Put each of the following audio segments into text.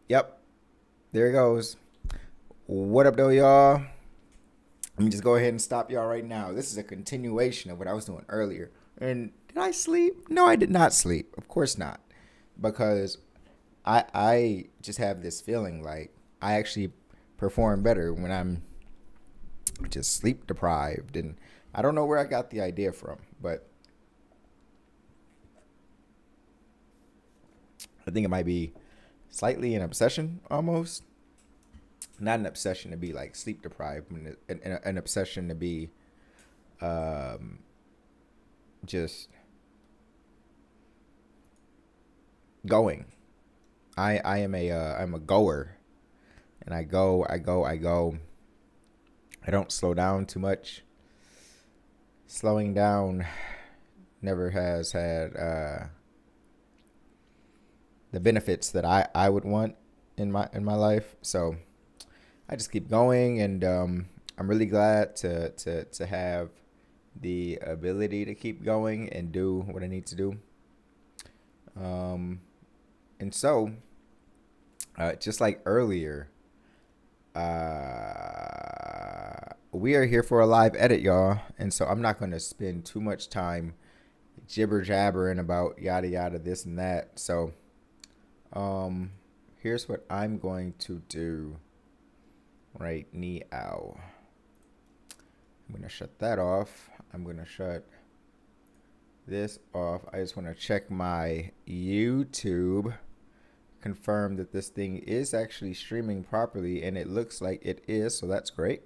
Yep, there it goes. What up, though, y'all? Let me just go ahead and stop y'all right now. This is a continuation of what I was doing earlier. And did I sleep? No, I did not sleep. Of course not, because I just have this feeling like I actually perform better when I'm just sleep deprived, and I don't know where I got the idea from, but I think it might be slightly an obsession almost. Not an obsession to be like sleep deprived, an obsession to be um, just going. I am I'm a goer, and I go. I don't slow down too much. Slowing down never has had the benefits that I would want in my life. So I just keep going, and I'm really glad to have the ability to keep going and do what I need to do. Um, and so, just like earlier, we are here for a live edit, y'all. And so I'm not going to spend too much time jibber jabbering about yada yada, this and that. So, um, here's what I'm going to do right now. I'm going to shut that off. I'm going to shut this off. I just want to check my YouTube, confirm that this thing is actually streaming properly, and it looks like it is, so that's great.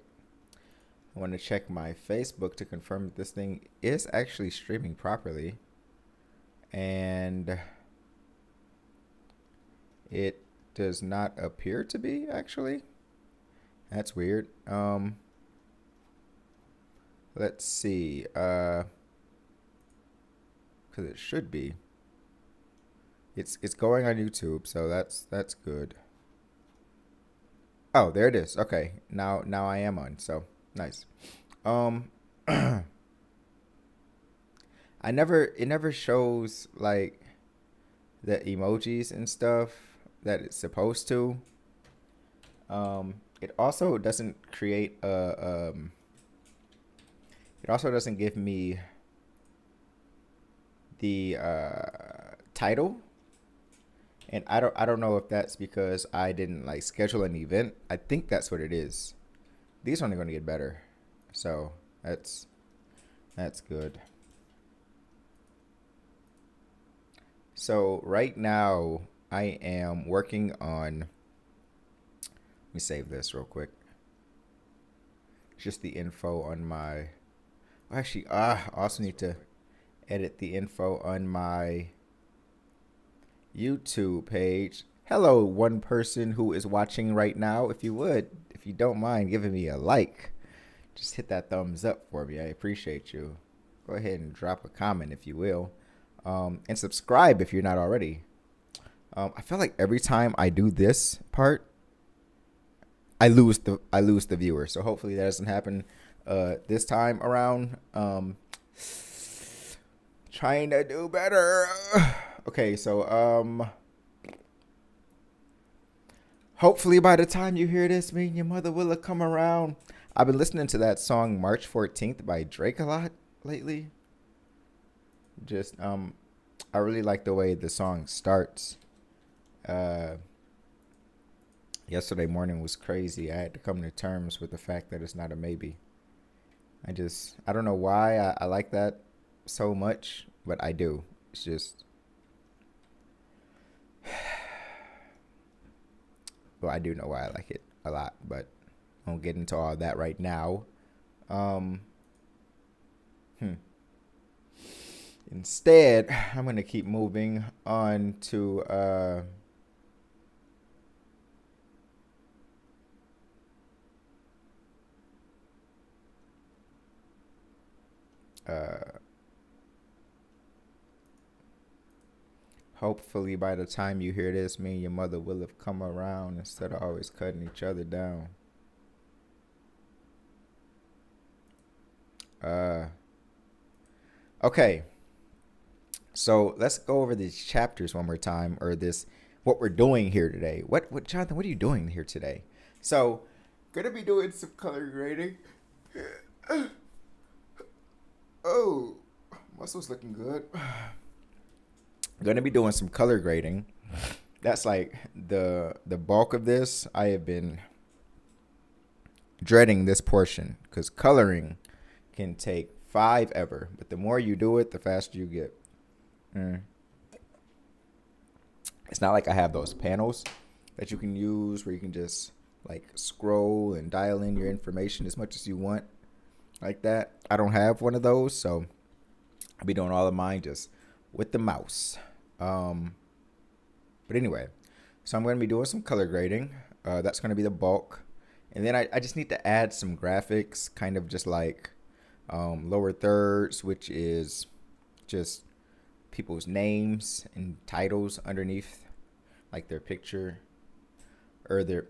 I want to check my Facebook to confirm that this thing is actually streaming properly, and it does not appear to be, actually. That's weird. Let's see. Because it should be. It's going on YouTube, so that's good. Oh, there it is. Okay, now I am on. So nice. Um, I never it never shows like the emojis and stuff that it's supposed to. It also doesn't create a It also doesn't give me the title, and I don't know if that's because I didn't like schedule an event. I think that's what it is. These are only going to get better, so that's good. So right now I am working on. Let me save this real quick. Just the info on my. Actually, I also need to edit the info on my YouTube page. Hello, one person who is watching right now. If you don't mind giving me a like, just hit that thumbs up for me. I appreciate you. Go ahead and drop a comment if you will. And subscribe if you're not already. I feel like every time I do this part, I lose the viewer. So hopefully that doesn't happen this time around. Trying to do better. Okay, so hopefully by the time you hear this, me and your mother will have come around. I've been listening to that song March 14th by Drake a lot lately. Just I really like the way the song starts. Uh Yesterday morning was crazy. I had to come to terms with the fact that it's not a maybe. I don't know why I like that so much, but I do. It's just well, I do know why I like it a lot, but I won't get into all that right now. Um, hmm. Instead, I'm gonna keep moving on to uh, hopefully by the time you hear this, me and your mother will have come around instead of always cutting each other down. Uh, okay, so let's go over these chapters one more time, or this what we're doing here today. What Jonathan, what are you doing here today? So, gonna be doing some color grading. Oh, muscles looking good. Gonna be doing some color grading. That's like the bulk of this. I have been dreading this portion because coloring can take 5 ever, but the more you do it, the faster you get. It's not like I have those panels that you can use where you can just like scroll and dial in your information as much as you want like that. I don't have one of those, so I'll be doing all of mine just with the mouse. But anyway, so I'm going to be doing some color grading. That's going to be the bulk. And then I just need to add some graphics, kind of just like lower thirds, which is just people's names and titles underneath, like their picture or their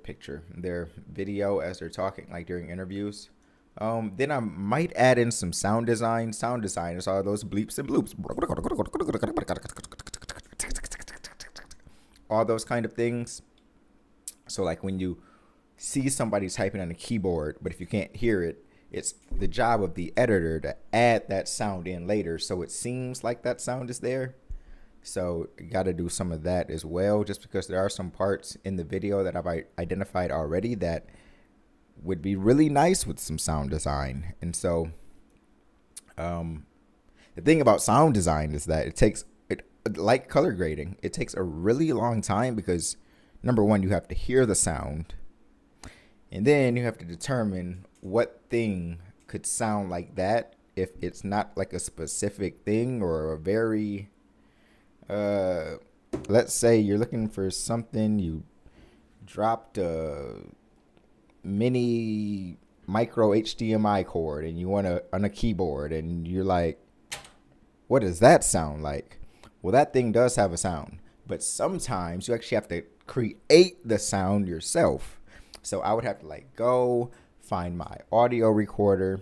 video as they're talking, like during interviews. Then I might add in some sound design. Sound design is all those bleeps and bloops. All those kind of things. So like when you see somebody typing on a keyboard, but if you can't hear it, it's the job of the editor to add that sound in later so it seems like that sound is there. So you got to do some of that as well, just because there are some parts in the video that I've identified already that would be really nice with some sound design. And so the thing about sound design is that it takes, like color grading, it takes a really long time because number one, you have to hear the sound, and then you have to determine what thing could sound like that if it's not like a specific thing or a very, let's say you're looking for something, you dropped a mini micro HDMI cord and you want to on a keyboard and you're like, what does that sound like? Well, that thing does have a sound, but sometimes you actually have to create the sound yourself. So I would have to like go find my audio recorder,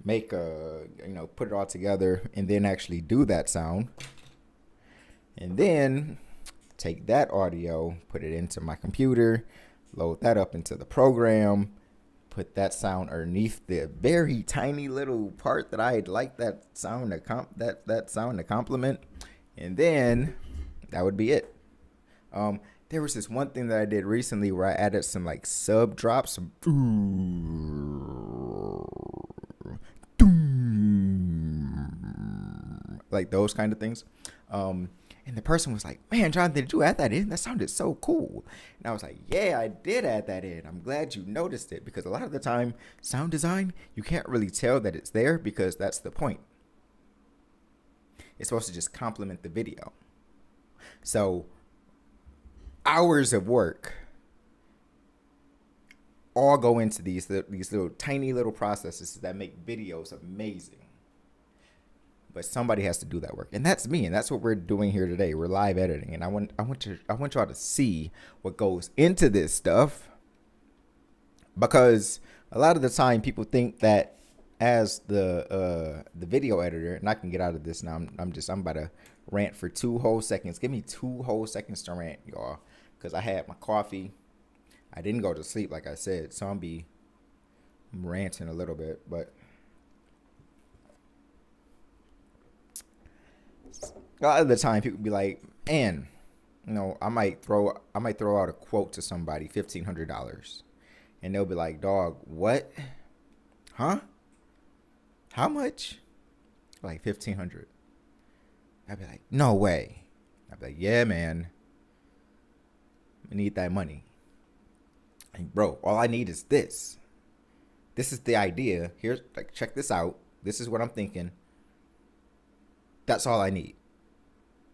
make put it all together and then actually do that sound. And then take that audio, put it into my computer, load that up into the program, put that sound underneath the very tiny little part that I'd like that sound to complement, and then that would be it. There was this one thing that I did recently where I added some like sub drops, like those kind of things. And the person was like, man, Jonathan, did you add that in? That sounded so cool. And I was like, yeah, I did add that in. I'm glad you noticed it, because a lot of the time, sound design, you can't really tell that it's there because that's the point. It's supposed to just complement the video. So hours of work all go into these little tiny little processes that make videos amazing. But somebody has to do that work, and that's me, and that's what we're doing here today. We're live editing, and I want y'all to see what goes into this stuff, because a lot of the time people think that as the video editor, and I can get out of this now. I'm about to rant for 2 whole seconds. Give me 2 whole seconds to rant, y'all, because I had my coffee. I didn't go to sleep like I said, so I'm ranting a little bit, but. A lot of the time, people be like, "Man, I might throw out a quote to somebody, $1,500, and they'll be like, dog, what? Huh? How much? Like $1,500. I'd be like, no way. I'd be like, yeah, man, I need that money. And bro, all I need is this. This is the idea. Here's like, check this out. This is what I'm thinking. That's all I need.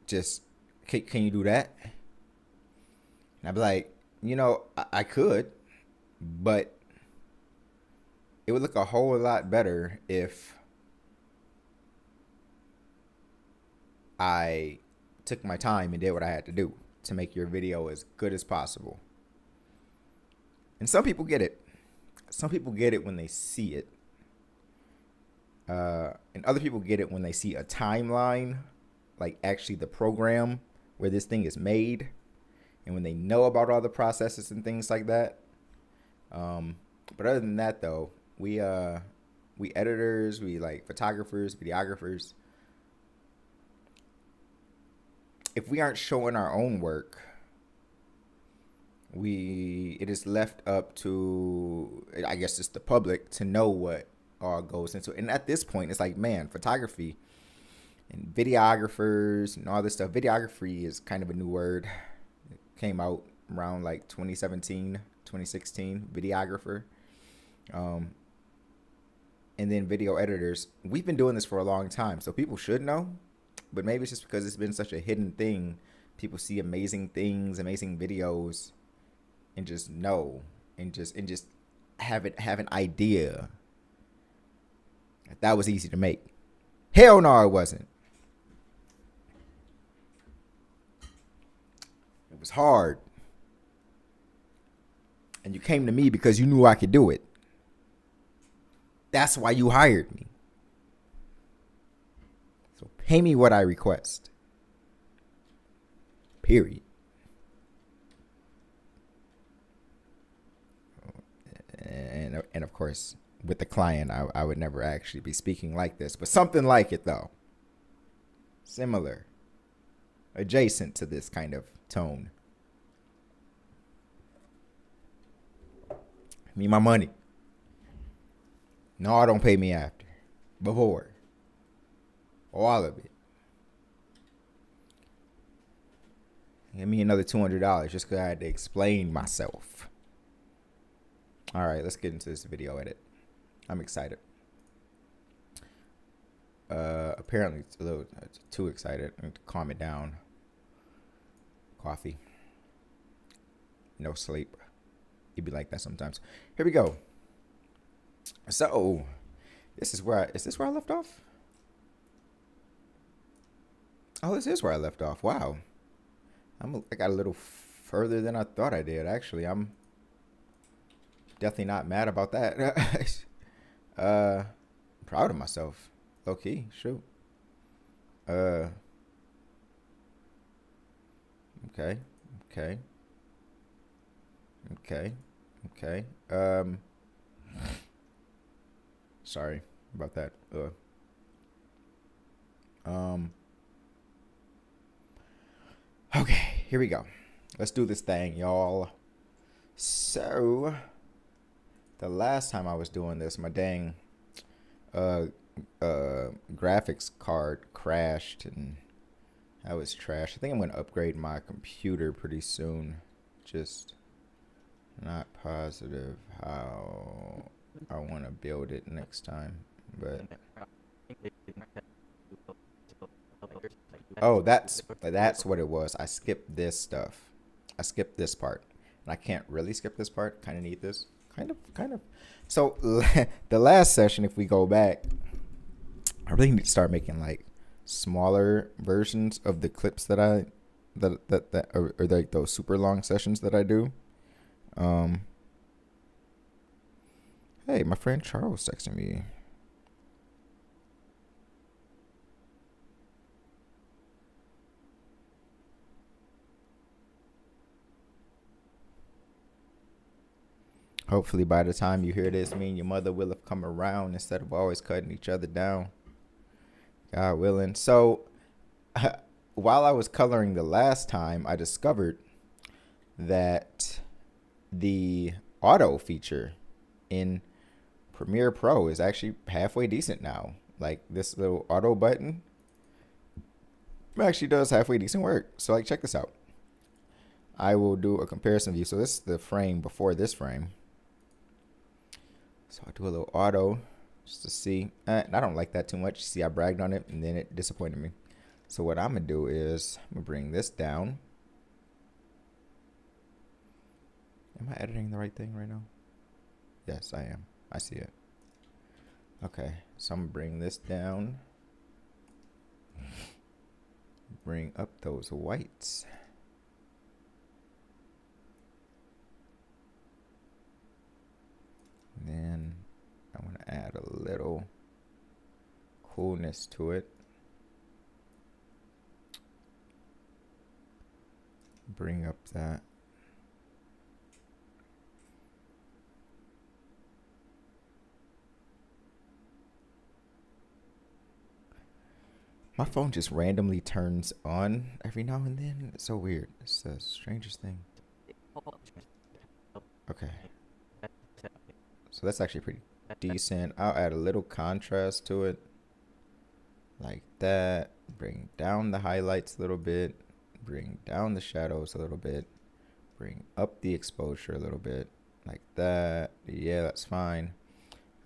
Just, can you do that? And I'd be like, I could, but it would look a whole lot better if I took my time and did what I had to do to make your video as good as possible. And some people get it. Some people get it when they see it. And other people get it when they see a timeline, like actually the program where this thing is made, and when they know about all the processes and things like that. But other than that, though, we editors, we like photographers, videographers. If we aren't showing our own work, it is left up to, I guess, just the public to know what all goes into it. And at this point, it's like, man, photography and videographers and all this stuff. Videography is kind of a new word. It came out around like 2017, 2016. Videographer. And then video editors. We've been doing this for a long time, so people should know. But maybe it's just because it's been such a hidden thing. People see amazing things, amazing videos, and just know, and just have an idea that was easy to make. Hell no, it wasn't. It was hard. And you came to me because you knew I could do it. That's why you hired me. So pay me what I request. Period. And of course, with the client, I would never actually be speaking like this, but something like it though. Similar. Adjacent to this kind of tone. Me my money. No, don't pay me after. Before. All of it. Give me another $200 just because I had to explain myself. All right, let's get into this video edit. I'm excited. Apparently it's a little too excited. I need to calm it down. Coffee. No sleep. It'd be like that sometimes. Here we go. So, is this where I left off? Oh, this is where I left off. Wow. I got a little further than I thought I did. Actually, I'm definitely not mad about that. Proud of myself. Low key. Shoot. Okay. Sorry about that. Okay, here we go. Let's do this thing, y'all. So, the last time I was doing this, my dang graphics card crashed and that was trash. I think I'm gonna upgrade my computer pretty soon. Just not positive how I want to build it next time, but oh, that's what it was. I skipped this stuff. I skipped this part, and I can't really skip this part. Kind of need this. Kind of. So the last session, if we go back, I really need to start making like smaller versions of the clips that or like those super long sessions that I do. Hey, my friend Charles texting me. Hopefully by the time you hear this, me and your mother will have come around instead of always cutting each other down. God willing. So while I was coloring the last time, I discovered that the auto feature in Premiere Pro is actually halfway decent now. Like this little auto button actually does halfway decent work. So like, check this out. I will do a comparison view. So this is the frame before this frame. So I'll do a little auto just to see. I don't like that too much. See, I bragged on it and then it disappointed me. So what I'm going to do is I'm going to bring this down. Am I editing the right thing right now? Yes, I am. I see it. Okay, so I'm going to bring this down. Bring up those whites. Then I want to add a little coolness to it. bring up that. My phone just randomly turns on every now and then. It's so weird. It's the strangest thing. Okay. So that's actually pretty decent. I'll add a little contrast to it. Like that. Bring down the highlights a little bit. Bring down the shadows a little bit. Bring up the exposure a little bit. Like that. Yeah, that's fine.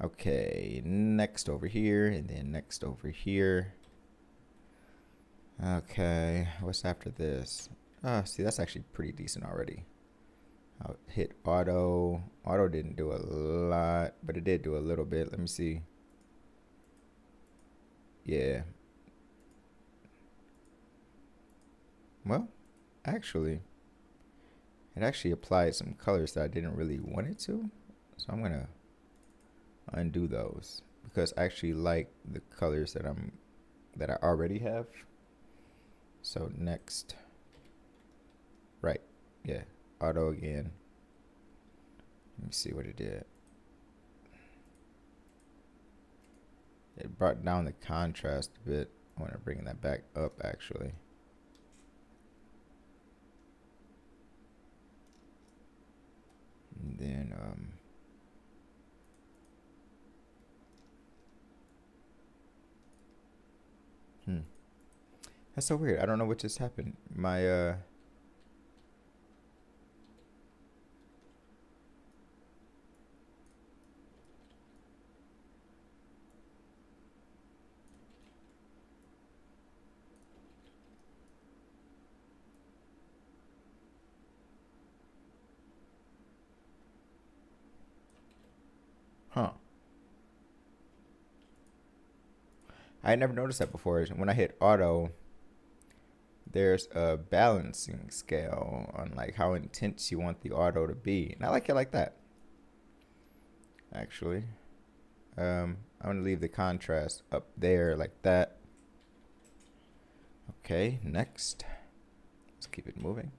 Okay, next over here, and then next over here. Okay, what's after this? See, that's actually pretty decent already. I'll hit auto. Auto didn't do a lot, but it did do a little bit. Let me see. Yeah. Well, actually, it actually applied some colors that I didn't really want it to. So I'm gonna undo those because I actually like the colors that I already have. So next, right, yeah, auto again. Let me see what it did. It brought down the contrast a bit. I want to bring that back up actually. And then that's so weird. I don't know what just happened. My huh. I had never noticed that before. When I hit auto, there's a balancing scale on like how intense you want the auto to be. And I like it like that. Actually. I'm gonna leave the contrast up there like that. Okay, next. Let's keep it moving.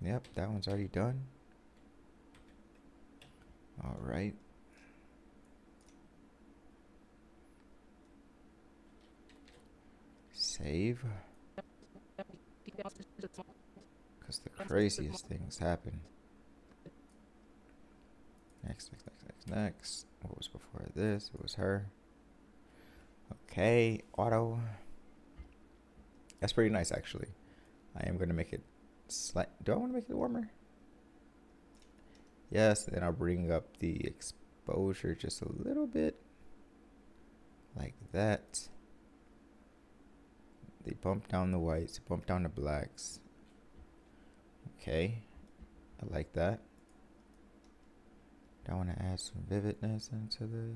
Yep, that one's already done. All right. Save. Because the craziest things happen. Next. What was before this? It was her. Okay, auto. That's pretty nice, actually. I am going to make it slight. Do I want to make it warmer? Yes, then I'll bring up the exposure just a little bit. Like that. They bump down the whites, bump down the blacks. Okay, I like that. Do I want to add some vividness into this?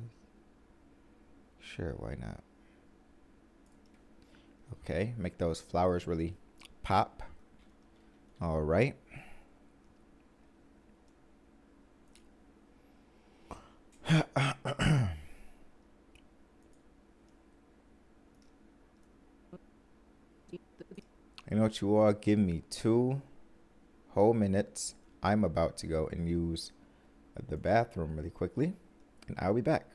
Sure, why not? Okay, make those flowers really pop. All right. You know what, you all, give me 2 whole minutes. I'm about to go and use the bathroom really quickly, and I'll be back.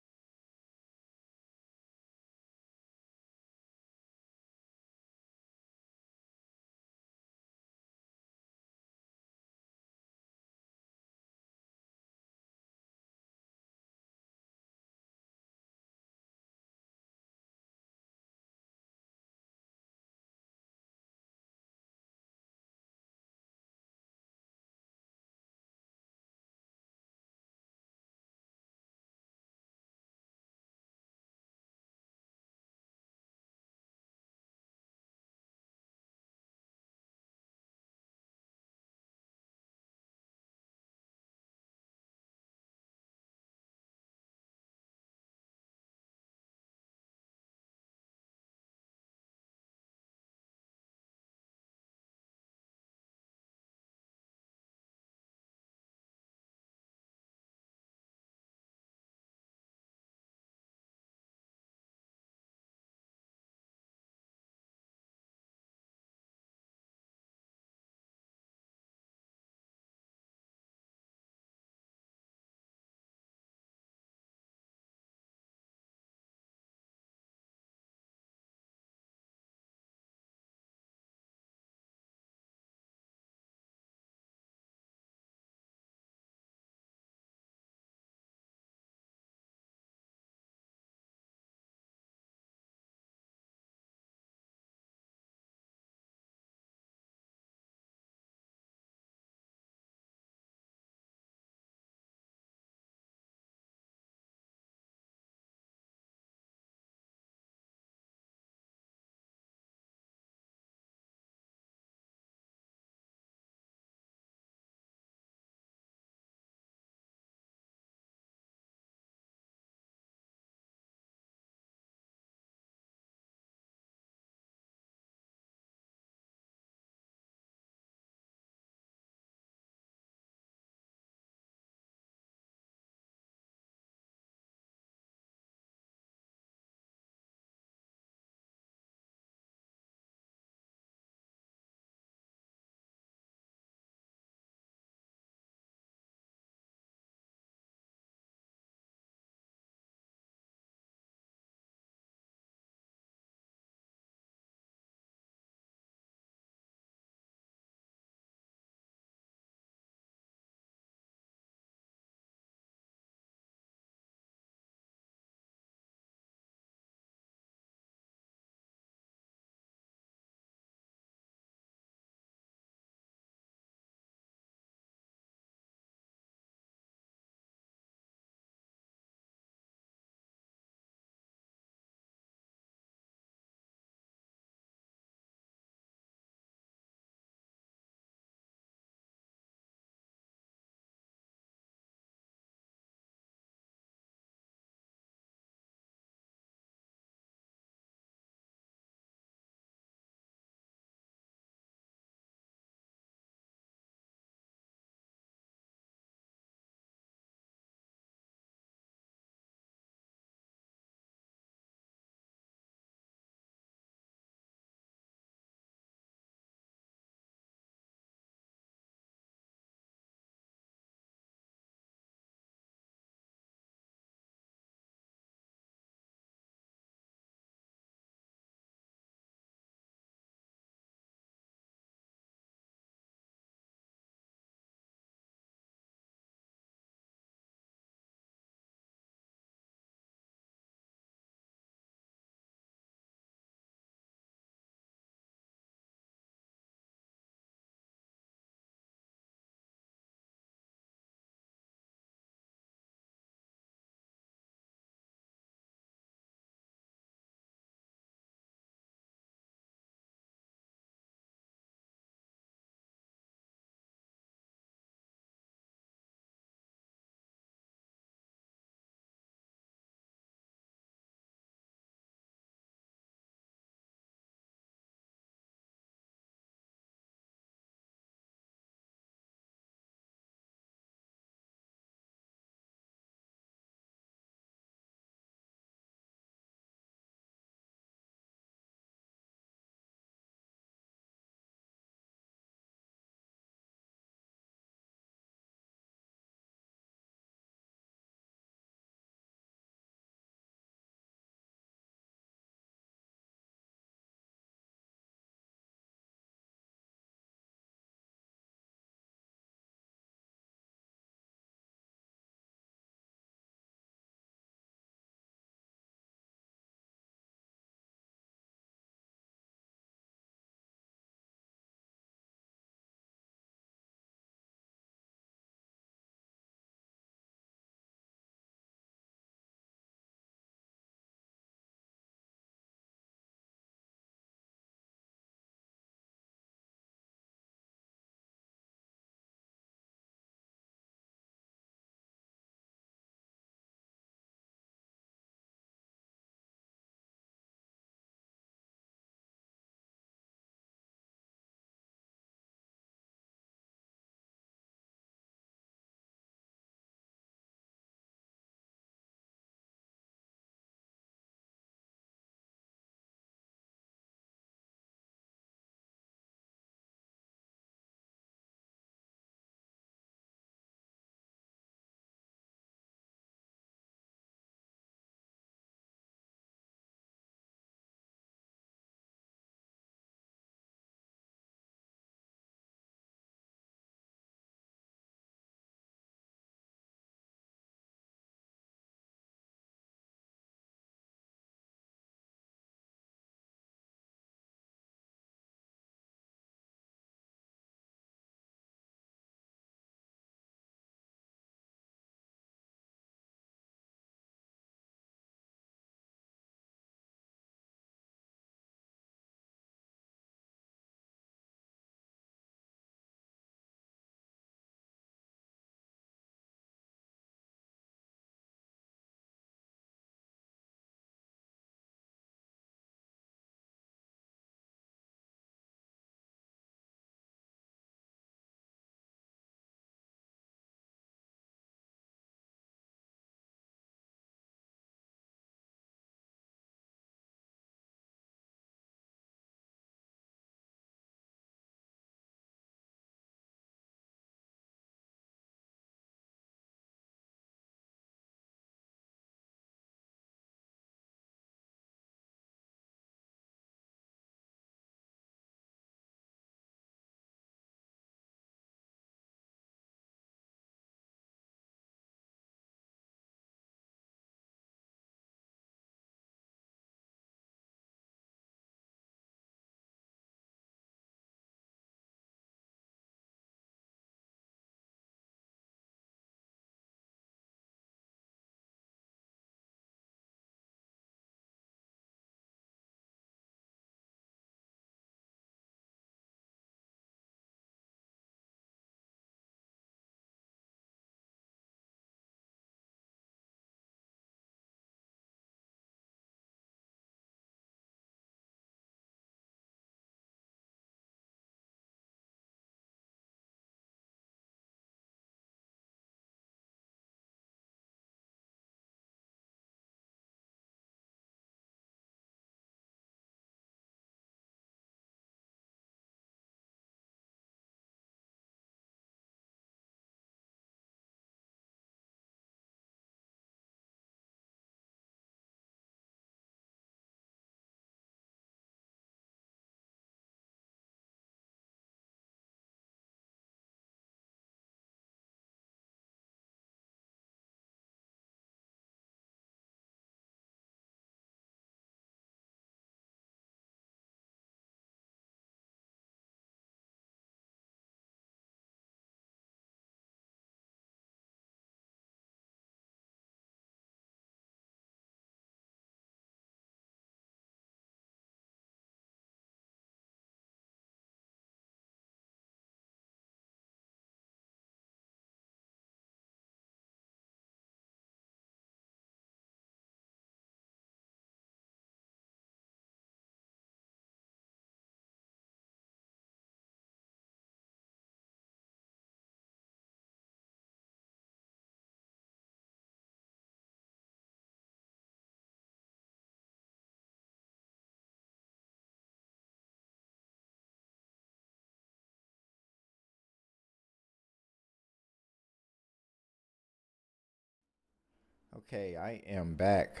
Okay, I am back.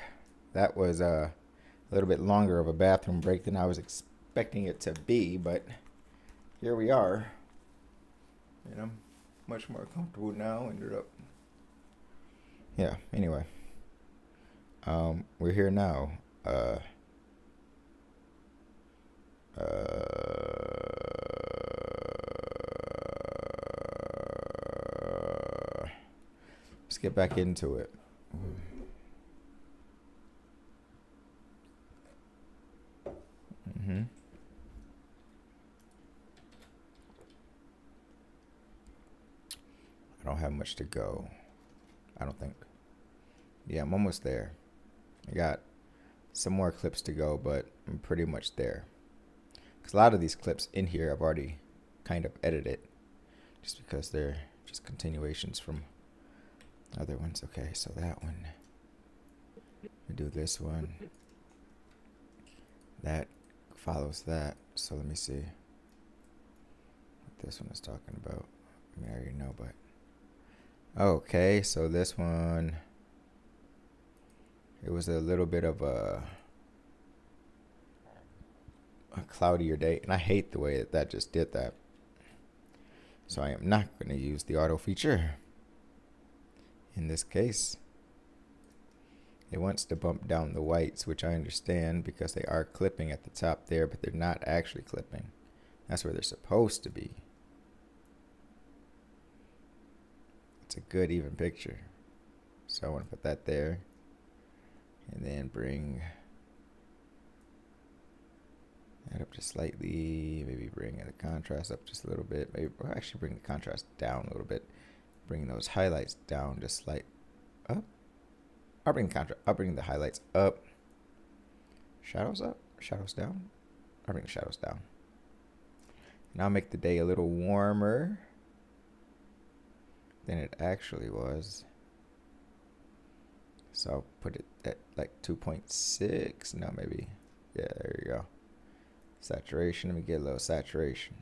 That was a little bit longer of a bathroom break than I was expecting it to be, but here we are. And I'm much more comfortable now. Ended up, yeah. Anyway, we're here now. Let's get back into it. Hmm. I don't have much to go. I don't think. Yeah, I'm almost there. I got some more clips to go, but I'm pretty much there. Because a lot of these clips in here I've already kind of edited just because they're just continuations from other ones. Okay, so that one. We do this one. That follows that. So let me see what this one is talking about. I mean, I already know, but. Okay, so this one. It was a little bit of a cloudier day, and I hate the way that just did that. So I am not going to use the auto feature in this case. It wants to bump down the whites, which I understand because they are clipping at the top there, but they're not actually clipping. That's where they're supposed to be. It's a good even picture. So I want to put that there. And then bring that up just slightly. Maybe bring the contrast up just a little bit. Maybe actually bring the contrast down a little bit. Bring those highlights down just slight up. I'll bring the highlights up. Shadows up. Shadows down. I'll bring the shadows down. And I'll make the day a little warmer than it actually was. So I'll put it at like 2.6. No, maybe. Yeah, there you go. Saturation. Let me get a little saturation.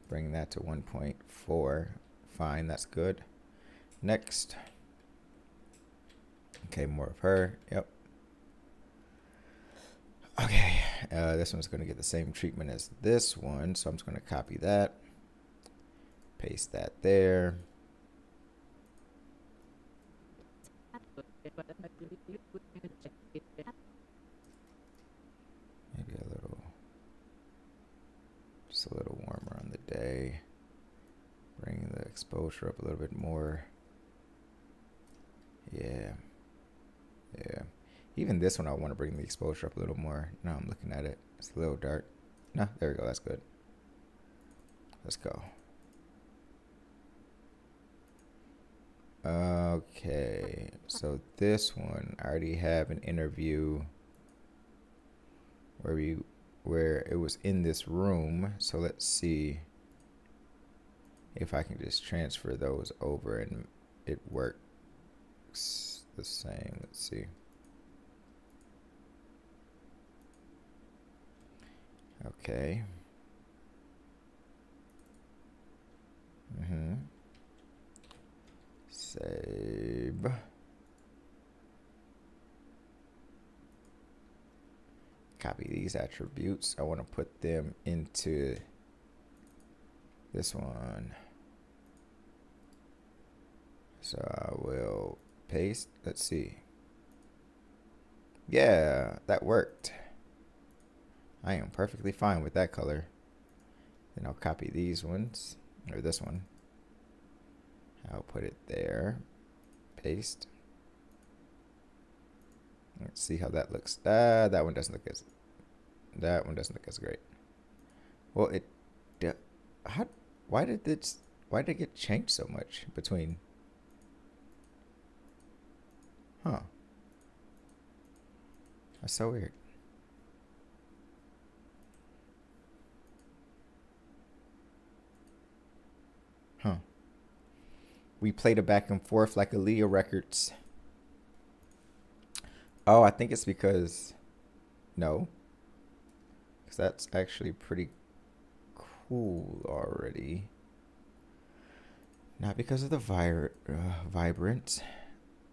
Bring that to 1.4. Fine, that's good. Next. Okay, more of her. Yep. Okay, this one's going to get the same treatment as this one. So I'm just going to copy that. Paste that there. Maybe just a little warmer on the day. Bring the exposure up a little bit more. Yeah. Even this one, I want to bring the exposure up a little more. Now I'm looking at it. It's a little dark. No, there we go. That's good. Let's go. Okay, so this one I already have an interview where it was in this room. So let's see if I can just transfer those over and it works the same. Let's see. Okay. Save. Copy these attributes. I want to put them into this one. So I will paste. Let's see. Yeah, that worked. I am perfectly fine with that color. Then I'll copy these ones, or this one. I'll put it there. Paste. Let's see how that looks. That one doesn't look as. That one doesn't look as great. Well, why did it get changed so much between? Huh. That's so weird. Huh. We played it back and forth like Aaliyah records. Oh, I think it's because. No. Because that's actually pretty cool already. Not because of the vibrant.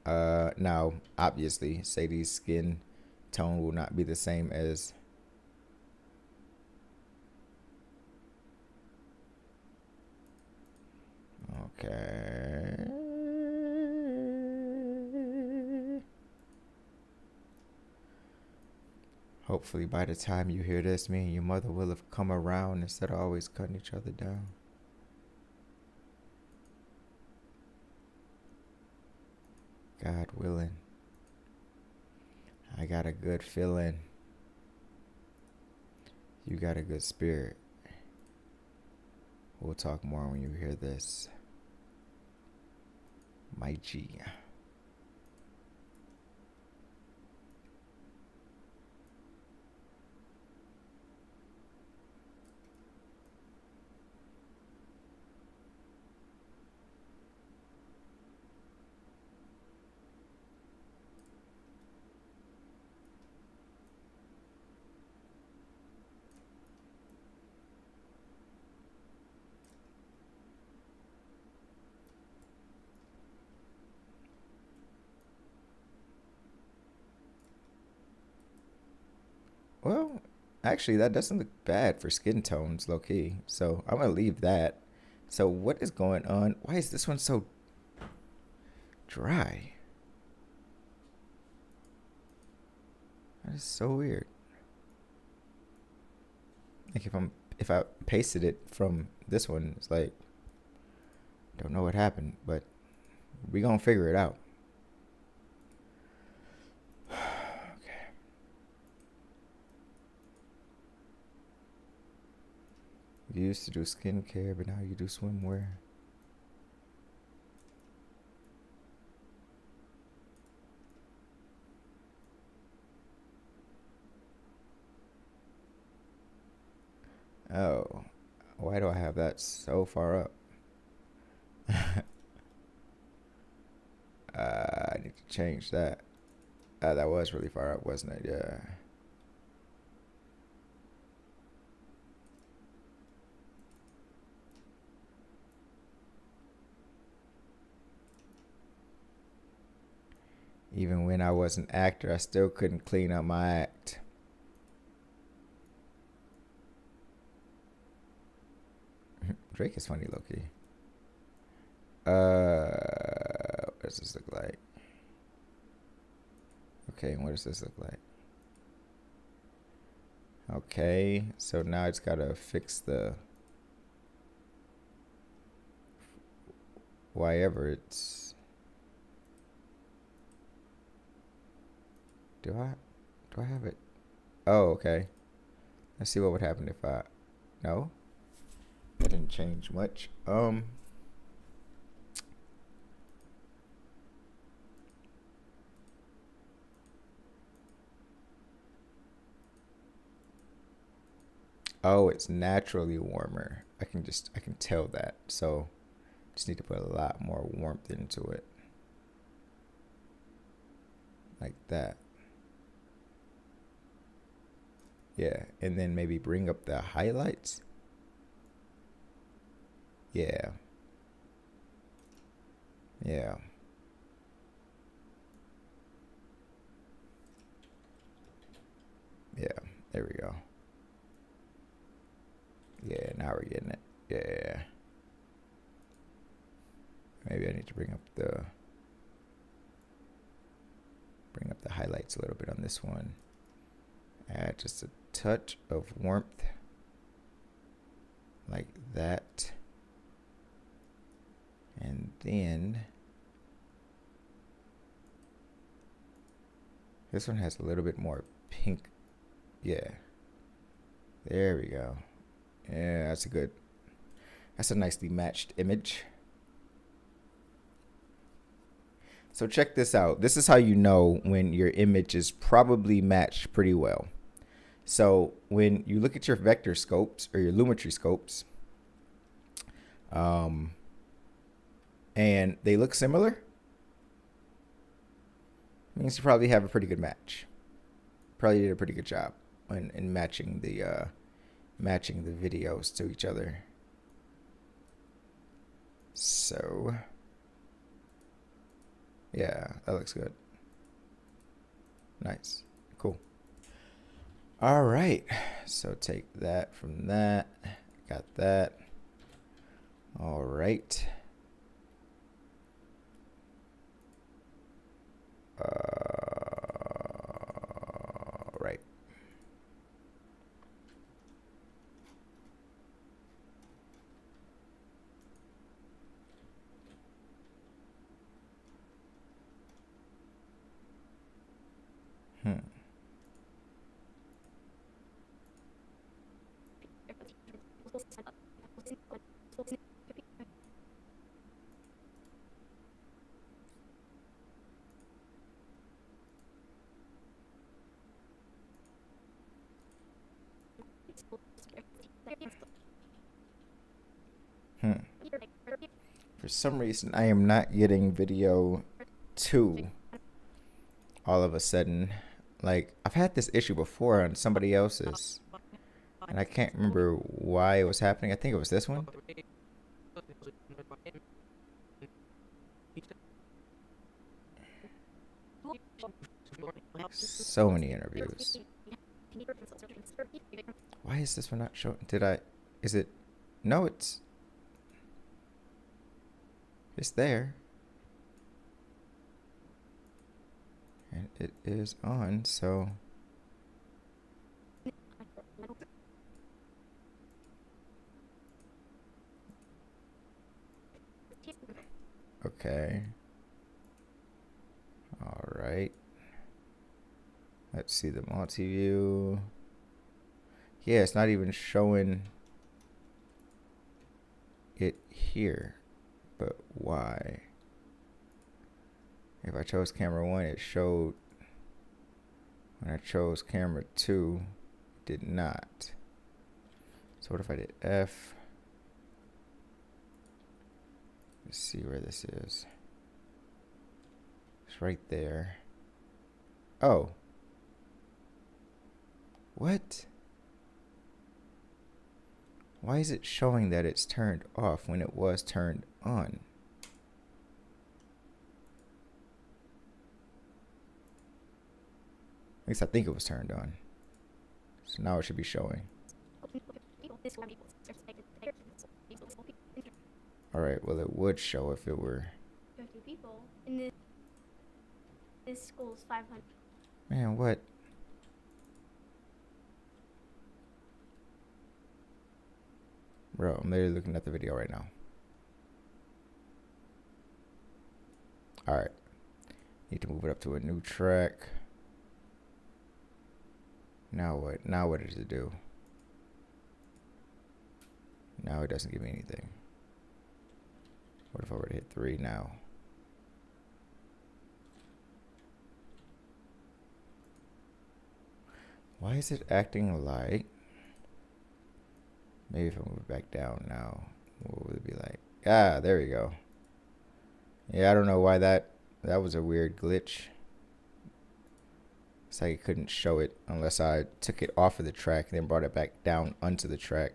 Now, obviously, Sadie's skin tone will not be the same as. Okay. Hopefully, by the time you hear this, me and your mother will have come around instead of always cutting each other down. God willing. I got a good feeling. You got a good spirit. We'll talk more when you hear this. My G. Well, actually, that doesn't look bad for skin tones, low key. So I'm gonna leave that. So what is going on? Why is this one so dry? That is so weird. Like if I pasted it from this one, it's like don't know what happened, but we gonna figure it out. You used to do skincare, but now you do swimwear. Oh, why do I have that so far up? I need to change that. That was really far up, wasn't it? Yeah. Even when I was an actor, I still couldn't clean up my act. Drake is funny, Loki. What does this look like? Okay, what does this look like? Okay, so now it's gotta fix the why ever it's. Do I have it? Oh, okay. Let's see what would happen if I. No, that didn't change much. Oh, it's naturally warmer. I can tell that. So just need to put a lot more warmth into it. Like that. Yeah. And then maybe bring up the highlights. Yeah. Yeah. Yeah. There we go. Yeah, now we're getting it. Yeah. Maybe I need to bring up the highlights a little bit on this one. Add just a touch of warmth. Like that. And then this one has a little bit more pink. Yeah. There we go. Yeah, that's a nicely matched image. So check this out. This is how you know when your image is probably matched pretty well. So when you look at your vector scopes or your Lumetri scopes, and they look similar, means you probably have a pretty good match. Probably did a pretty good job in matching the videos to each other. So Yeah, that looks good. Nice. Cool. All right. So take that from that. Got that. All right. Right. Hmm. Hmm. For some reason, I am not getting video 2 all of a sudden. Like, I've had this issue before on somebody else's, and I can't remember why it was happening. I think it was this one. So many interviews. Why is this one not showing? Is it, no, it's there. And it is on, so. Okay. All right. Let's see the multi-view. Yeah, it's not even showing it here. But why? If I chose camera 1, it showed. When I chose camera 2, it did not. So what if I did F? Let's see where this is. It's right there. Oh. What? Why is it showing that it's turned off when it was turned on? At least I think it was turned on. So now it should be showing. Alright, well it would show if it were. 50 people. And this school is 500. Man, what? Bro, I'm literally looking at the video right now. Alright. Need to move it up to a new track. Now what? Now what does it do? Now it doesn't give me anything. What if I were to hit 3 now? Why is it acting like... Maybe if I move it back down now, what would it be like? Ah, there we go. Yeah, I don't know why that was a weird glitch. It's like it couldn't show it unless I took it off of the track and then brought it back down onto the track.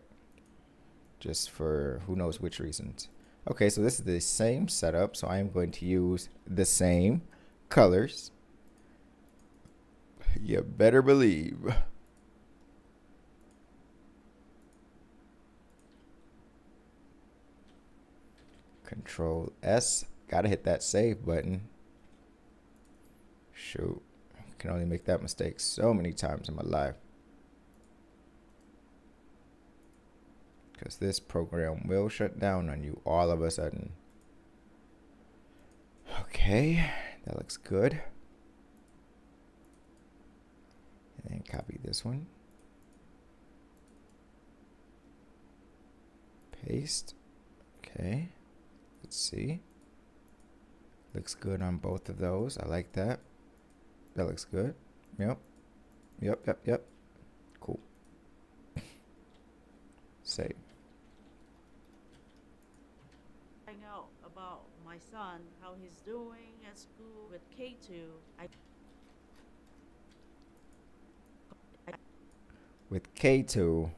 Just for who knows which reasons. Okay, so this is the same setup. So I am going to use the same colors. You better believe. Control S. Gotta hit that save button. Shoot. Can only make that mistake so many times in my life. Because this program will shut down on you all of a sudden. Okay, that looks good. And then copy this one. Paste. Okay. Let's see. Looks good on both of those. I like that. That looks good. Yep. Yep. Cool. Save. Find out about my son, how he's doing at school with K2. With K2,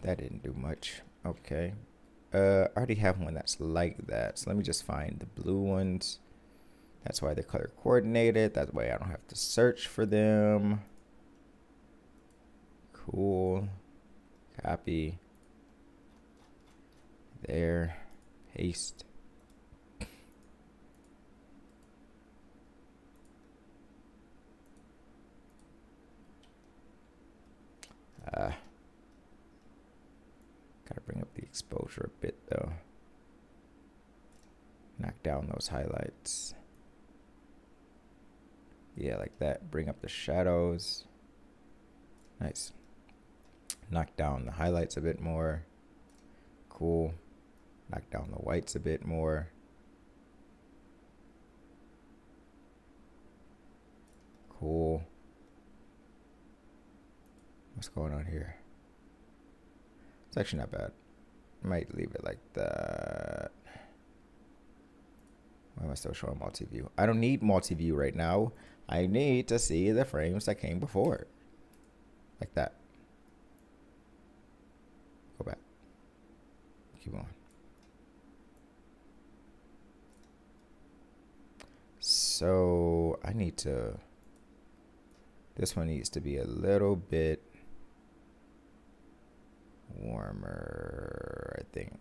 that didn't do much. Okay. I already have one that's like that. So let me just find the blue ones. That's why they're color coordinated. That way I don't have to search for them. Cool. Copy. There. Paste. Gotta bring up the exposure a bit though. Knock down those highlights. Yeah, like that. Bring up the shadows. Nice. Knock down the highlights a bit more. Cool. Knock down the whites a bit more. Cool. What's going on here? It's actually not bad. Might leave it like that. Why am I still showing multi-view? I don't need multi-view right now. I need to see the frames that came before. Like that. Go back. Keep on. So I need to, this one needs to be a little bit warmer, I think.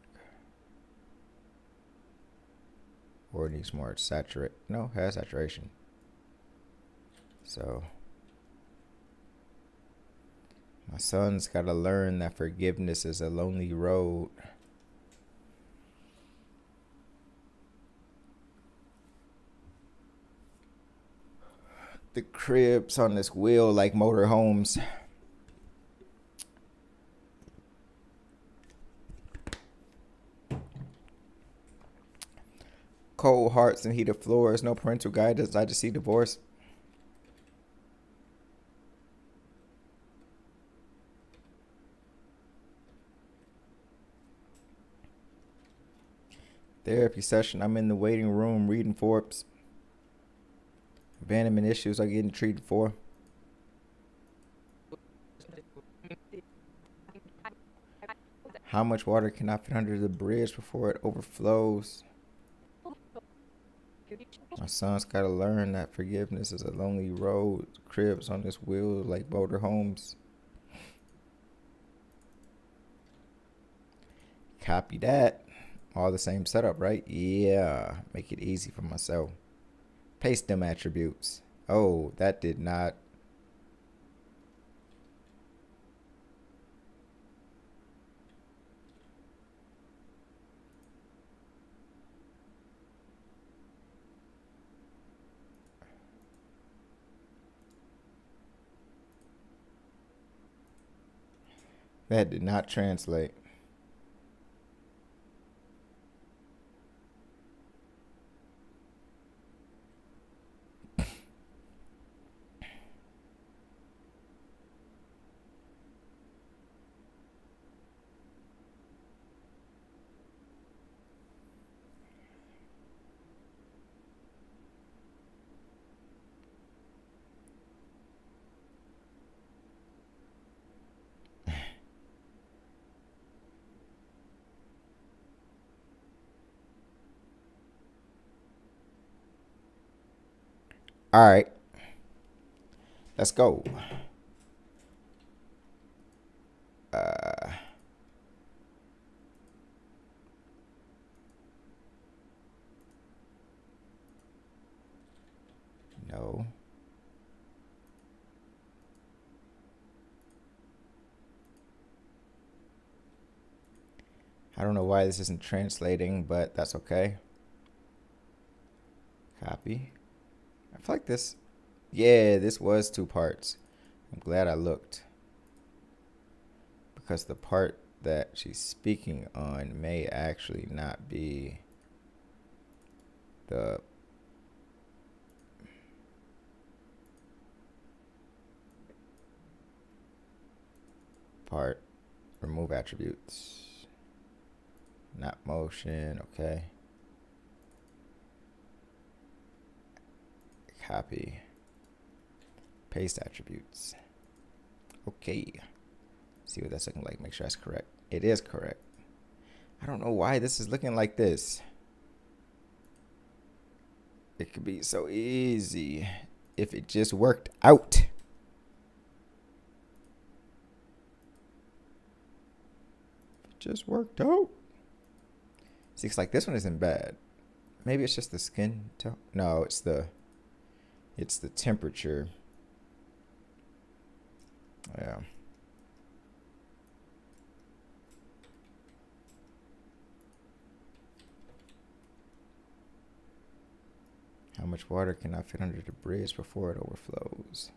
Or it needs more saturate. No, it has saturation. So my son's got to learn that forgiveness is a lonely road. The cribs on this wheel like motorhomes. Cold hearts and heated floors. No parental guidance. I just see divorce. Therapy session. I'm in the waiting room reading Forbes. Abandonment issues are getting treated for. How much water can I fit under the bridge before it overflows? My son's got to learn that forgiveness is a lonely road. Cribs on this wheel like motorhomes. Copy that. All the same setup, right? Yeah. Make it easy for myself. Paste them attributes. Oh, that did not. That did not translate. All right. Let's go. No. I don't know why this isn't translating, but that's okay. Copy. I feel like this. Yeah, this was 2 parts. I'm glad I looked. Because the part that she's speaking on may actually not be the part. Remove attributes. Not motion. Okay. Copy. Paste attributes. Okay. See what that's looking like. Make sure that's correct. It is correct. I don't know why this is looking like this. It could be so easy if it just worked out. If it just worked out. See, it's like this one isn't bad. Maybe it's just the skin tone. No, it's the temperature. Yeah. How much water can I fit under the bridge before it overflows?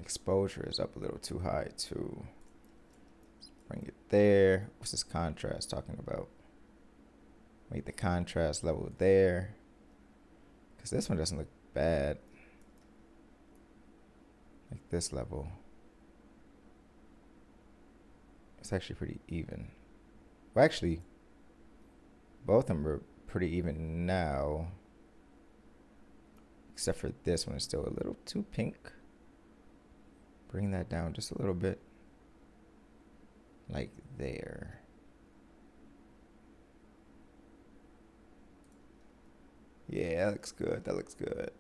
Exposure is up a little too high too. Let's bring it there. What's this contrast talking about? Make the contrast level there. Because this one doesn't look bad. Like this level. It's actually pretty even. Well, actually, both of them are pretty even now. Except for this one is still a little too pink. Bring that down just a little bit. Like there. Yeah, that looks good. That looks good.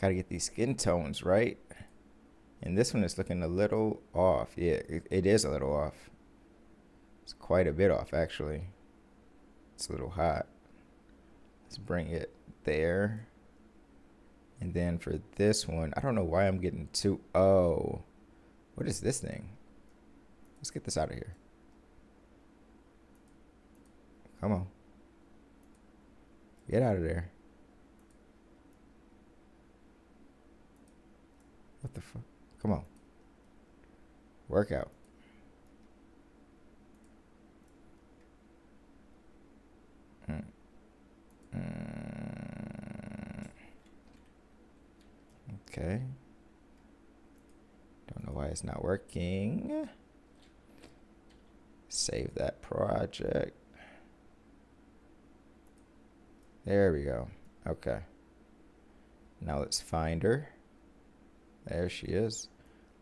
Gotta get these skin tones right. And this one is looking a little off. Yeah, it is a little off. It's quite a bit off, actually. It's a little hot. Let's bring it there. And then for this one, I don't know why I'm getting too... Oh. What is this thing? Let's get this out of here. Come on. Get out of there. What the fuck? Come on. Workout. Okay. Don't know why it's not working. Save that project. There we go. Okay. Now let's find her. There she is.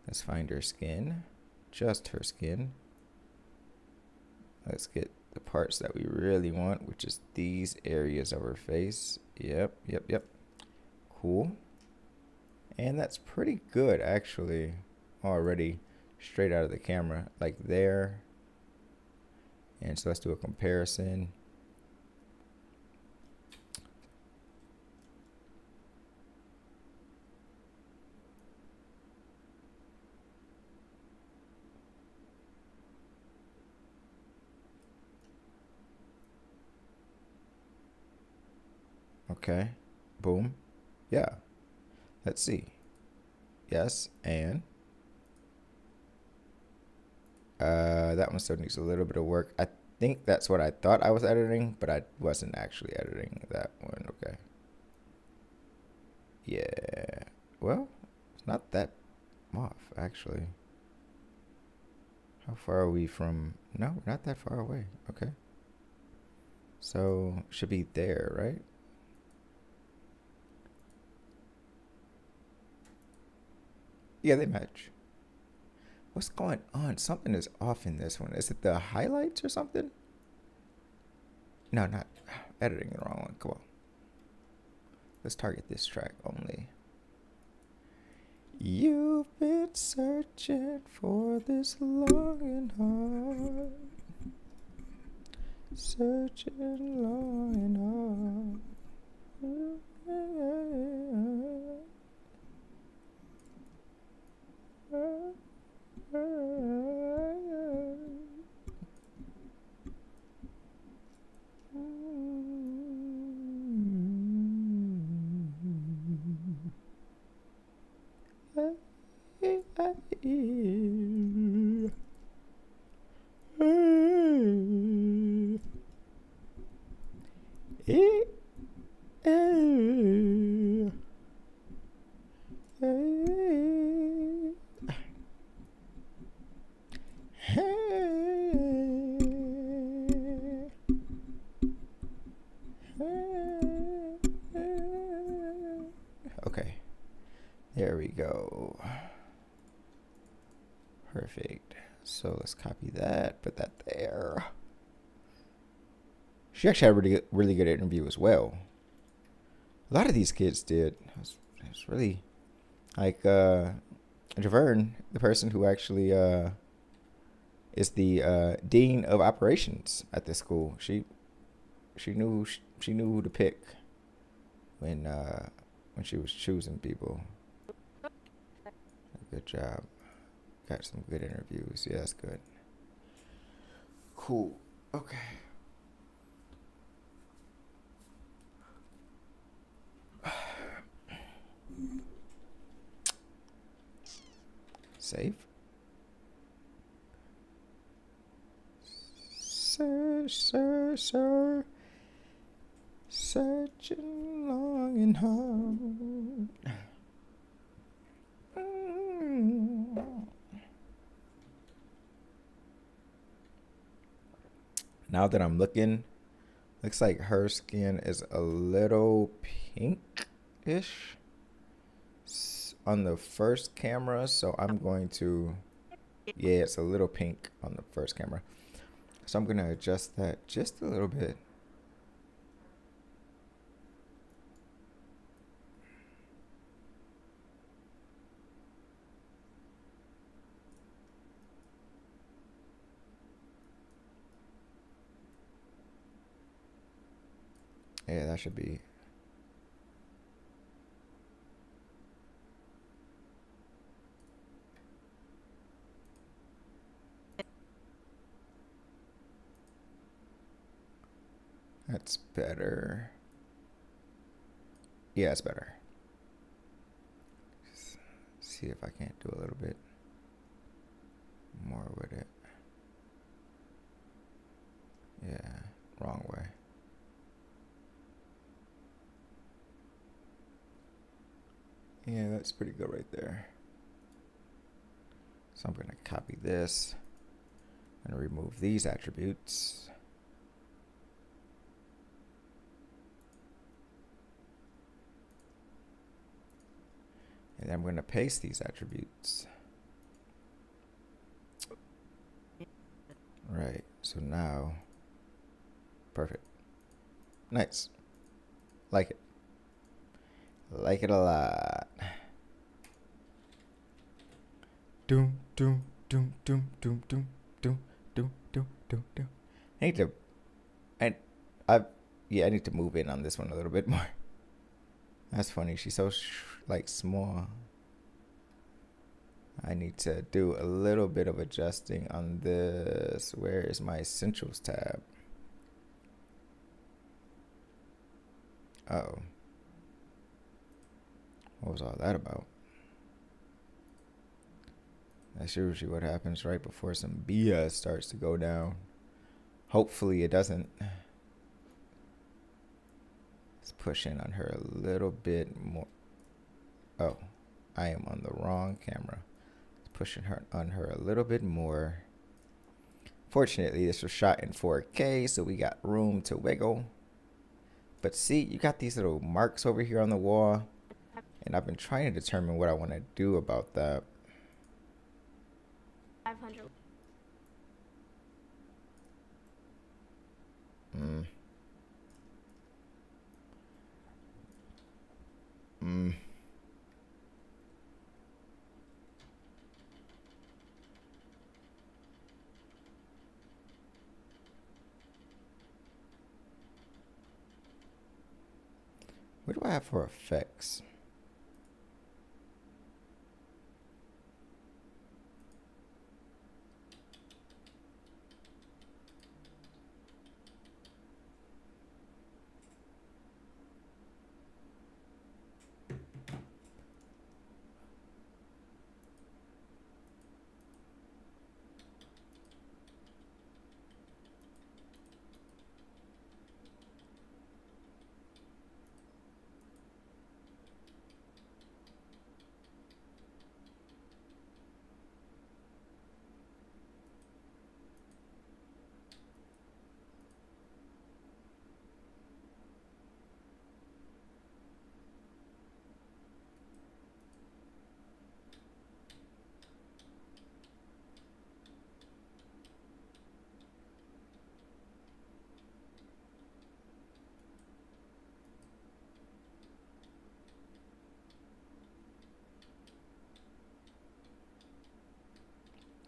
Let's find her skin. Just her skin. Let's get the parts that we really want, which is these areas of her face. Yep. Cool. And that's pretty good, actually, already straight out of the camera, like there. And so let's do a comparison. Okay, boom. Yeah, let's see. Yes, and that one still needs a little bit of work. I think that's what I thought I was editing, but I wasn't actually editing that one. Okay. Yeah, well, it's not that off, actually. How far are we from... No, we're not that far away. Okay. So, should be there, right? Yeah, they match. What's going on? Something is off in this one. Is it the highlights or something? No, not editing the wrong one. Come on. Let's target this track only. You've been searching for this long and hard. Searching long and hard. Okay, there we go. Perfect. So let's copy that, put that there. She actually had a really good interview as well. A lot of these kids did. It's really like Javerne, the person who actually is the dean of operations at this school. She knew who to pick when she was choosing people. Good job. Got some good interviews. Yeah, that's good. Cool. Okay. Save. Sir. Searching long and hard. Now that I'm looking, looks like her skin is a little pink-ish on the first camera, so I'm going to, yeah, it's a little pink on the first camera. So I'm going to adjust that just a little bit. Yeah, that should be. That's better. Yeah, it's better. Just see if I can't do a little bit more with it. Yeah, wrong way. Yeah, that's pretty good right there. So I'm going to copy this and remove these attributes. And I'm going to paste these attributes. Right, so now, perfect. Nice. Like it. Like it a lot. Doom, doom, doom, doom, doom, doom, doom, doom, doom, doom, doom. I need to, I need to move in on this one a little bit more. That's funny. She's so like small. I need to do a little bit of adjusting on this. Where is my essentials tab? Uh-oh. What was all that about? That's usually what happens right before some BS starts to go down. Hopefully it doesn't. Let's push in on her a little bit more. Oh, I am on the wrong camera. Let's push on her a little bit more. Fortunately, this was shot in 4K, so we got room to wiggle. But see, you got these little marks over here on the wall. And I've been trying to determine what I want to do about that. 500. Mm. Mm. What do I have for effects?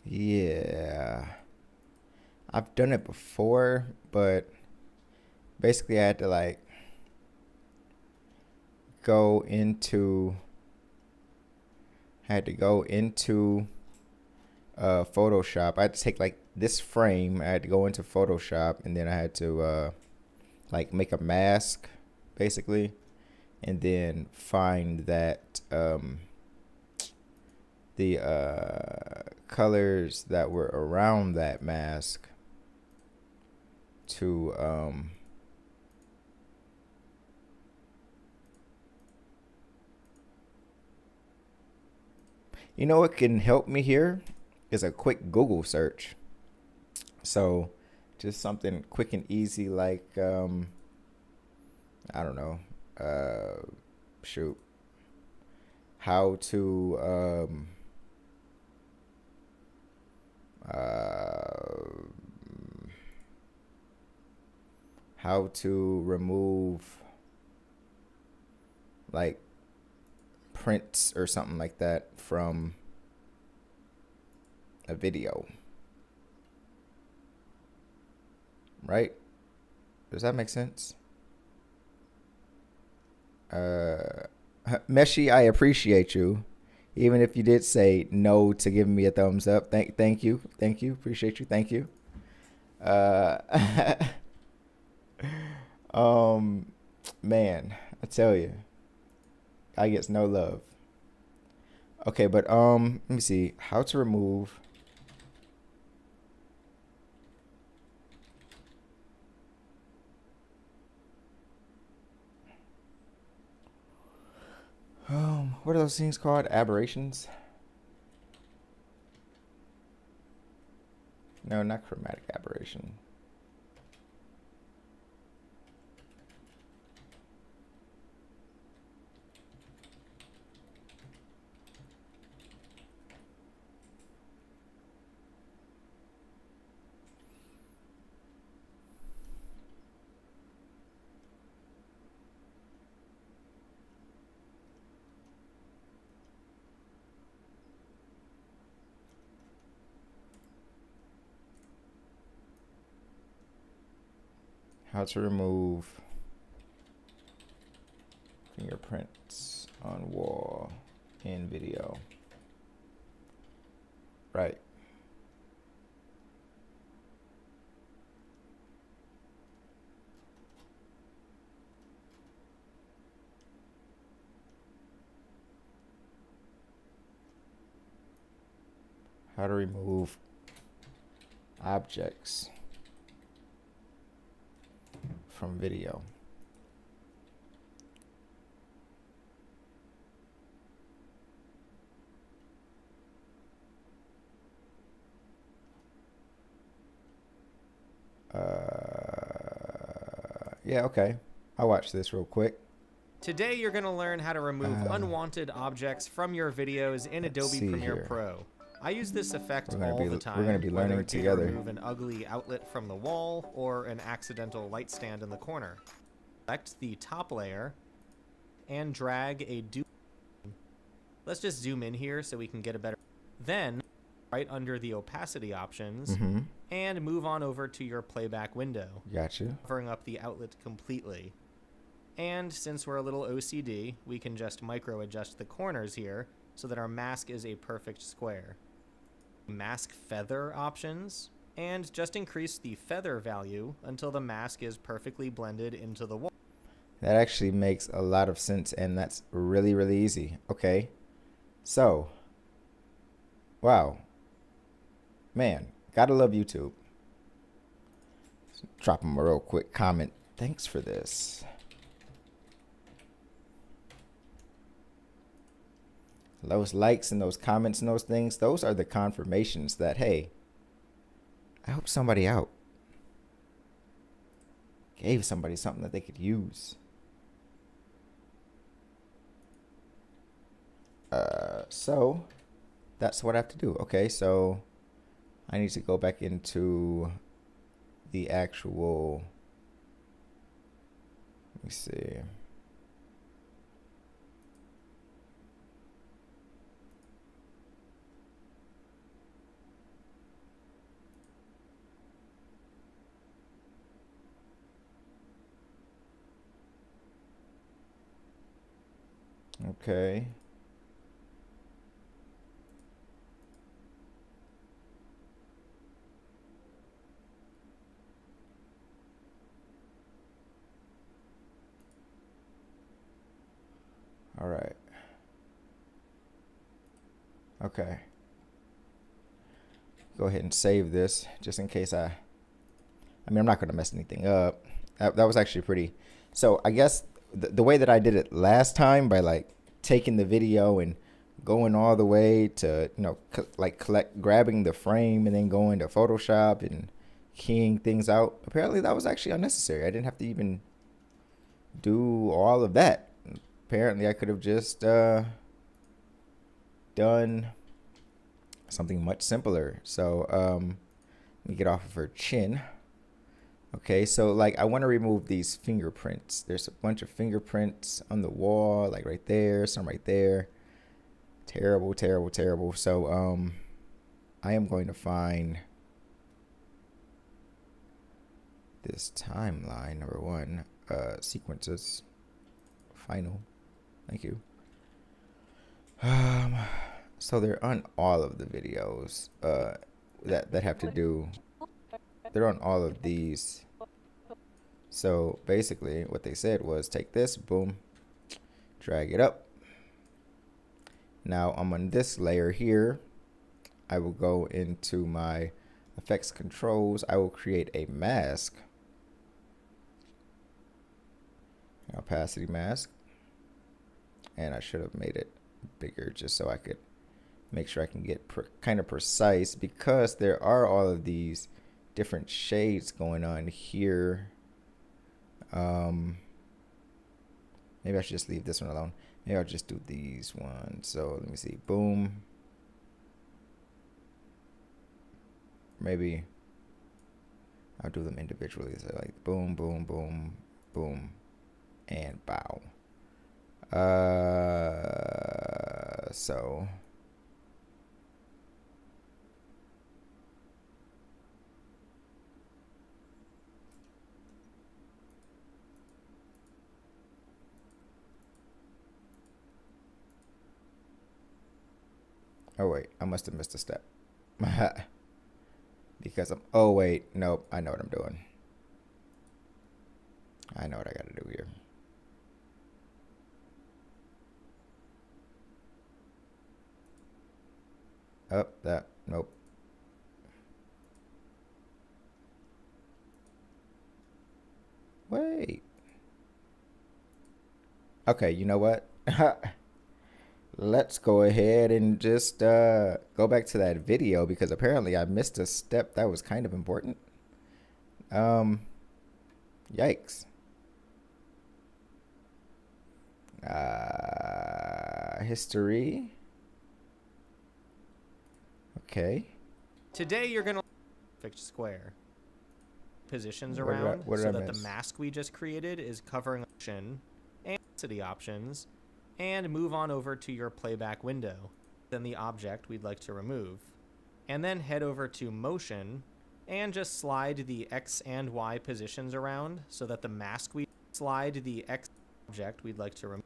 Yeah. I've done it before, but basically I had to like go into Photoshop. I had to take like this frame. I had to go into Photoshop, and then I had to like make a mask, basically, and then find that the colors that were around that mask to you know what can help me here is a quick Google search. So just something quick and easy like I don't know, shoot, how to how to remove like prints or something like that from a video, right? Does that make sense? Meshi, I appreciate you, even if you did say no to giving me a thumbs up. Thank you, appreciate you, thank you. Man, I tell you, I gets no love. Okay, but let me see how to remove. What are those things called? Aberrations? No, not chromatic aberration. How to remove fingerprints on wall in video. Right. How to remove objects from video. Yeah, okay. I'll watch this real quick. Today you're going to learn how to remove unwanted objects from your videos in Adobe Premiere Pro. I use this effect We're gonna all be- the we're time. gonna be whether learning it be together. to remove an ugly outlet from the wall or an accidental light stand in the corner. Select the top layer and drag a duplicate. Let's just zoom in here so we can get a better. Then, right under the opacity options, Mm-hmm. and move on over to your playback window, Gotcha. covering up the outlet completely. And since we're a little OCD, we can just micro adjust the corners here so that our mask is a perfect square. Mask feather options, and just increase the feather value until the mask is perfectly blended into the wall. That actually makes a lot of sense, and that's really, really easy. Okay. So, wow. Man, gotta love YouTube. Drop him a real quick comment. Thanks for this. Those likes and those comments and those things, those are the confirmations that, hey, I helped somebody out. Gave somebody something that they could use. So that's what I have to do. Okay, so I need to go back into the actual, let me see. Okay. All right. Okay. Go ahead and save this just in case I mean, I'm not going to mess anything up. That was actually pretty. So I guess the way that I did it last time, by like taking the video and going all the way to, you know, grabbing the frame and then going to Photoshop and keying things out. Apparently that was actually unnecessary. I didn't have to even do all of that. Apparently I could have just done something much simpler. So let me get off of her chin. Okay, so like I want to remove these fingerprints. There's a bunch of fingerprints on the wall, like right there, some right there. Terrible, terrible, terrible. So I am going to find this timeline, number one, sequences, final. Thank you. So they're on all of the videos that have to do. They're on all of these. So basically what they said was take this, boom, drag it up. Now I'm on this layer here. I will go into my effects controls. I will create a mask, an opacity mask. And I should have made it bigger just so I could make sure I can get kind of precise, because there are all of these different shades going on here. Maybe I should just leave this one alone. Maybe I'll just do these ones. So let me see. Boom. Maybe I'll do them individually. So like boom, boom, boom, boom, and bow. So oh wait, I must have missed a step. Because oh wait, nope, I know what I'm doing. I know what I gotta do here. Nope. Wait. Okay, you know what? Let's go ahead and just go back to that video, because apparently I missed a step that was kind of important. Yikes. History. Okay. Today you're going to perfect square. Positions What did I- around what did so I that miss? the mask we just created is covering option and city options, and move on over to your playback window. Then the object we'd like to remove. And then head over to motion and just slide the X and Y positions around so that the mask we slide the X object we'd like to remove.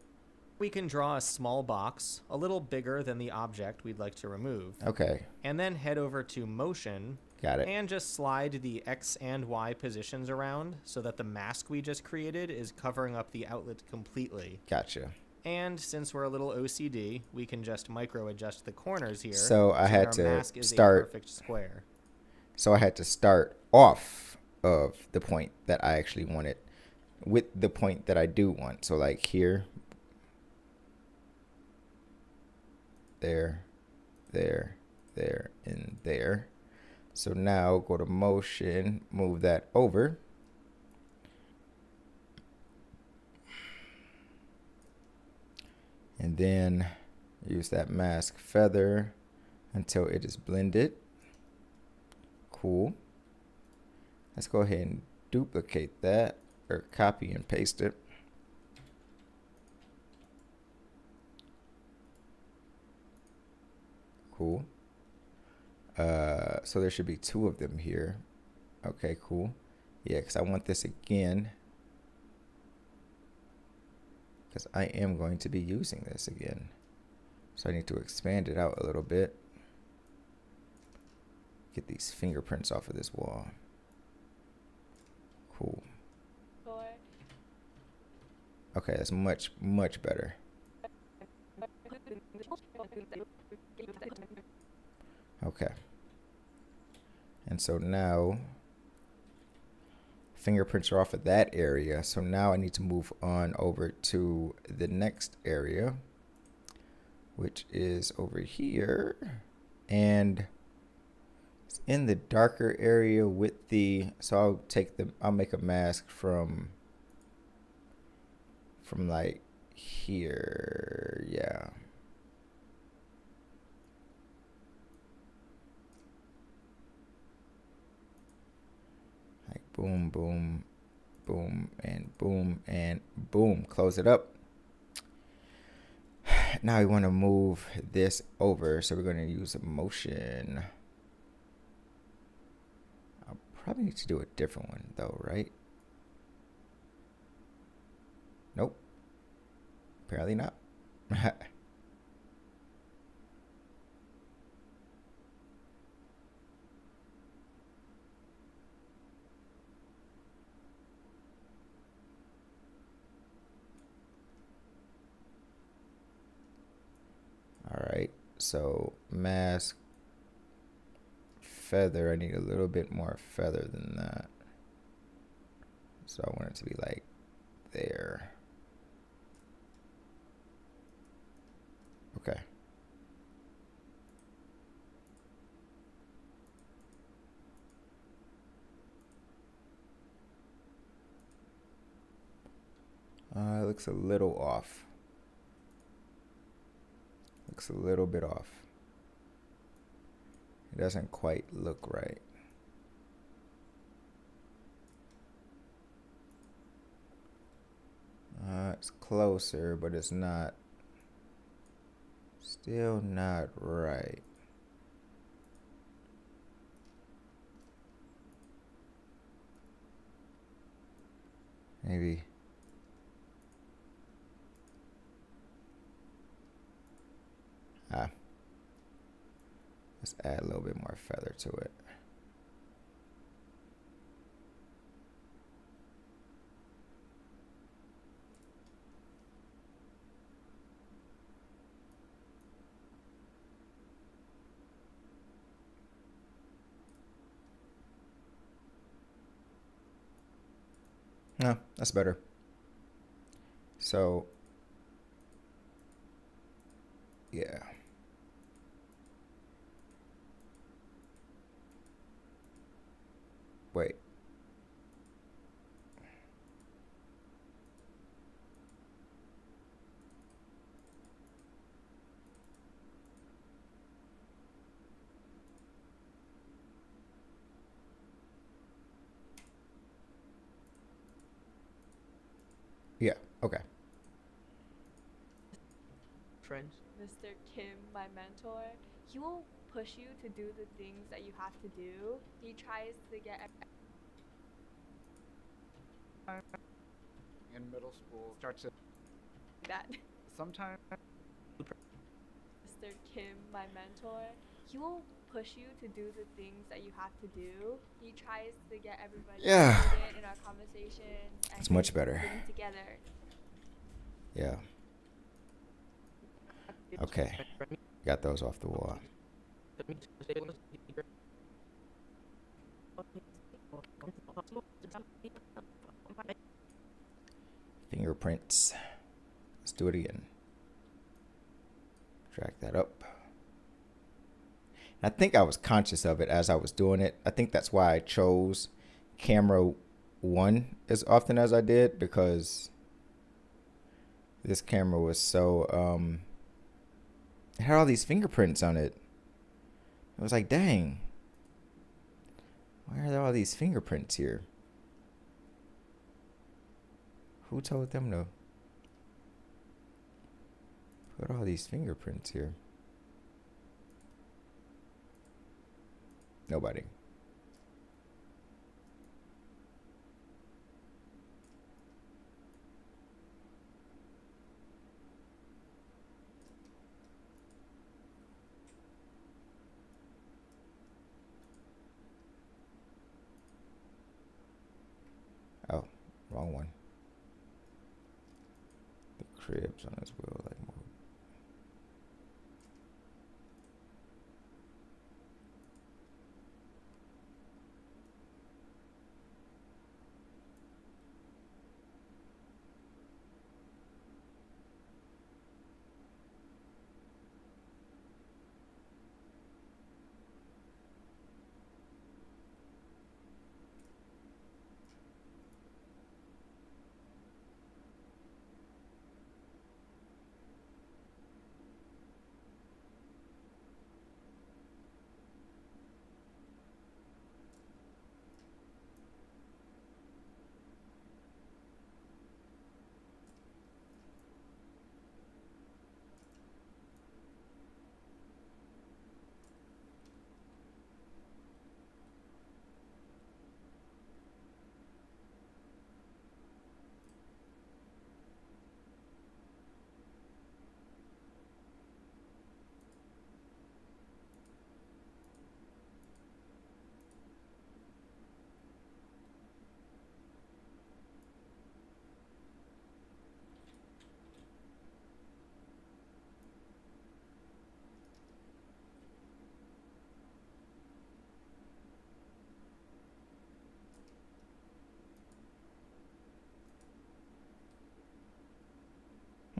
We can draw a small box a little bigger than the object we'd like to remove. Okay. And then head over to motion Got it. and just slide the X and Y positions around so that the mask we just created is covering up the outlet completely. Gotcha. And since we're a little OCD, we can just micro adjust the corners here. So I that had our to mask is start- a perfect square. So I had to start off of the point that I actually wanted with the point that I do want. So like here, there, there, there, and there. So now go to motion, move that over. And then use that mask feather until it is blended. Cool. Let's go ahead and duplicate that, or copy and paste it. Cool. So there should be two of them here. Okay, cool. Yeah, because I want this again. Because I am going to be using this again. So I need to expand it out a little bit. Get these fingerprints off of this wall. Cool. Okay, that's much, much better. Okay. And so now fingerprints are off of that area. So now I need to move on over to the next area, which is over here. And it's in the darker area with the, so I'll make a mask from like here. Yeah. Like boom, boom, boom, and boom, and boom. Close it up. Now we want to move this over, so we're going to use a motion. I'll probably need to do a different one though, right? Nope. Apparently not. All right, so mask feather, I need a little bit more feather than that. So I want it to be like there. Okay. It looks a little off. Looks a little bit off. It doesn't quite look right. It's closer, but it's not. Still not right. Maybe. Let's add a little bit more feather to it. No, that's better. So, yeah. Wait. Yeah. Okay. Friends. Mr. Kim, my mentor, he will push you to do the things that you have to do. He tries to get In middle school, start to that. sometimes Mr. Kim, my mentor, he will push you to do the things that you have to do. He tries to get everybody Yeah. included in our conversations and It's much better. getting together. Yeah. Okay. Got those off the wall. Fingerprints. Let's do it again. Drag that up. I think I was conscious of it as I was doing it. I think that's why I chose camera 1 as often as I did, because this camera was so it had all these fingerprints on it. It was like, dang, why are there all these fingerprints here? Who told them to put all these fingerprints here? Nobody. Oh, wrong one. The cribs on his wheel, like more.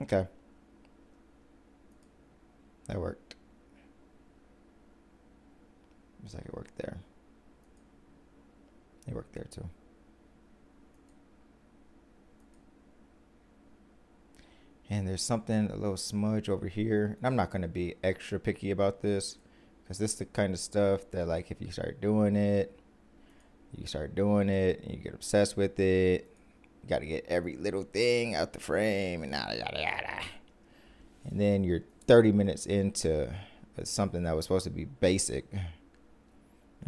Okay. That worked. Looks like it worked there. It worked there too. And there's something, a little smudge over here. And I'm not going to be extra picky about this, because this is the kind of stuff that, like, if you start doing it, and you get obsessed with it. You got to get every little thing out the frame and yada, yada, yada. And then you're 30 minutes into something that was supposed to be basic. And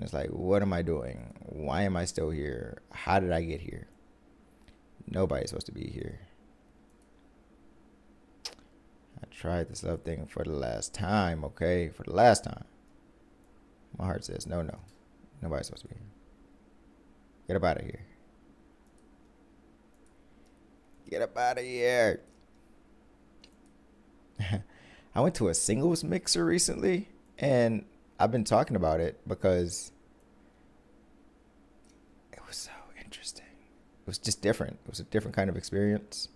it's like, what am I doing? Why am I still here? How did I get here? Nobody's supposed to be here. I tried this love thing for the last time, okay? For the last time. My heart says, no. Nobody's supposed to be here. Get up out of here. Get up out of here. I went to a singles mixer recently, and I've been talking about it because it was so interesting. It was just different. It was a different kind of experience.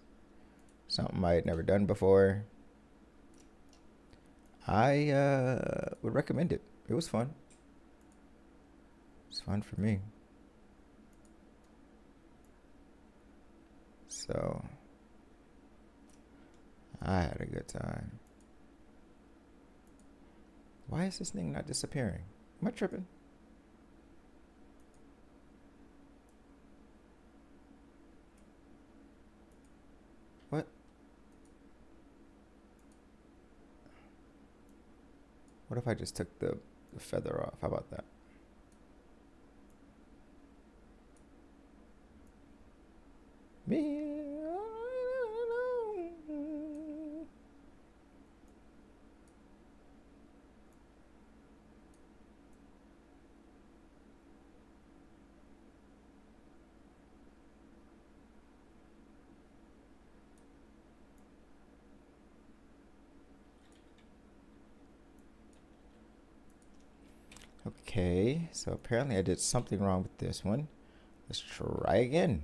Something I had never done before. I would recommend it. It was fun. It was fun for me. So I had a good time. Why is this thing not disappearing? Am I tripping? What if I just took the feather off? How about that? Me. Okay, so apparently I did something wrong with this one. Let's try again.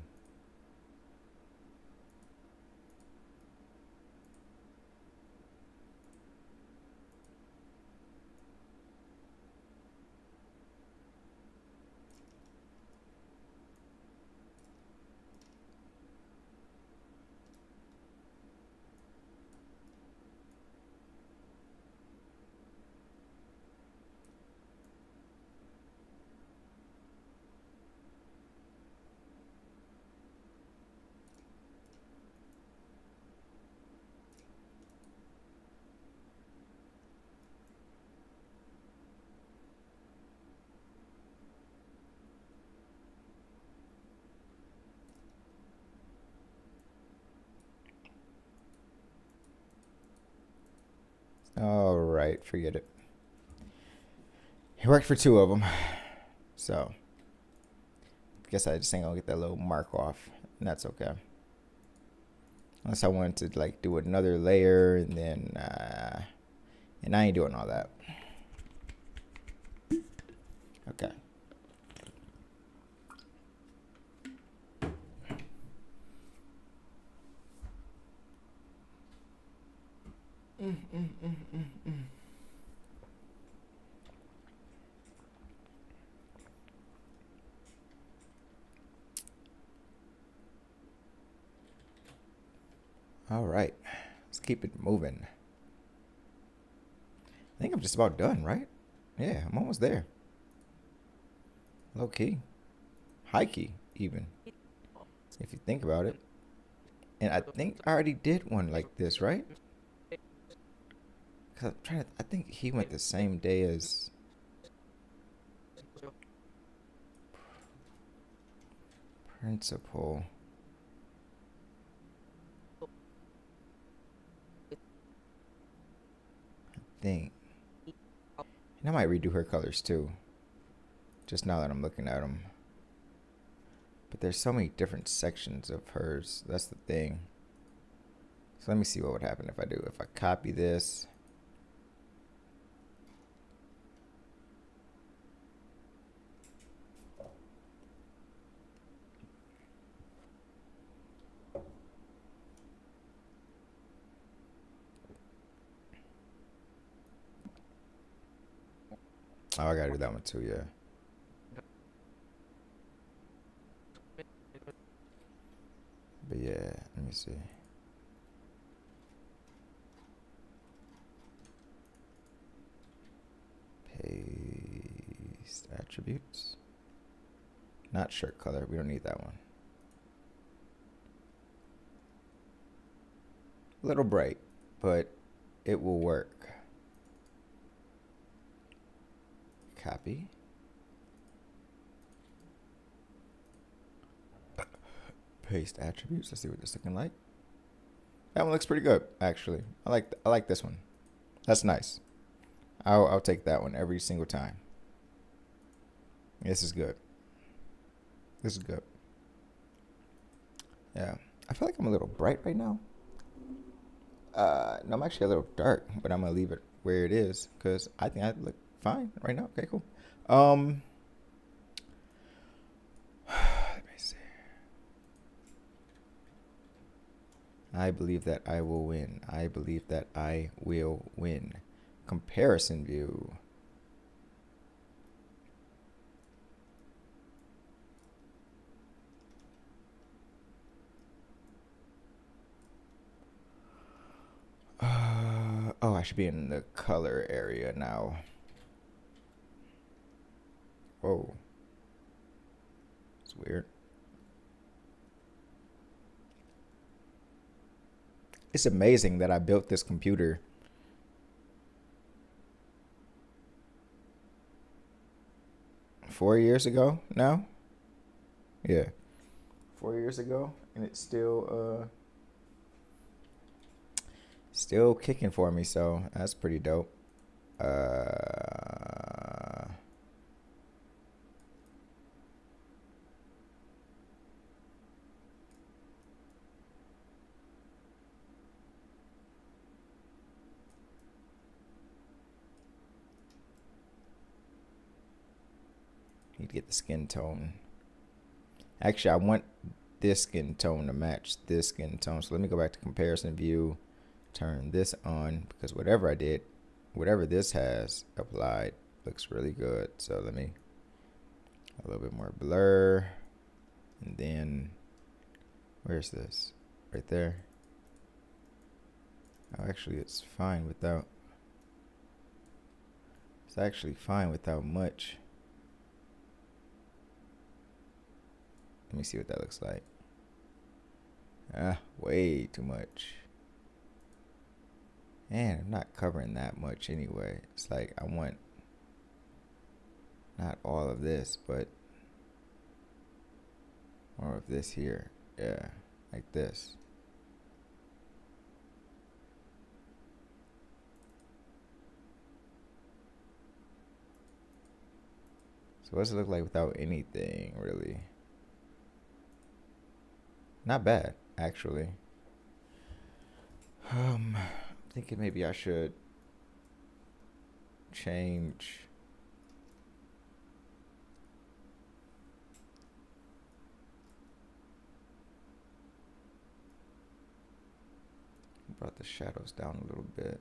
All right, forget it. It worked for 2 of them. So, guess I just ain't gonna get that little mark off, and that's okay. Unless I wanted to like do another layer, and then, and I ain't doing all that. Okay. All right, let's keep it moving. I think I'm just about done, right? Yeah, I'm almost there. Low key. High key, even. If you think about it. And I think I already did one like this, right? Cause I'm trying to, I think he went the same day as principal. I think. And I might redo her colors too. Just now that I'm looking at them. But there's so many different sections of hers. That's the thing. So let me see what would happen if I do. If I copy this. Oh, I gotta do that one too, yeah. But yeah, let me see. Paste attributes. Not shirt color. We don't need that one. A little bright, but it will work. Copy. Paste attributes. Let's see what this is looking like. That one looks pretty good, actually. I like this one. That's nice. I'll take that one every single time. This is good. This is good. Yeah. I feel like I'm a little bright right now. No, I'm actually a little dark, but I'm gonna leave it where it is because I think I look fine right now. Okay, cool. Let me see. I believe that I will win. I believe that I will win. Comparison view. Oh, I should be in the color area now. Whoa. It's weird. It's amazing that I built this computer 4 years ago now. Yeah, 4 years ago, and it's still kicking for me. So that's pretty dope. Need to get the skin tone. Actually, I want this skin tone to match this skin tone. So let me go back to comparison view, turn this on, because whatever I did, whatever this has applied looks really good. So let me, a little bit more blur, and then where's this? Right there. Oh, actually it's fine without, it's actually fine without much. Let me see what that looks like. Way too much. And I'm not covering that much anyway. It's like I want not all of this, but more of this here. Yeah, like this. So what does it look like without anything, really? Not bad, actually. I'm thinking maybe I should change. Brought the shadows down a little bit.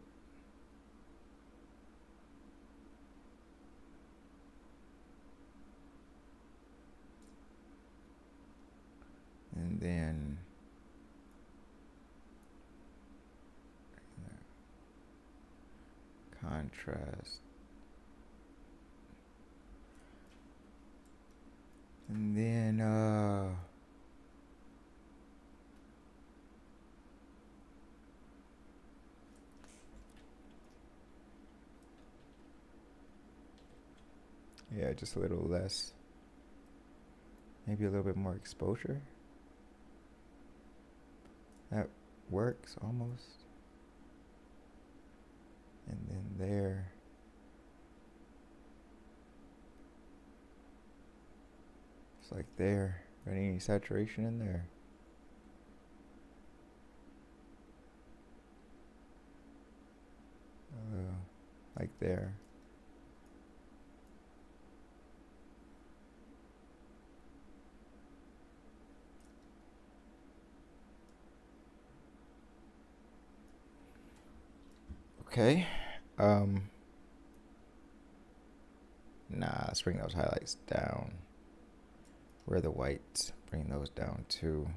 And then contrast. And then yeah, just a little less. Maybe a little bit more exposure. That works almost. And then there. It's like there. Got any saturation in there? Like there. Okay. Nah, let's bring those highlights down. Where are the whites? Bring those down too.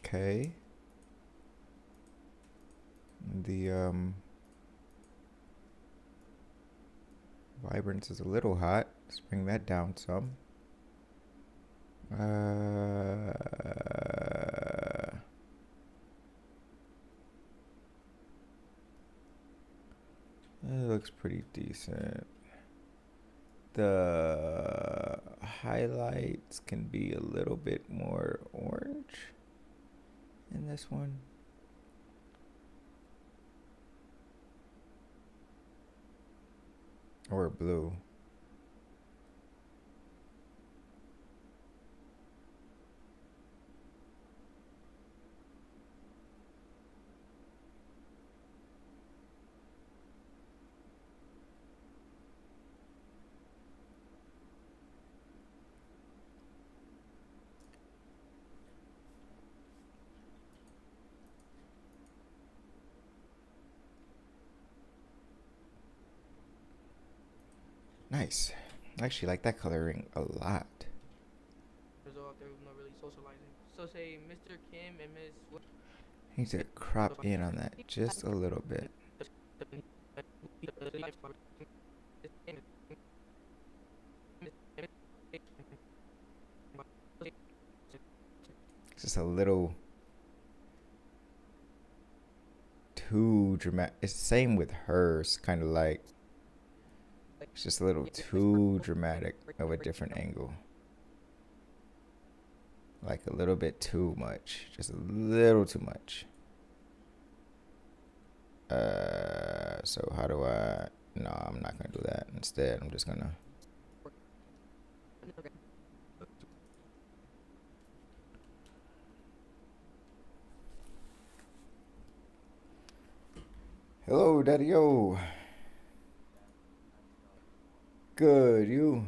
Okay. The vibrance is a little hot. Let's bring that down some. It looks pretty decent. The highlights can be a little bit more orange in this one. Or blue. Nice. I actually like that coloring a lot. There's all out there who's not really socializing. So say Mr. Kim and Miss. I need to crop in on that just a little bit. It's just a little too dramatic. It's the same with hers, kind of like it's just a little too dramatic of a different angle. Like a little bit too much. Just a little too much. So how do I... No, I'm not going to do that. Instead, I'm just going to... Hello, Daddy-O. Good, you?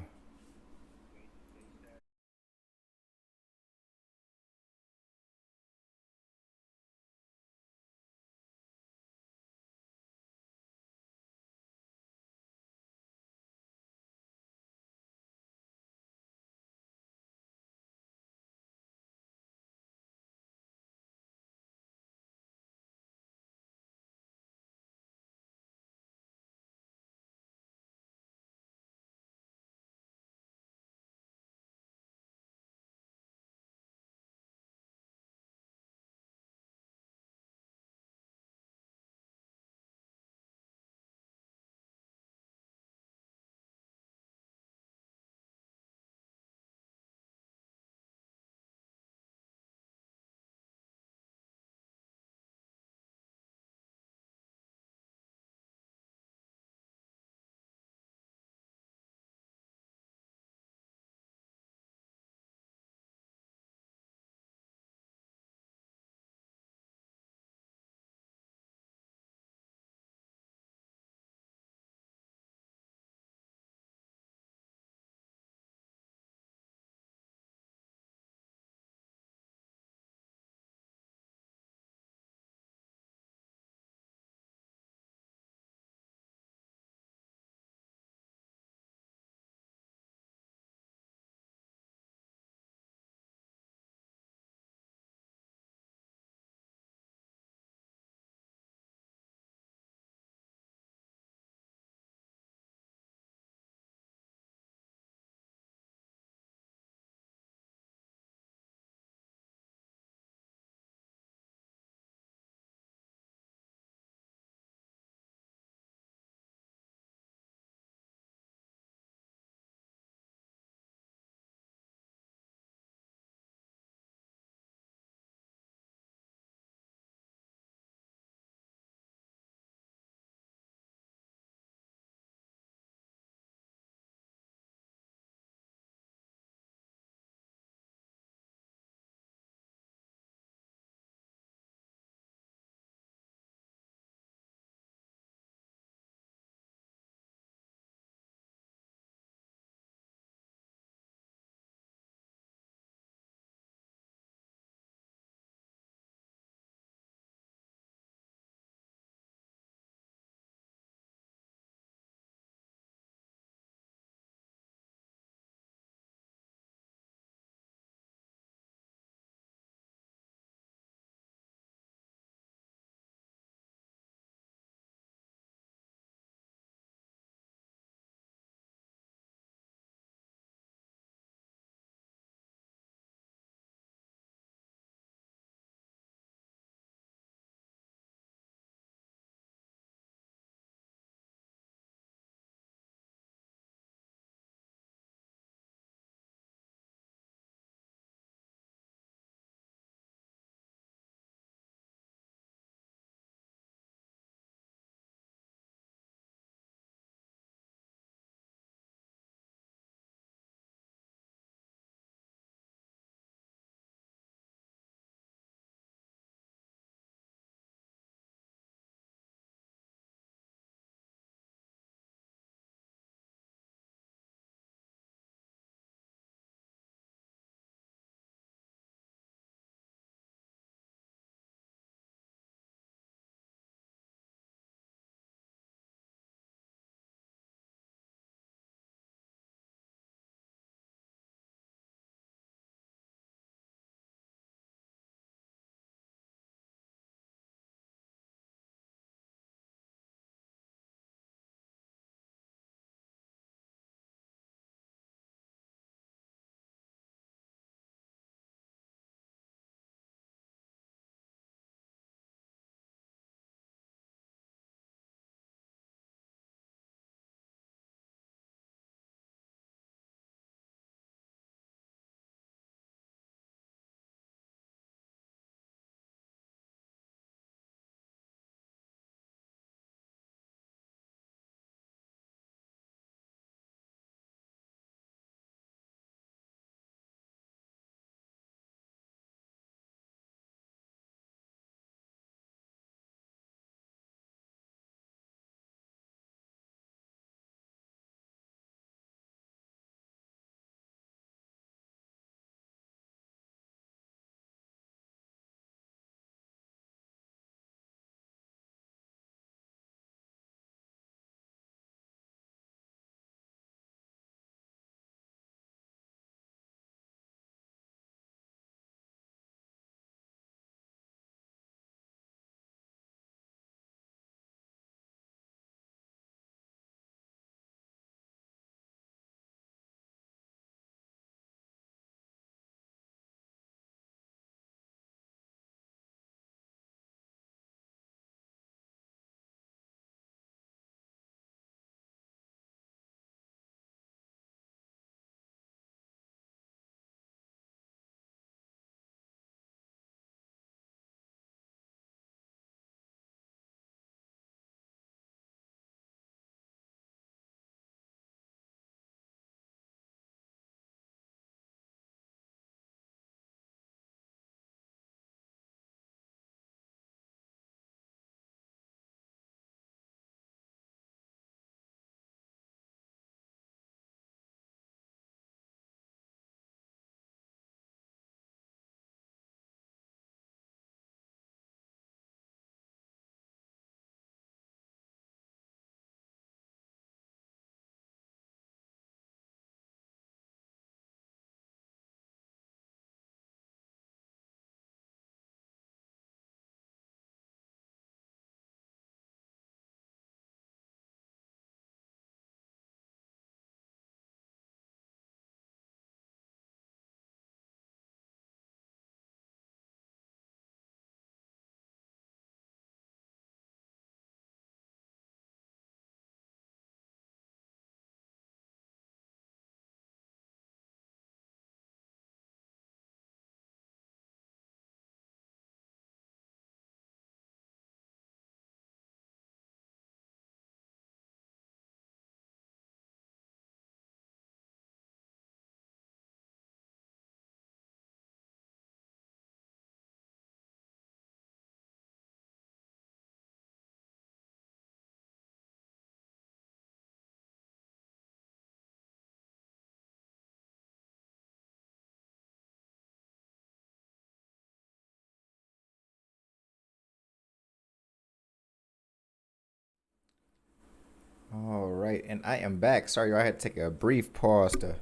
right, and I am back. Sorry, I had to take a brief pause to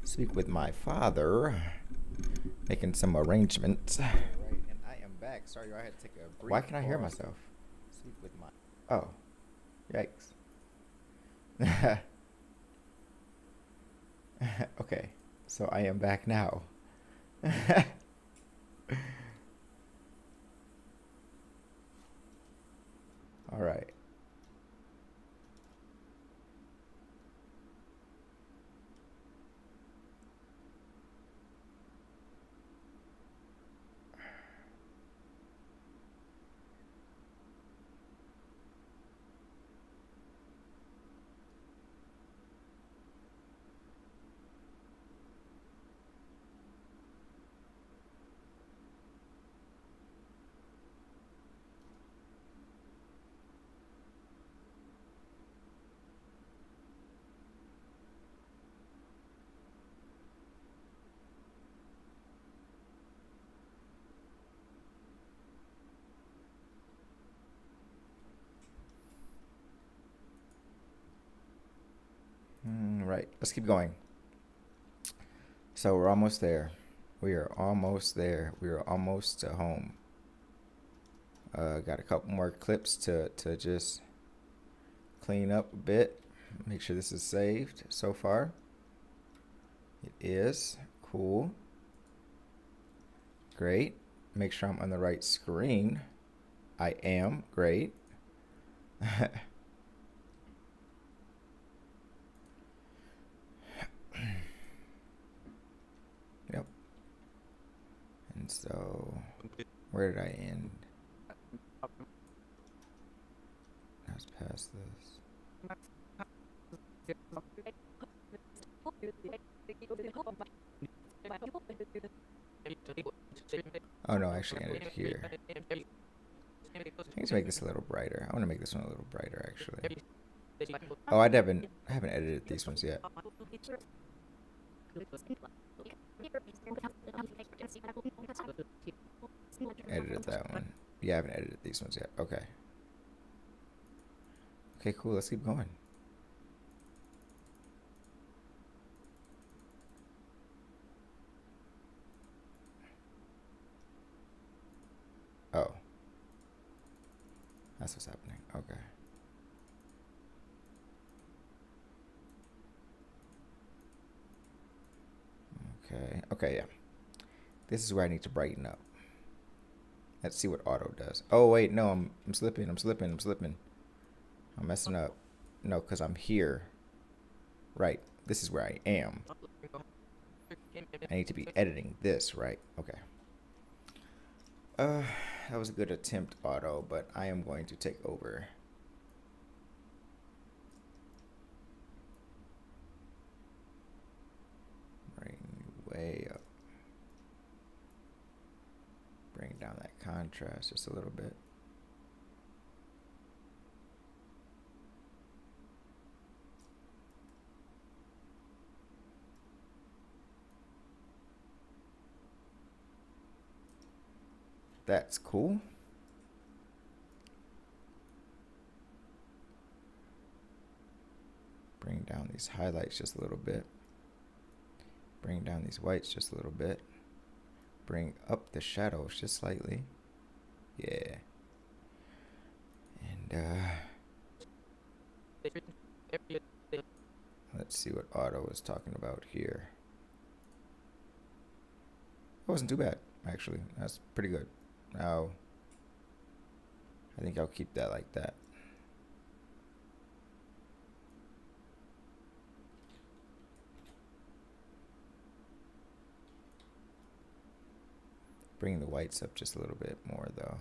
speak with my father, making some arrangements. Right, and I am back. Sorry, I had to take a brief Why can I hear myself? Speak with my. Oh, yikes. Okay, so I am back now. All right. Right, let's keep going. So we're almost there. We are almost there. We are almost to home. Got a couple more clips to just clean up a bit. Make sure this is saved so far. It is. Cool. Great. Make sure I'm on the right screen. I am. Great. Yep. And so, where did I end? I was past this. Oh no, I actually ended here. I need to make this a little brighter. I want to make this one a little brighter, actually. Oh, I haven't edited these ones yet. Edited that one. Yeah, I haven't edited these ones yet. Okay. Okay, cool. Let's keep going. Oh. That's what's happening. Okay. Okay. Okay, yeah. This is where I need to brighten up. Let's see what auto does. Oh, wait. No, I'm slipping. I'm messing up. No, because I'm here. Right. This is where I am. I need to be editing this, right? Okay. That was a good attempt, auto, but I am going to take over. Bring way up. Bring down that contrast just a little bit. That's cool. Bring down these highlights just a little bit. Bring down these whites just a little bit. Bring up the shadows just slightly. Yeah. And let's see what auto is talking about here. It wasn't too bad, actually. That's pretty good. Now, I think I'll keep that like that. Bring the whites up just a little bit more, though.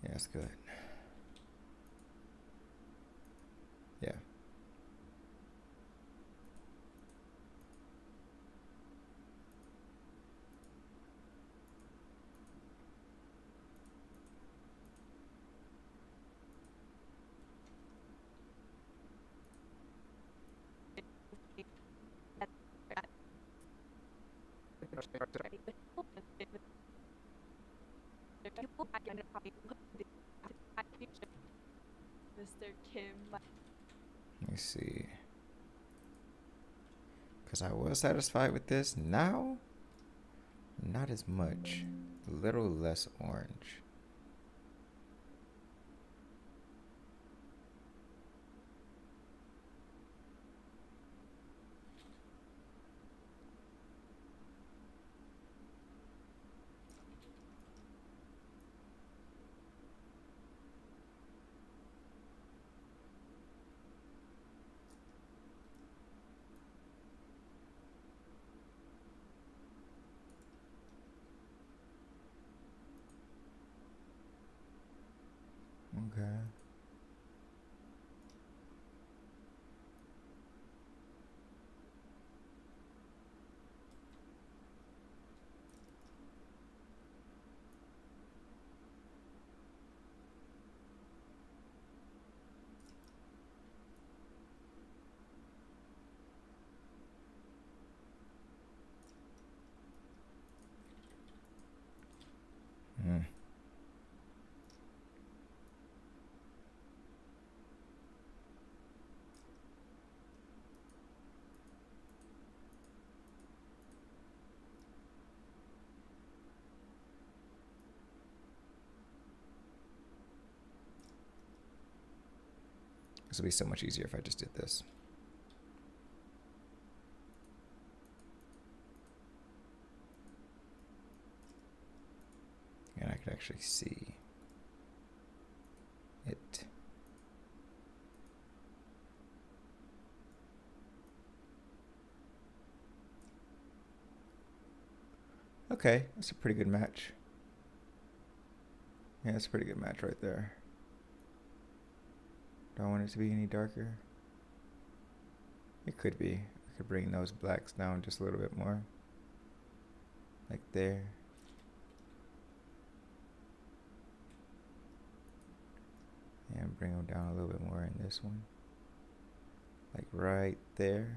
Yeah, that's good. Yeah. Mr. Kim. Let me see. Because I was satisfied with this. Now, not as much. A little less orange. Okay. Hmm. This will be so much easier if I just did this. And I could actually see it. Okay, that's a pretty good match. Yeah, that's a pretty good match right there. Don't want it to be any darker. It could be. I could bring those blacks down just a little bit more. Like there. And bring them down a little bit more in this one. Like right there.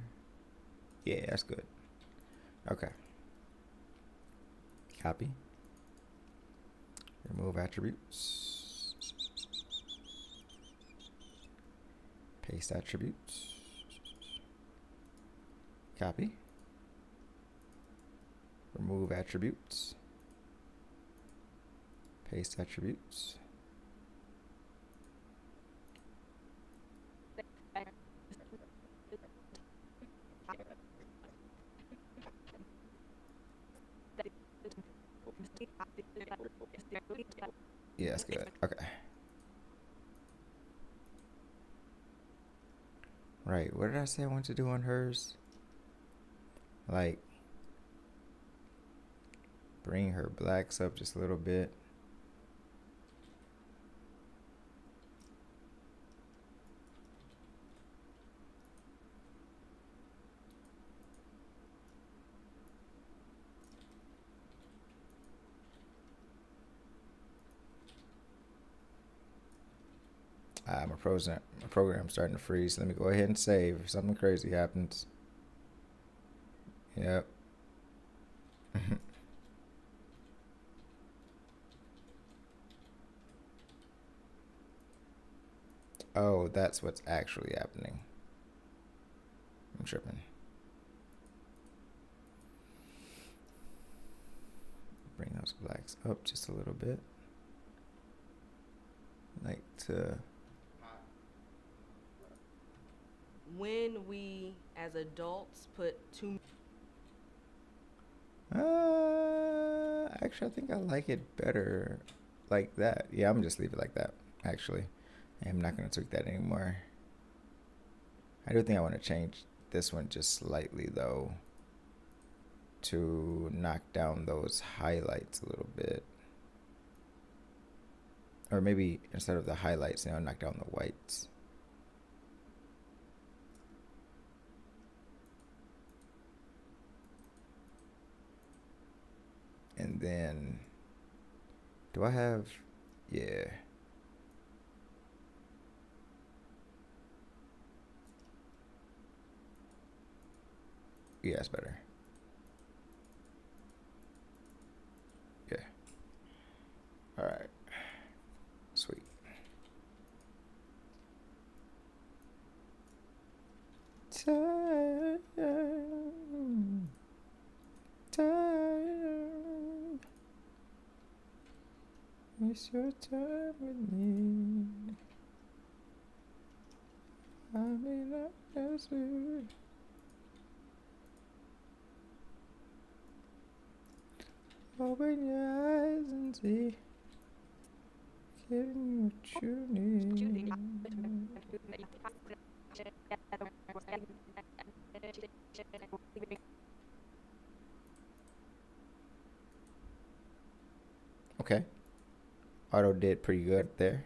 Yeah, that's good. Okay. Copy. Remove attributes. Paste attributes. Copy. Remove attributes. Paste attributes. Yeah, that's good. Okay. Right, what did I say I want to do on hers? Like, bring her blacks up just a little bit. My program's starting to freeze. Let me go ahead and save if something crazy happens. Yep. Oh, that's what's actually happening. I'm tripping. Bring those blacks up just a little bit. Like to... When we, as adults, put too Actually, I think I like it better like that. Yeah, I'm gonna just leave it like that, actually. I'm not gonna tweak that anymore. I do think I want to change this one just slightly, though, to knock down those highlights a little bit. Or maybe instead of the highlights, now knock down the whites. And then, do I have, yeah. Yeah, it's better. Time, time. Waste your time with me. I may not answer. Open your eyes and see. Give me what you need. Okay. Auto did pretty good there.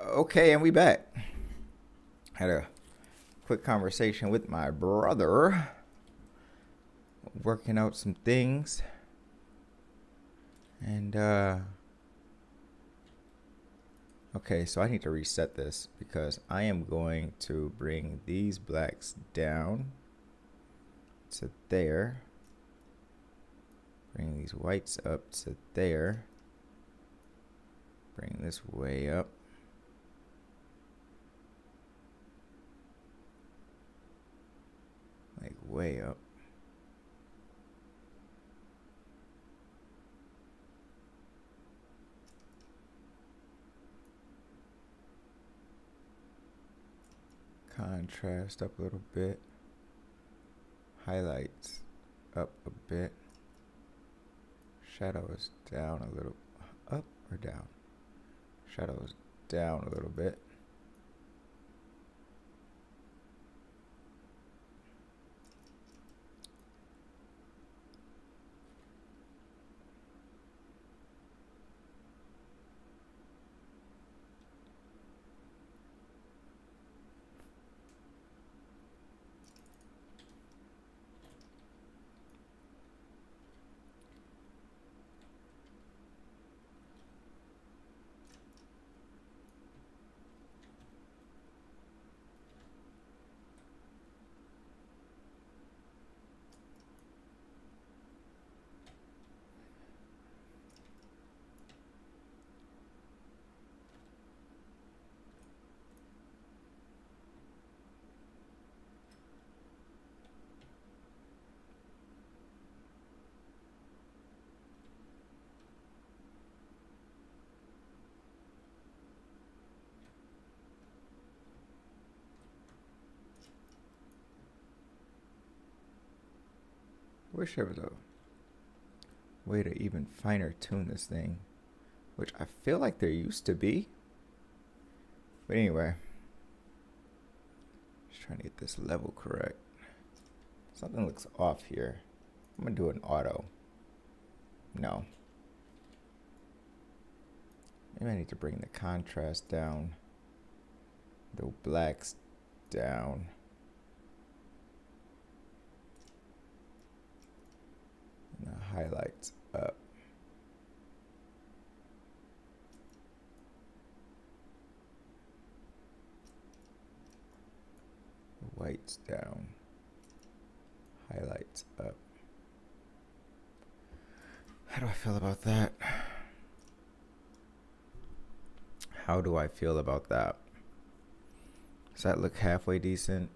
Okay, and we back. Had a quick conversation with my brother, working out some things, and okay, so I need to reset this because I am going to bring these blacks down to there, bring these whites up to there, bring this way up. Like way up. Contrast up a little bit. Highlights up a bit. Shadows down a little. Up or down? Shadows down a little bit. Wish there was a way to even finer tune this thing, which I feel like there used to be. But anyway, just trying to get this level correct. Something looks off here. I'm gonna do an auto. No. Maybe I need to bring the contrast down. The blacks down. And the highlights up. The whites down. Highlights up. How do I feel about that? How do I feel about that? Does that look halfway decent?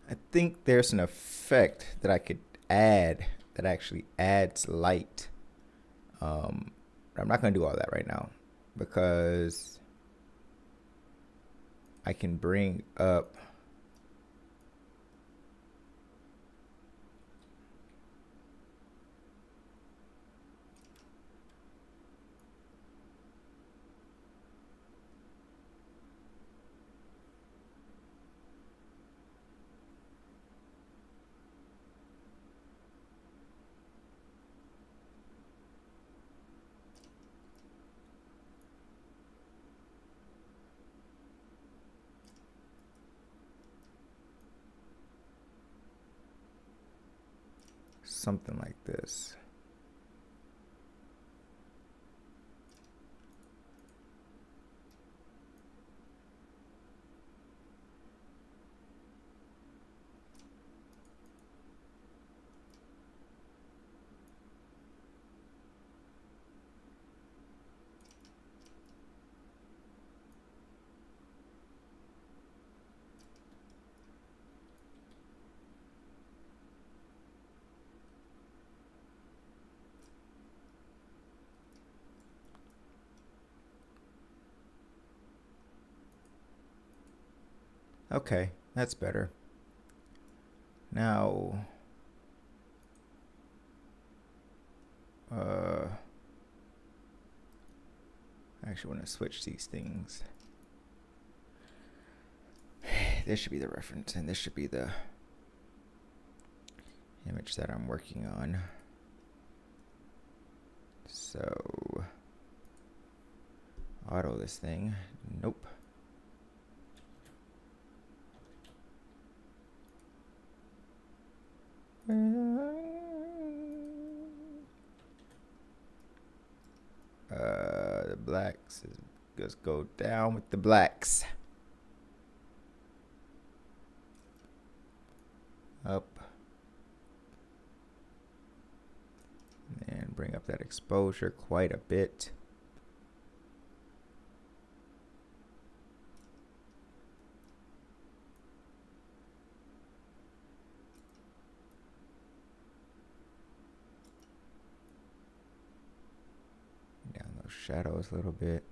I think there's an effect that I could add that actually adds light. But I'm not going to do all that right now because I can bring up something like this. Okay, that's better. Now, I actually want to switch these things. This should be the reference, and this should be the image that I'm working on. So, auto this thing. Nope. The blacks is Just go down with the blacks. Up. And bring up that exposure quite a bit. Down those shadows a little bit.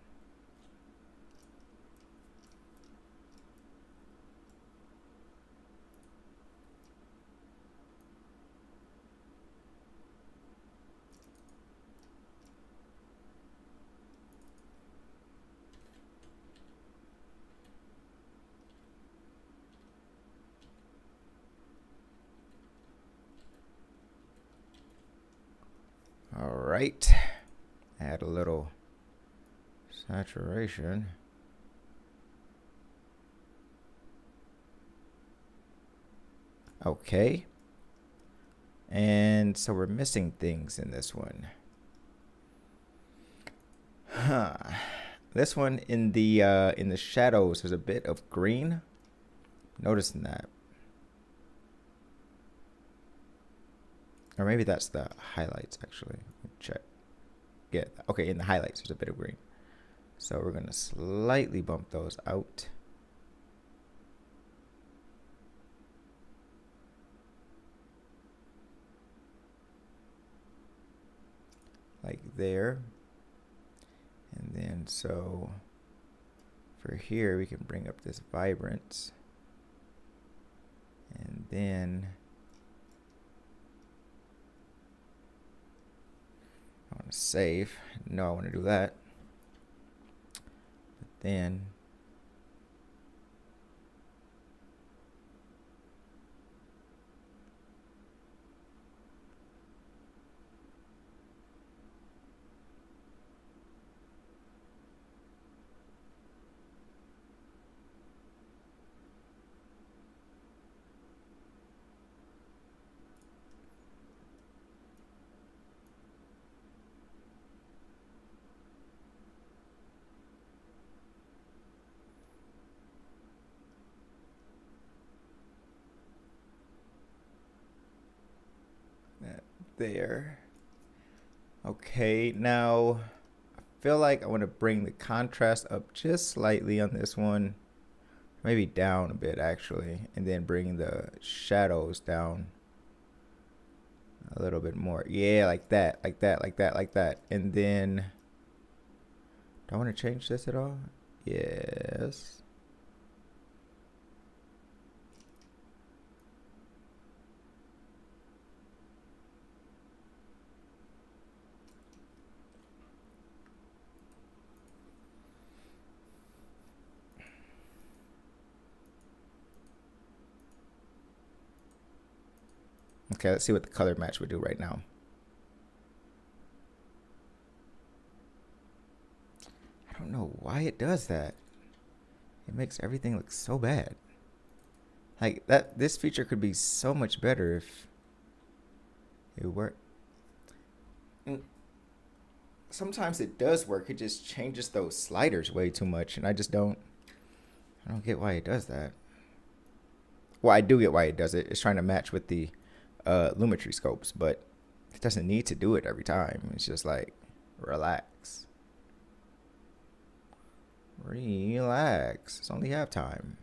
All right, add a little saturation. Okay, and so we're missing things in this one. This one in the shadows there's a bit of green. Noticing that. Or maybe that's the highlights, actually. Check. Yeah, okay, in the highlights, there's a bit of green. So we're going to slightly bump those out. Like there. And then so for here, we can bring up this vibrance. And then I want to save. No, I want to do that. But then there. Okay, now I feel like I want to bring the contrast up just slightly on this one, maybe down a bit actually, and then bring the shadows down a little bit more. Yeah, like that, like that, like that, like that. And then do I want to change this at all? Yes. Okay, let's see what the color match would do right now. I don't know why it does that. It makes everything look so bad. Like that, this feature could be so much better if it worked. Sometimes it does work. It just changes those sliders way too much, and I don't get why it does that. Well, I do get why it does it. It's trying to match with the Lumetri scopes, but it doesn't need to do it every time. It's just like, relax. Relax. It's only halftime.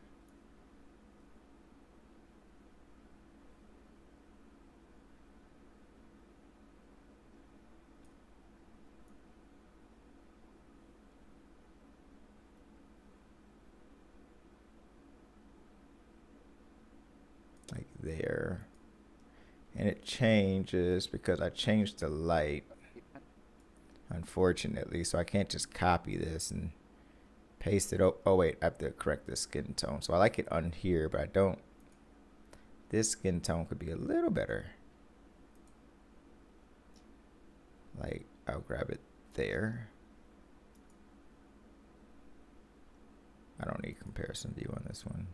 Like there. And it changes because I changed the light, unfortunately. So I can't just copy this and paste it. Oh wait, I have to correct the skin tone. So I like it on here, but I don't. This skin tone could be a little better. Like, I'll grab it there. I don't need comparison view on this one.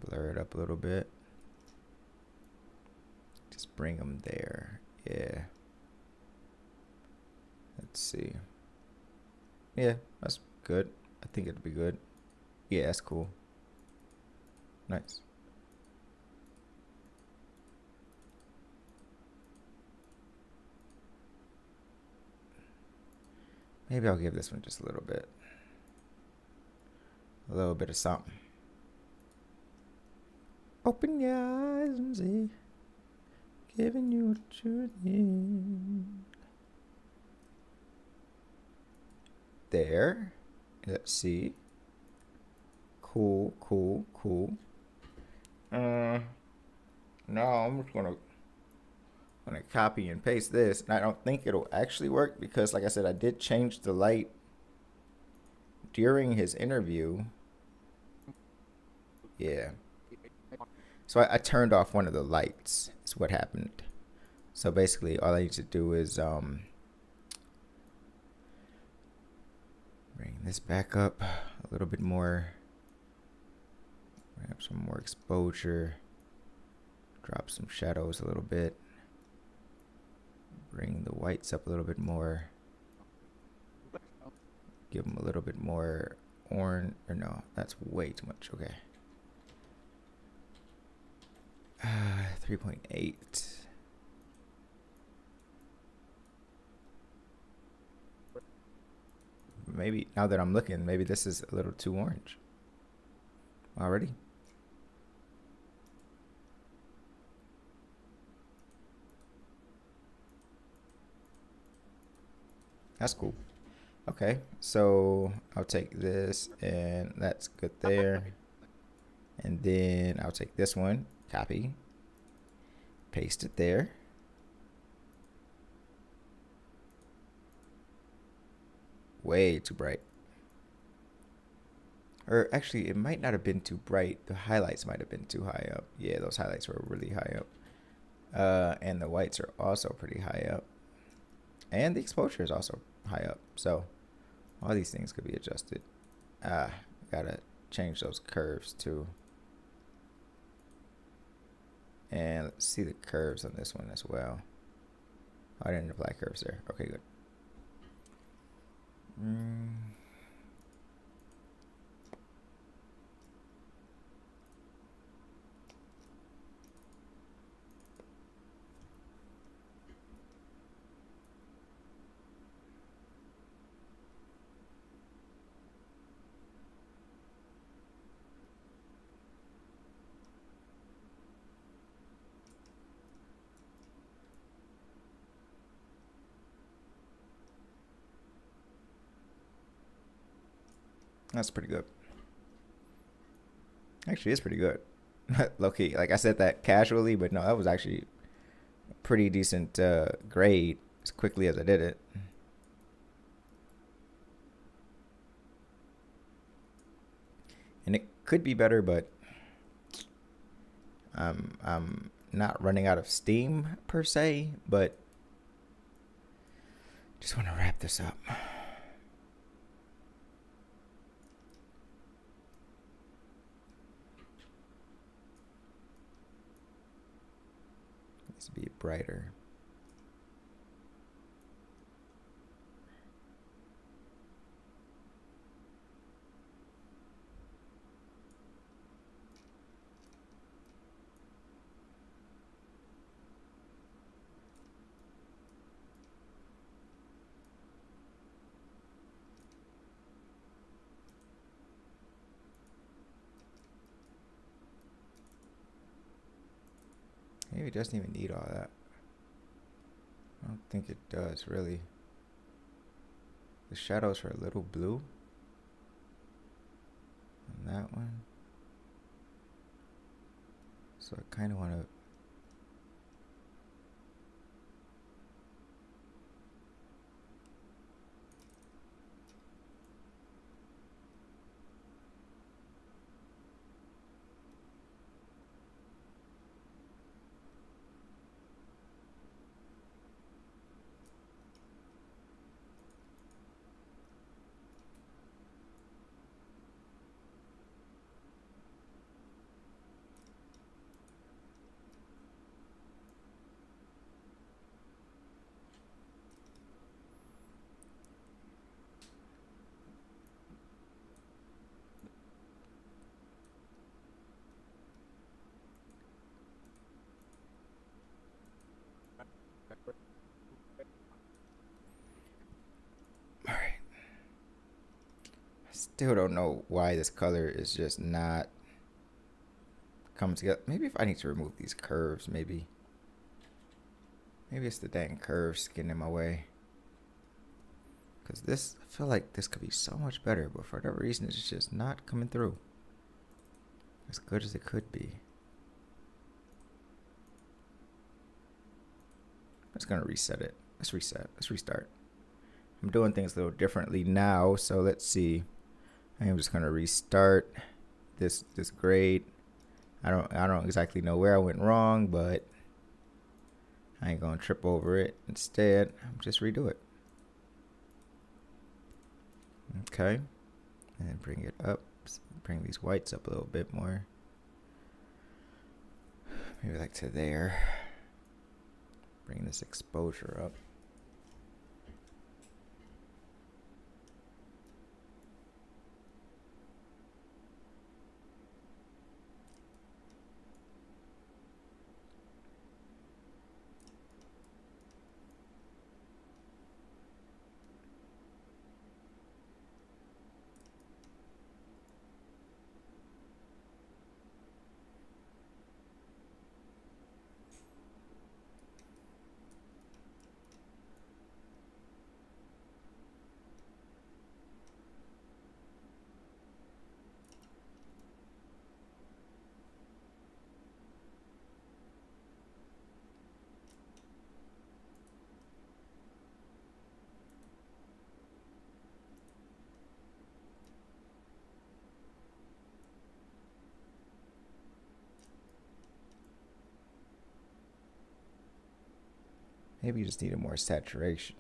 Blur it up a little bit. Just bring them there. Yeah. Let's see. Yeah, that's good. I think it'd be good. Yeah, that's cool. Nice. Maybe I'll give this one just a little bit. A little bit of something. Open your eyes and see. Giving you what you need. There. Let's see. Cool, cool, cool. Now I'm just gonna copy and paste this, and I don't think it'll actually work because, like I said, I did change the light during his interview. Yeah. So I turned off one of the lights. Is what happened. So basically, all I need to do is bring this back up a little bit more. Grab some more exposure. Drop some shadows a little bit. Bring the whites up a little bit more. Give them a little bit more orange. Or no, that's way too much. Okay. 3.8. Maybe now that I'm looking, maybe this is a little too orange already. That's cool. Okay, so I'll take this, and that's good there. And then I'll take this one, copy, paste it there. Way too bright. Or actually, it might not have been too bright. The highlights might have been too high up. Yeah, those highlights were really high up. And the whites are also pretty high up. And the exposure is also high up. So all these things could be adjusted. Gotta change those curves too. And let's see the curves on this one as well. Oh, I didn't apply curves there. Okay, good. That's pretty good. Actually, it's pretty good. Low key. Like I said that casually, but no, that was actually a pretty decent grade as quickly as I did it. And it could be better, but I'm not running out of steam per se, but just want to wrap this up. Needs to be brighter. Maybe it doesn't even need all that. I don't think it does, really. The shadows are a little blue on that one. So I kind of want to... Still don't know why this color is just not coming together. Maybe if I need to remove these curves, maybe it's the dang curves getting in my way. Because this, I feel like this could be so much better, but for whatever reason, it's just not coming through as good as it could be. I'm just gonna reset it. Let's restart. I'm doing things a little differently now, so let's see. I am just gonna restart this grade. I don't exactly know where I went wrong, but I ain't gonna trip over it. Instead, I'm just redo it. Okay, and bring it up. Bring these whites up a little bit more. Maybe like to there. Bring this exposure up. Maybe you just needed more saturation.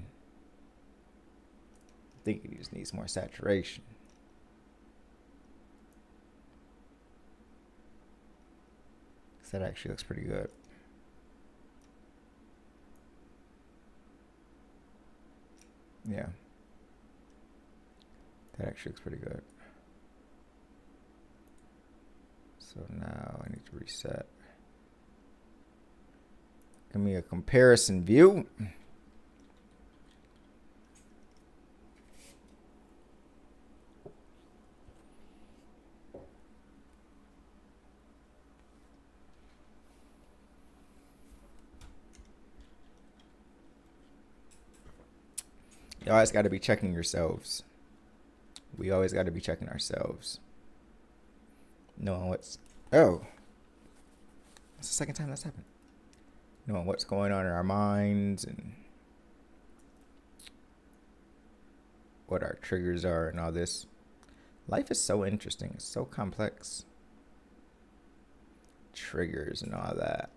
I think it just needs more saturation. Because that actually looks pretty good. Yeah. That actually looks pretty good. So now I need to reset. Give me a comparison view. You always got to be checking yourselves. We always got to be checking ourselves. Knowing what's... Oh. That's the second time that's happened. Knowing what's going on in our minds and what our triggers are and all this. Life is so interesting. It's so complex. Triggers and all that.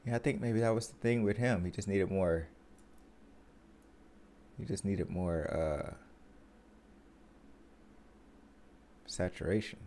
Yeah, I think maybe that was the thing with him. He just needed more. Saturation.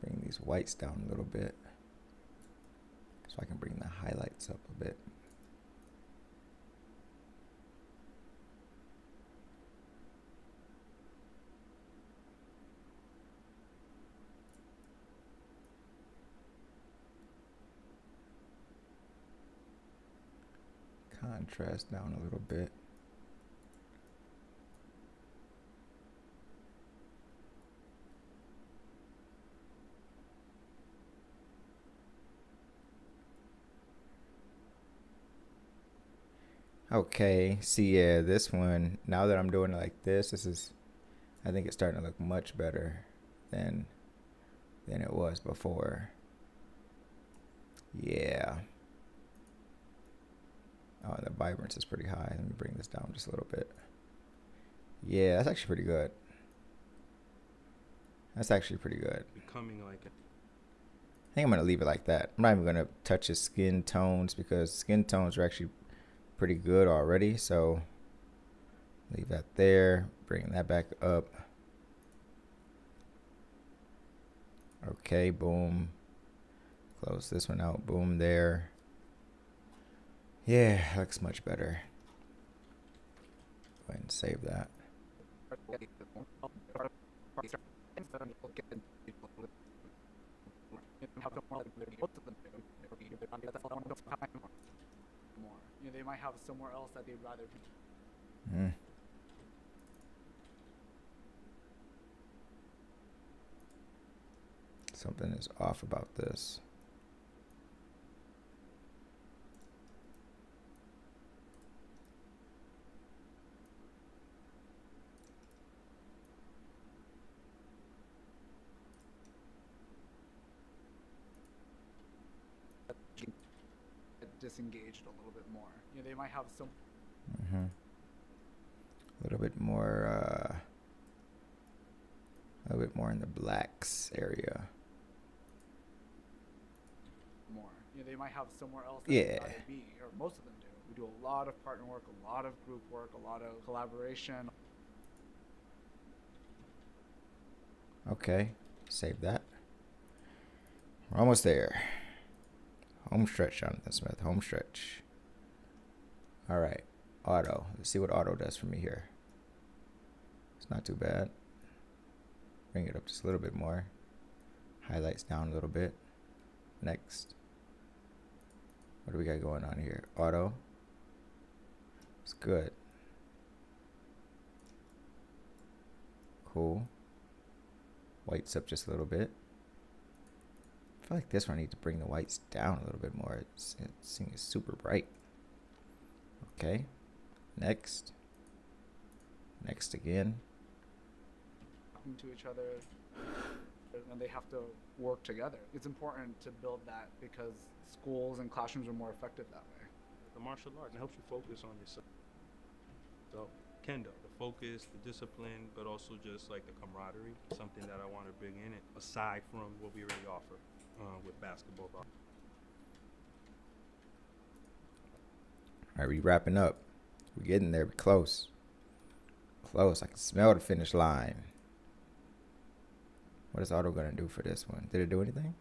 Bring these whites down a little bit so I can bring the highlights up a bit. Contrast down a little bit. Okay, see, yeah, this one, now that I'm doing it like this is, I think it's starting to look much better than it was before. Yeah. Oh, the vibrance is pretty high. Let me bring this down just a little bit. Yeah, that's actually pretty good. That's actually pretty good. Becoming like think I'm gonna leave it like that. I'm not even gonna touch his skin tones because skin tones are actually pretty good already. So leave that there. Bring that back up. Okay, boom. Close this one out. Boom there. Yeah, looks much better. Go ahead and save that. More. You know, they might have somewhere else that they'd rather be. Hmm. Something is off about this. Disengaged a little bit more. You know, they might have some. Mm-hmm. A little bit more in the blacks area. More. You know, they might have somewhere else that Yeah. they'd rather be, or most of them do. We do a lot of partner work, a lot of group work, a lot of collaboration. Okay, save that. We're almost there. Home stretch, Jonathan Smith. Home stretch. All right, auto. Let's see what auto does for me here. It's not too bad. Bring it up just a little bit more. Highlights down a little bit. Next. What do we got going on here? Auto. It's good. Cool. Whites up just a little bit. I feel like this one I need to bring the whites down a little bit more. It's super bright. Okay. Next. Next again. Talking to each other, and they have to work together. It's important to build that because schools and classrooms are more effective that way. The martial art, and it helps you focus on yourself. So, kendo, the focus, the discipline, but also just like the camaraderie, something that I want to bring in it aside from what we already offer with basketball. All right, we wrapping up. We're getting there. We're close. Close. I can smell the finish line. What is auto gonna do for this one? Did it do anything?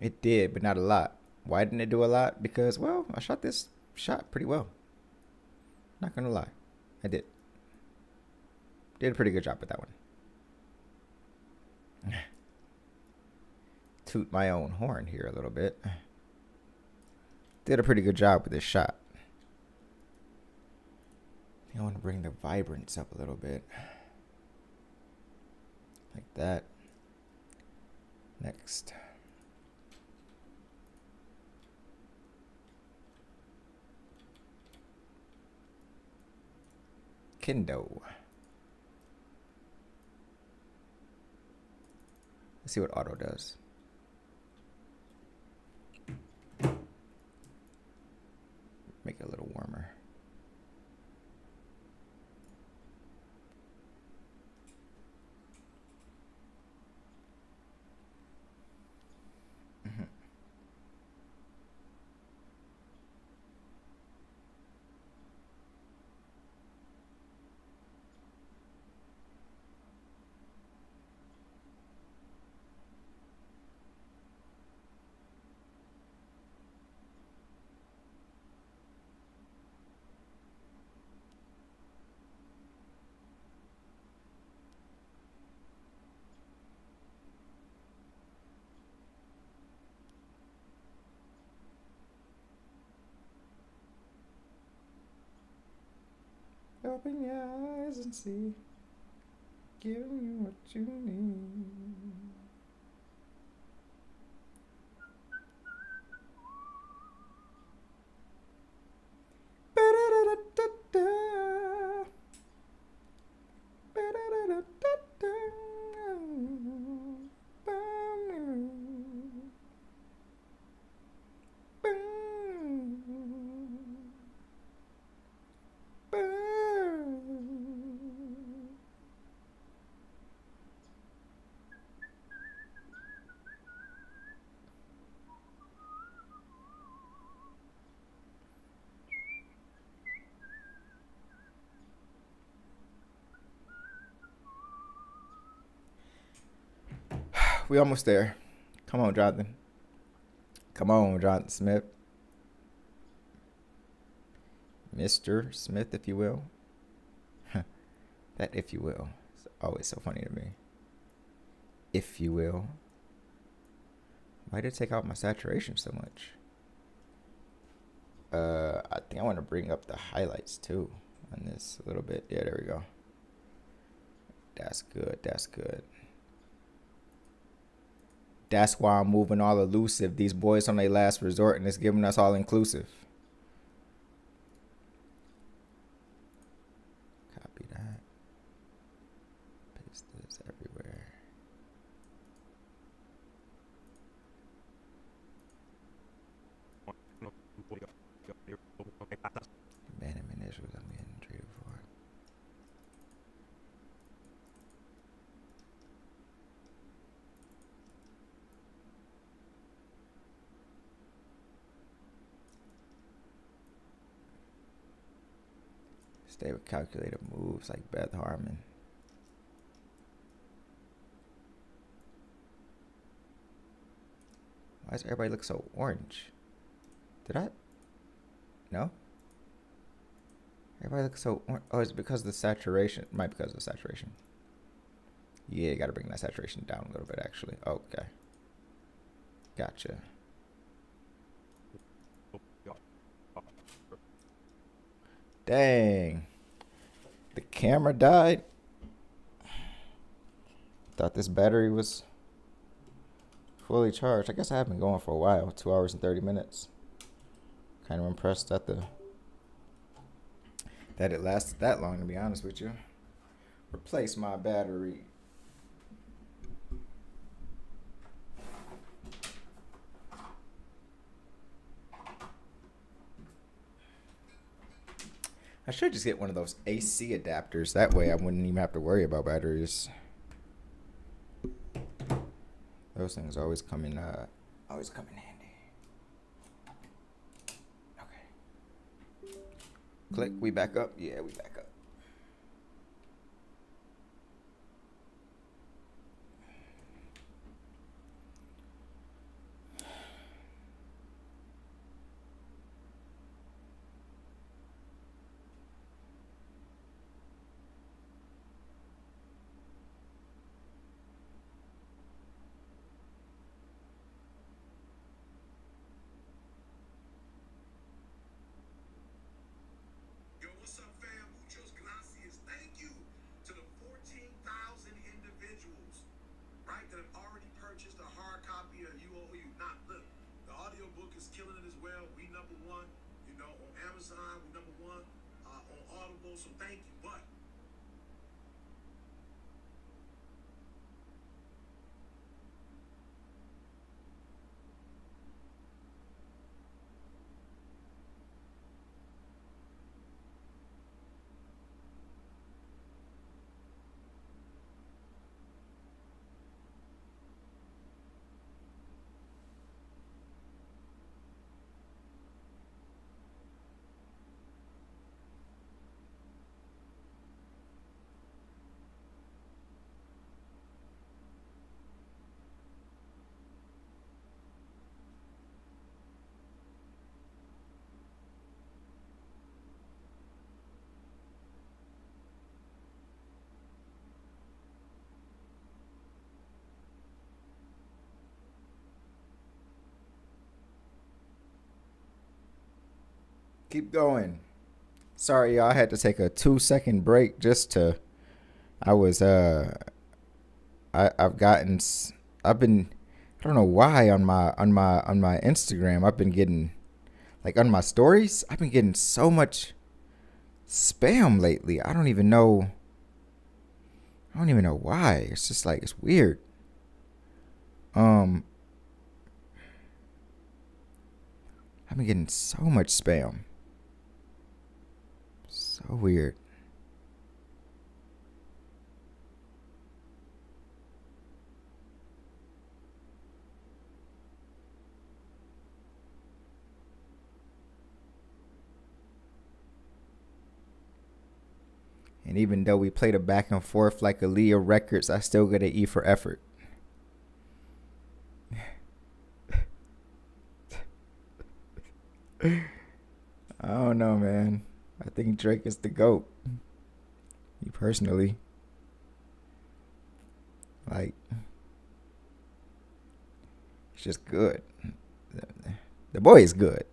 It did, but not a lot. Why didn't it do a lot? Because, well, I shot this shot pretty well. Not gonna lie. I did. Did a pretty good job with that one. Toot my own horn here a little bit. Did a pretty good job with this shot. I think I want to bring the vibrance up a little bit. Like that. Next. Kendo. Let's see what auto does. Make it a little warmer. Open your eyes and see. Giving you what you need. Ba-da-da-da-da-da. Ba-da-da-da-da-da. We almost there. Come on, Jonathan. Come on, Jonathan Smith. Mr. Smith, if you will. That if you will. It's always so funny to me. If you will. Why did it take out my saturation so much? I think I want to bring up the highlights too on this a little bit. Yeah, there we go. That's good. That's good. That's why I'm moving all elusive. These boys on their last resort, and it's giving us all inclusive. Copy that. Paste this everywhere. Abandonment issues I'm getting treated for. Stay with calculated moves like Beth Harmon. Why does everybody look so orange? Did I? No? Everybody looks so orange. Oh, it's because of the saturation. It might be because of the saturation. Yeah, you gotta bring that saturation down a little bit, actually. Okay. Gotcha. Dang. The camera died. Thought this battery was fully charged. I guess I have been going for a while. 2 hours and 30 minutes. Kind of impressed that it lasted that long, to be honest with you. Replace my battery. I should just get one of those AC adapters. That way I wouldn't even have to worry about batteries. Those things always come in handy. Okay. Click, we back up? Yeah, we back up. What's up, fam? Muchos gracias. Thank you to the 14,000 individuals, right, that have already purchased a hard copy of You Owe You. Not look, the audiobook is killing it as well. We #1, you know, on Amazon. We #1 on Audible. So thank you. But Keep going. Sorry, y'all. I had to take a 2-second break just to. I was I've been, I don't know why on my Instagram I've been getting, like, on my stories I've been getting so much spam lately. I don't even know why. It's just like, it's weird. I've been getting so much spam. So weird. And even though we played a back and forth like Aaliyah Records, I still get an E for effort. I don't know, man. I think Drake is the GOAT. Me personally. Like, it's just good. The boy is good.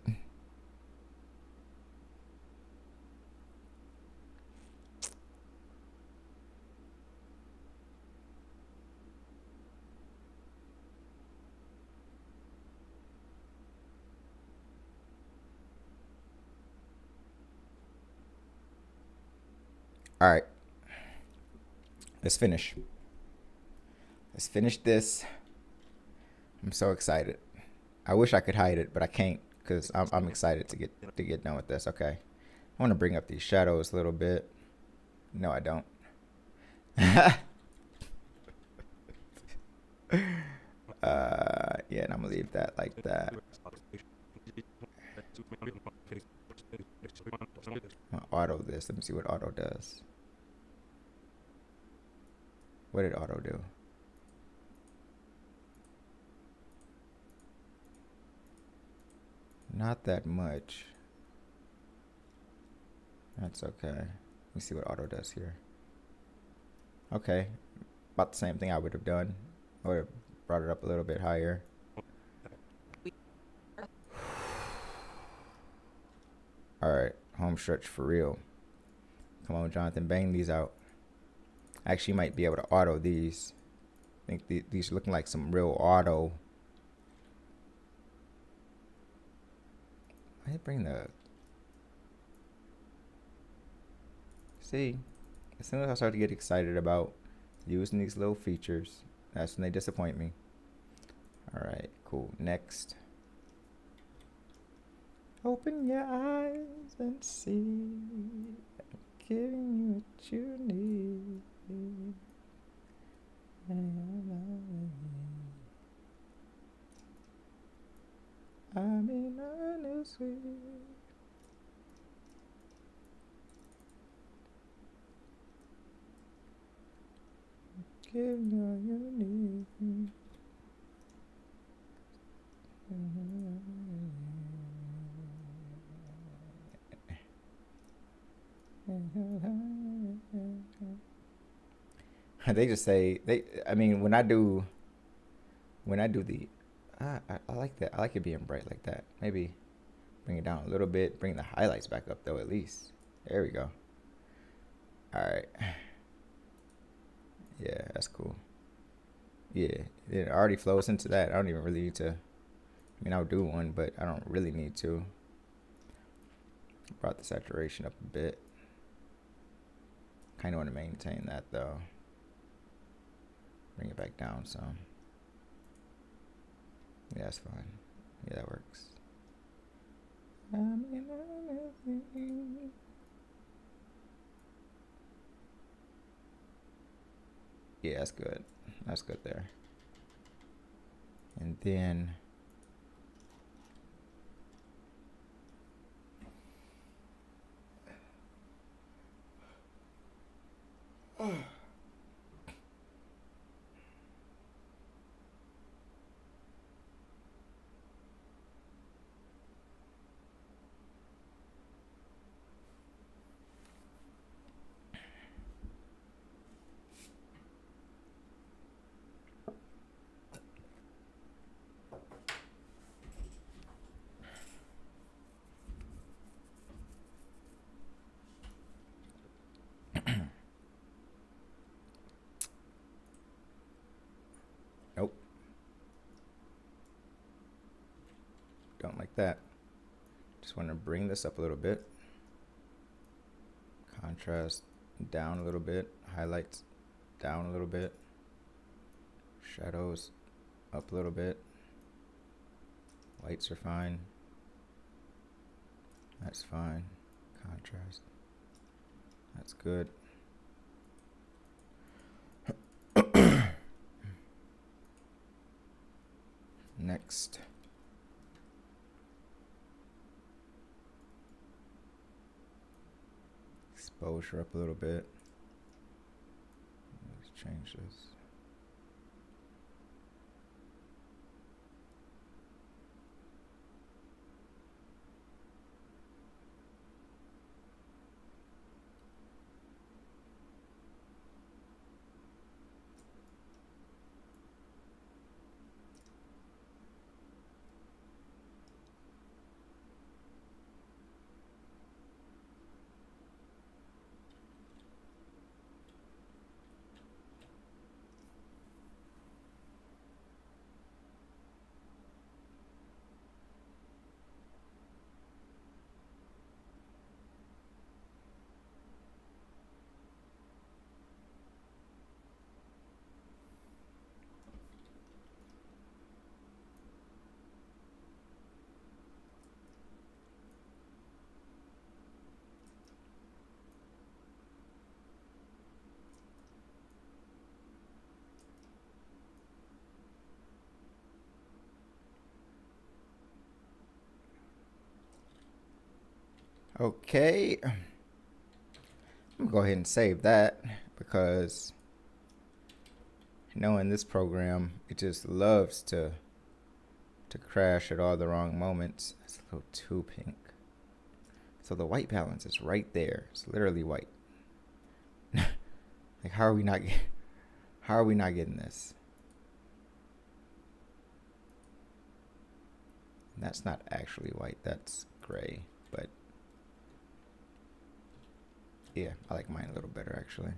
All right. Let's finish. Let's finish this. I'm so excited. I wish I could hide it, but I can't because I'm excited to get done with this. Okay. I want to bring up these shadows a little bit. No, I don't. Yeah, and I'm gonna leave that like that. Auto this. Let me see what auto does. What did auto do? Not that much. That's okay. Let me see what auto does here. Okay. About the same thing I would have done. I would have brought it up a little bit higher. Alright. Home stretch for real. Come on, Jonathan. Bang these out. I actually might be able to auto these. I think these are looking like some real auto. I bring the... See, as soon as I start to get excited about using these little features, that's when they disappoint me. Alright, cool. Next. Open your eyes and see. I'm giving you what you need. I'm in honesty. Giving you all you need. They just say I mean, when I do the I like that. I like it being bright like that. Maybe bring it down a little bit. Bring the highlights back up though, at least. There we go. All right. Yeah, that's cool. Yeah, it already flows into that. I don't even really need to. I mean, I'll do one, but I don't really need to. Brought the saturation up a bit. Kind of want to maintain that though. Bring it back down some. Yeah, that's fine. Yeah, that works. Yeah, that's good. That's good there. And then nope. Don't like that. Just want to bring this up a little bit. Contrast down a little bit. Highlights down a little bit. Shadows up a little bit. Whites are fine. That's fine. Contrast. That's good. Next. Exposure up a little bit. Let's change this. Okay. I'm gonna go ahead and save that because knowing this program, it just loves to crash at all the wrong moments. It's a little too pink. So the white balance is right there. It's literally white. Like how are we not getting this? And that's not actually white, that's gray, but yeah, I like mine a little better actually.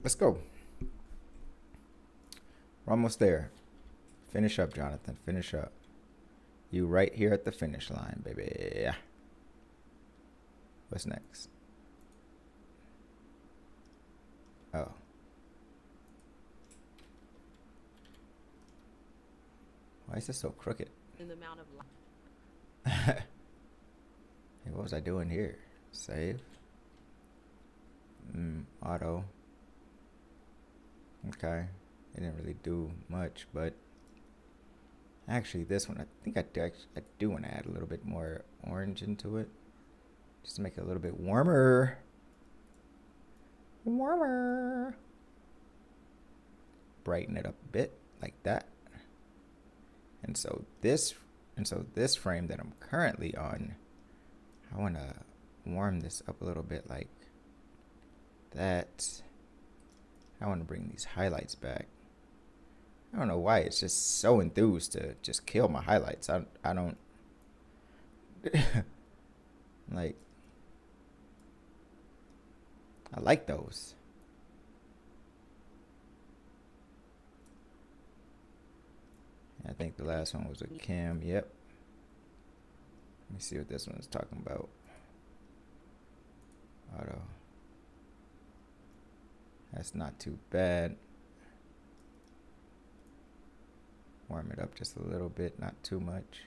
Let's go. We're almost there. Finish up, Jonathan. Finish up. You right here at the finish line, baby. What's next? Oh. Why is this so crooked? In the amount of Hey, what was I doing here? Save. Auto. Okay. It didn't really do much, but actually this one, I think I do want to add a little bit more orange into it. Just to make it a little bit warmer. Warmer. Brighten it up a bit, like that. And so this frame that I'm currently on, I want to warm this up a little bit like that. I want to bring these highlights back. I don't know why it's just so enthused to just kill my highlights. I don't like, I like those. I think the last one was a cam. Yep. Let me see what this one's talking about. Auto. That's not too bad. Warm it up just a little bit, not too much.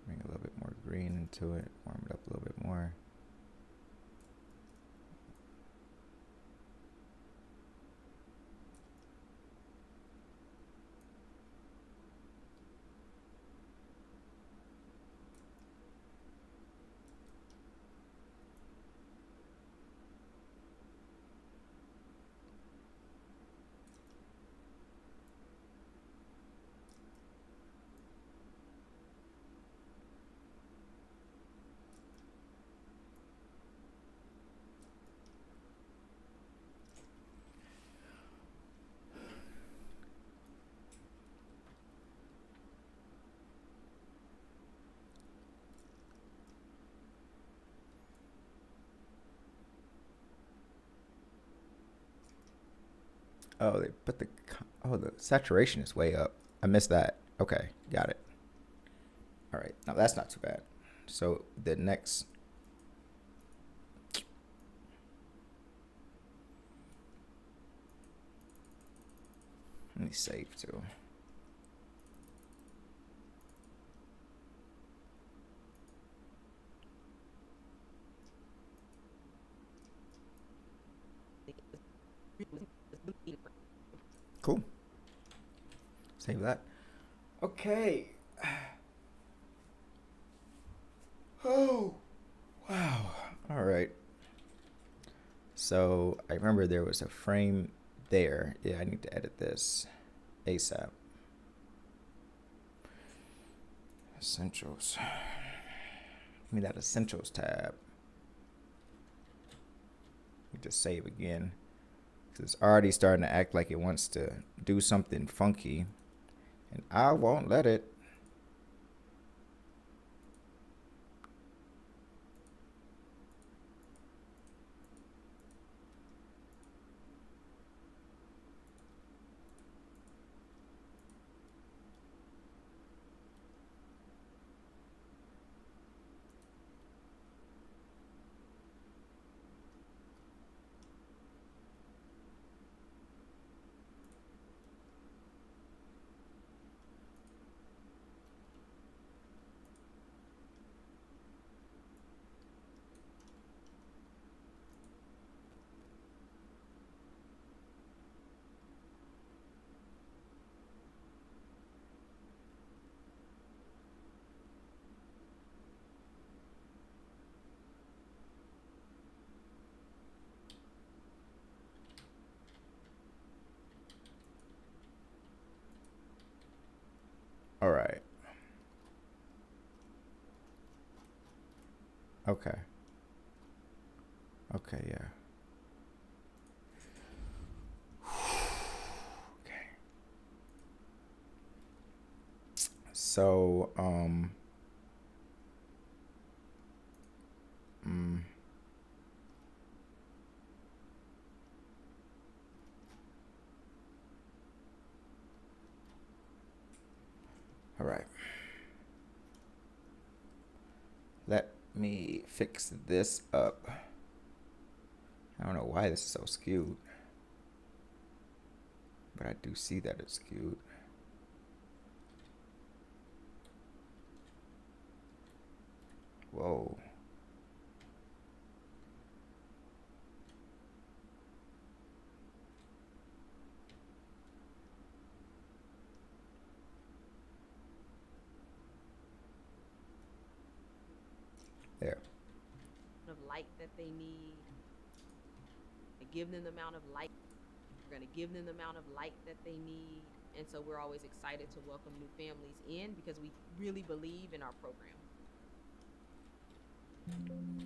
Bring a little bit more green into it. Warm it up a little bit more. Oh, they put the saturation is way up. I missed that. Okay, got it. All right, now that's not too bad. So the next, Let me save too. Cool. Save that. Okay. Oh, wow. All right. So I remember there was a frame there. Yeah, I need to edit this ASAP. Essentials. Give me that Essentials tab. Let me just save again. It's already starting to act like it wants to do something funky, and I won't let it. All right. Okay. Okay, yeah. Okay. So, all right. Let me fix this up. I don't know why this is so skewed, but I do see that it's skewed. Whoa. There. Of light that they need. And give them the amount of light. We're going to give them the amount of light that they need. And so we're always excited to welcome new families in because we really believe in our program.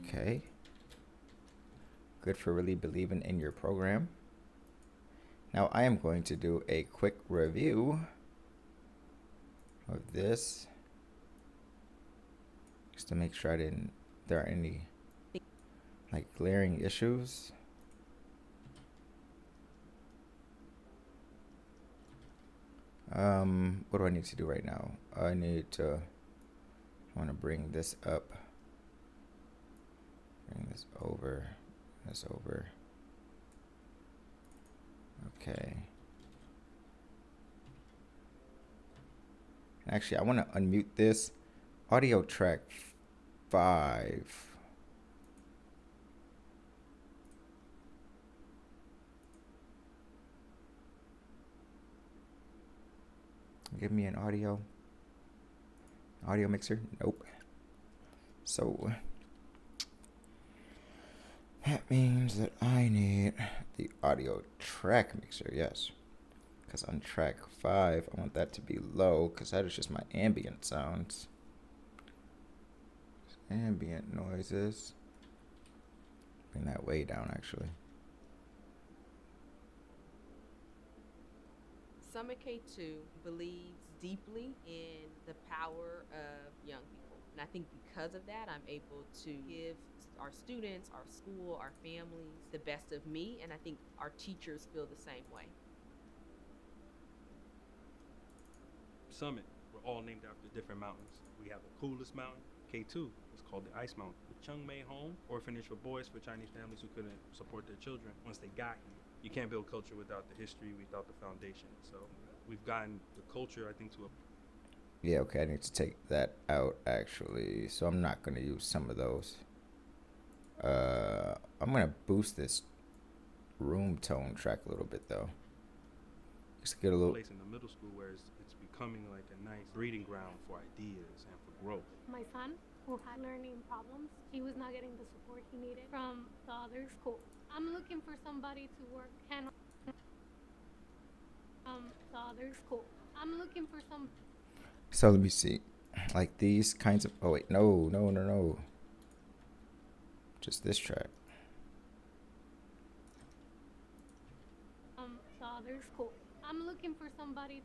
Okay. Good for really believing in your program. Now I am going to do a quick review of this just to make sure there aren't any like glaring issues. What do I need to do right now? I want to bring this up. Bring this over. This over. Okay. Actually, I want to unmute this. Audio track 5. Give me an audio mixer. Nope. So that means that I need the audio track mixer. Yes, because on track 5 I want that to be low because that is just my ambient sounds, ambient noises. Bring that way down actually. Summit K2 believes deeply in the power of young people. And I think because of that, I'm able to give our students, our school, our families the best of me. And I think our teachers feel the same way. Summit, we're all named after different mountains. We have the coolest mountain, K2. It's called the Ice Mountain. The Chung May Home, orphanage for boys for Chinese families who couldn't support their children once they got here. you can't build culture without the history, without the foundation. So we've gotten the culture, I think, to a Yeah, okay, I need to take that out actually. So I'm not gonna use some of those. I'm gonna boost this room tone track a little bit though. Just get a little. place in the middle school where it's becoming like a nice breeding ground for ideas and for growth. My son, who had learning problems, he was not getting the support he needed from the other school. I'm looking for somebody to work hand the other school. I'm looking for some. So let me see, like these kinds of. Oh wait, no. Just this track. The other school. I'm looking for somebody to.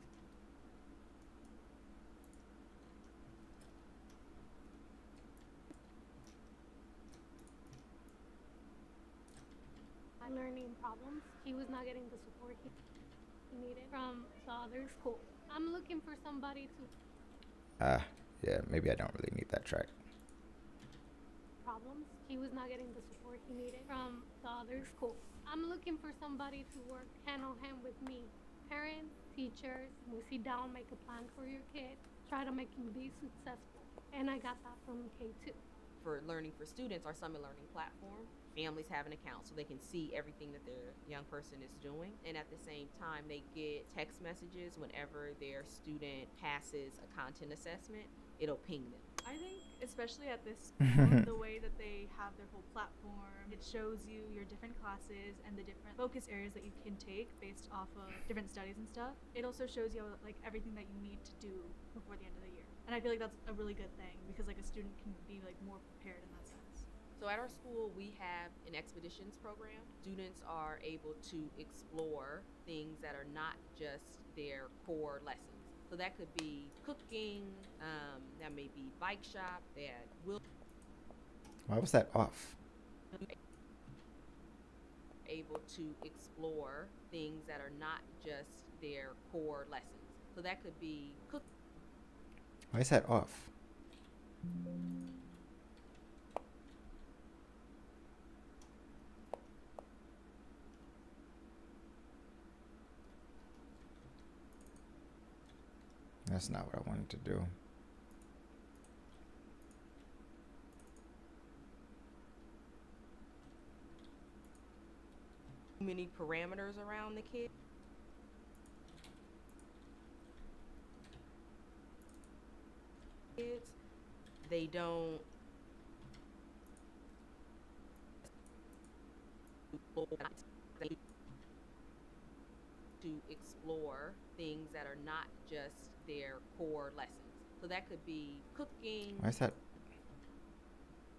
Learning problems. He was not getting the support he needed from the other school. I'm looking for somebody to. Yeah, maybe I don't really need that track. Problems. He was not getting the support he needed from the other school. I'm looking for somebody to work hand on hand with me. Parents, teachers, we sit down, make a plan for your kid, try to make him be successful. And I got that from K2. For Learning for Students, our summer learning platform, families have an account so they can see everything that their young person is doing. And at the same time, they get text messages whenever their student passes a content assessment. It'll ping them. I think, especially at this school, the way that they have their whole platform, it shows you your different classes and the different focus areas that you can take based off of different studies and stuff. It also shows you like everything that you need to do before the end of the year. And I feel like that's a really good thing because like a student can be like more prepared in that sense. So at our school, we have an expeditions program. Students are able to explore things that are not just their core lessons. So that could be cooking, that may be bike shop, that will Why was that off? able to explore things that are not just their core lessons. So that could be cooking. Why is that off? That's not what I wanted to do. Many parameters around the kid. Kids, they don't to explore things that are not just their core lessons. So that could be cooking. Why is that?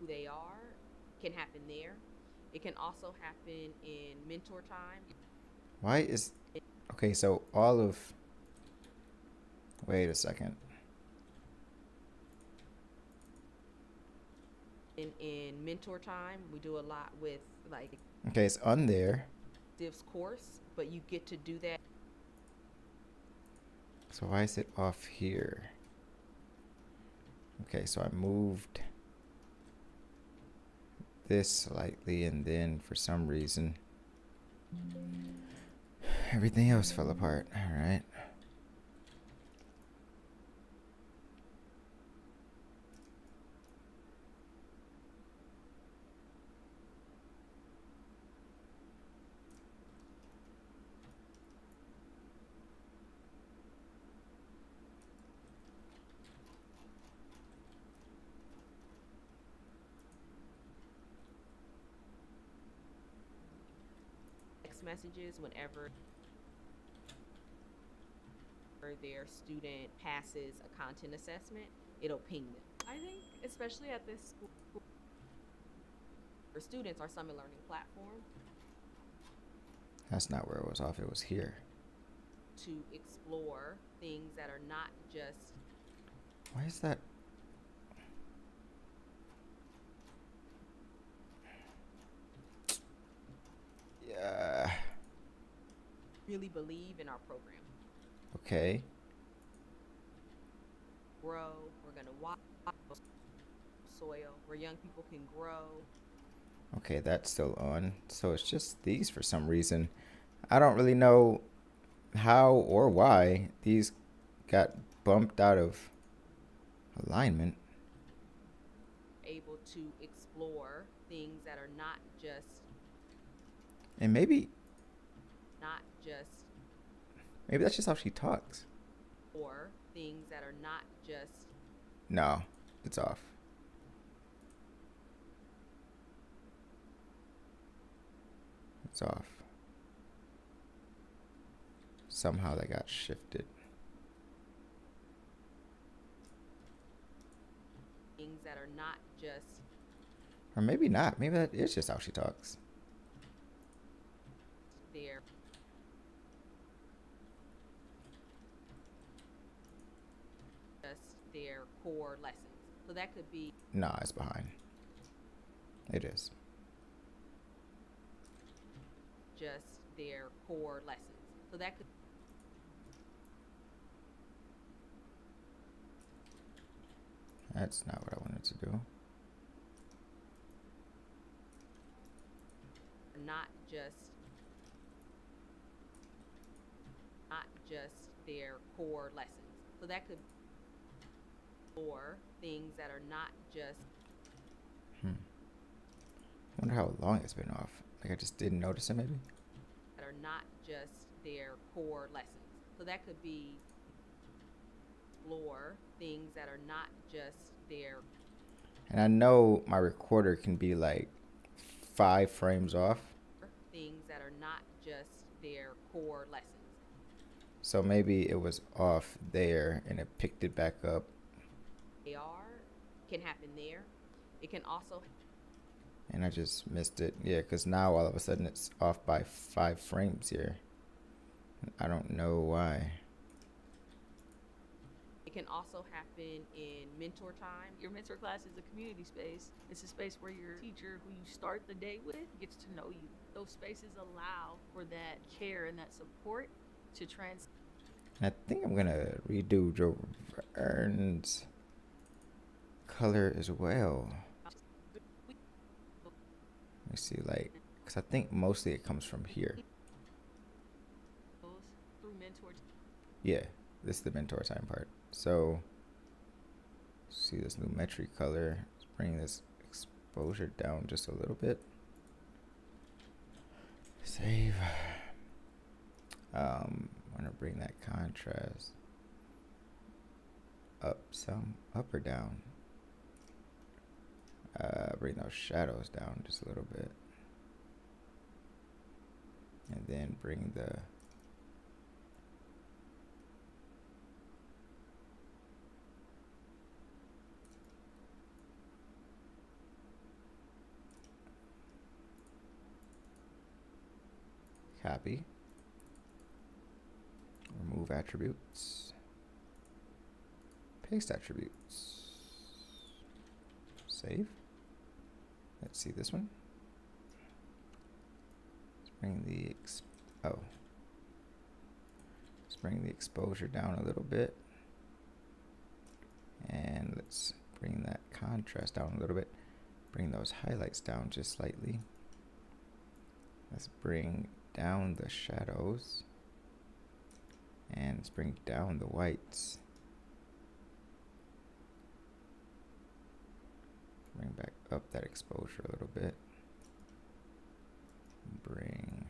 Who they are can happen there. It can also happen in mentor time. Why is... Okay, so all of... Wait a second. In mentor time, we do a lot with like Okay, it's on there. Div's course, but you get to do that. So why is it off here? Okay, so I moved this slightly, and then for some reason everything else fell apart. All right. Messages whenever their student passes a content assessment, it'll ping them. I think, especially at this school, For students, our summer learning platform That's not where it was off. It was here. to explore things that are not just Why is that? Yeah. really believe in our program. Okay. Grow. We're gonna watch soil where young people can grow. Okay, that's still on. So it's just these for some reason. I don't really know how or why these got bumped out of alignment. Able to explore things that are not just And maybe not just that's just how she talks. or things that are not just No, it's off. It's off. Somehow that got shifted. things that are not just Or maybe not. Maybe that is just how she talks. their their core lessons. So that could be Nah, it's behind. It is. just their core lessons. So that could That's not what I wanted to do. not just their core lessons. So that could or things that are not just I wonder how long it's been off. Like I just didn't notice it maybe. that are not just their core lessons. So that could be explore things that are not just their And I know my recorder can be like 5 frames off. things that are not just their core lessons. So maybe it was off there and it picked it back up. They are can happen there. It can also And I just missed it. Yeah, because now all of a sudden it's off by 5 frames here. I don't know why. it can also happen in mentor time. Your mentor class is a community space. It's a space where your teacher, who you start the day with, gets to know you. Those spaces allow for that care and that support to I think I'm going to redo Joe Vern's color as well. Let me see, like, because I think mostly it comes from here. through mentor. Yeah, this is the mentor time part. So, see this Lumetri color. Let's bring this exposure down just a little bit. Save. I'm gonna bring that contrast up some, up or down. Bring those shadows down just a little bit, and then bring the copy, remove attributes, paste attributes, save. Let's see this one. Let's bring the let's bring the exposure down a little bit, and let's bring that contrast down a little bit. Bring those highlights down just slightly. Let's bring down the shadows, and let's bring down the whites. Bring back up that exposure a little bit. Bring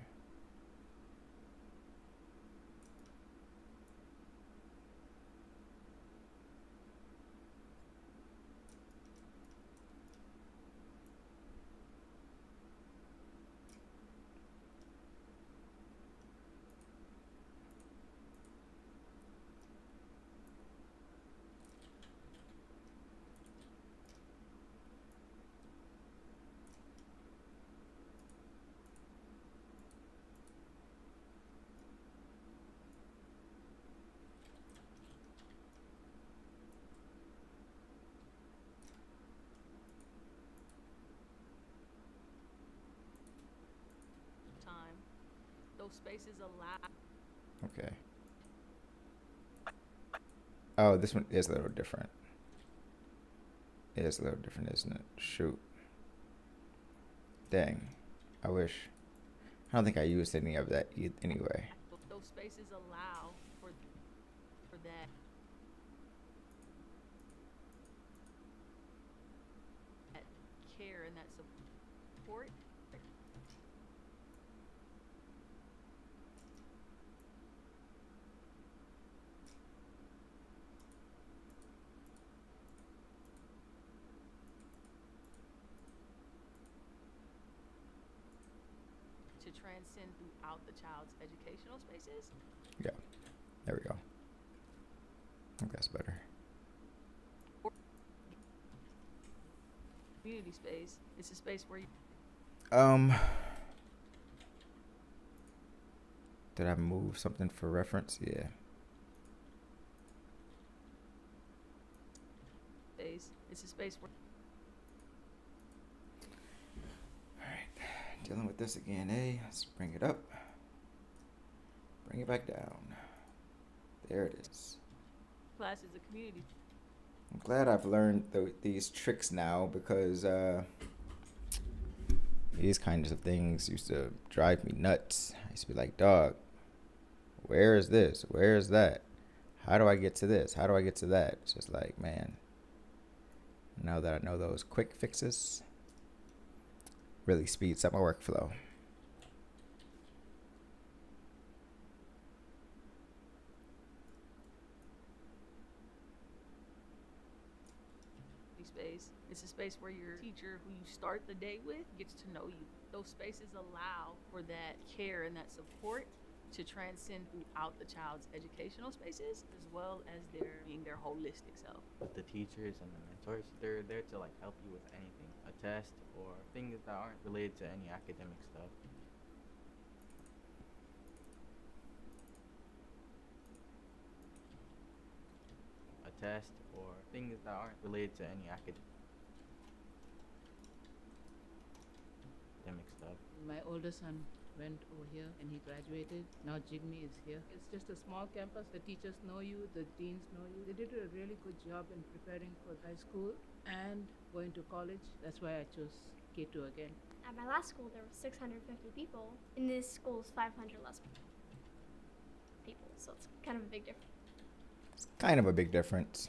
Time. Those spaces allow. okay. Oh, this one is a little different. It is a little different, isn't it? Shoot. Dang. I wish. I don't think I used any of that anyway. Those spaces allow for that care and that support. To transcend throughout the child's educational spaces. Yeah, there we go. I think that's better. Community space. It's a space where you Did I move something for reference? Yeah. it's a space where Dealing with this again, eh? Let's bring it up. Bring it back down. There it is. class is a community. I'm glad I've learned these tricks now because these kinds of things used to drive me nuts. I used to be like, dog, where is this? Where is that? How do I get to this? How do I get to that? It's just like, man, now that I know those quick fixes, really speeds up my workflow. Space. It's a space where your teacher, who you start the day with, gets to know you. Those spaces allow for that care and that support to transcend throughout the child's educational spaces, as well as their being their holistic self. But the teachers and the mentors, they're there to like help you with anything, a test or things that aren't related to any academic stuff. A test or things that aren't related to any academic stuff. My older son went over here and he graduated. Now Jigme is here. It's just a small campus. The teachers know you, the deans know you. They did a really good job in preparing for high school and going to college. That's why I chose K2 again. At my last school, there were 650 people. In this school, is 500 less people. So it's kind of a big difference. It's kind of a big difference.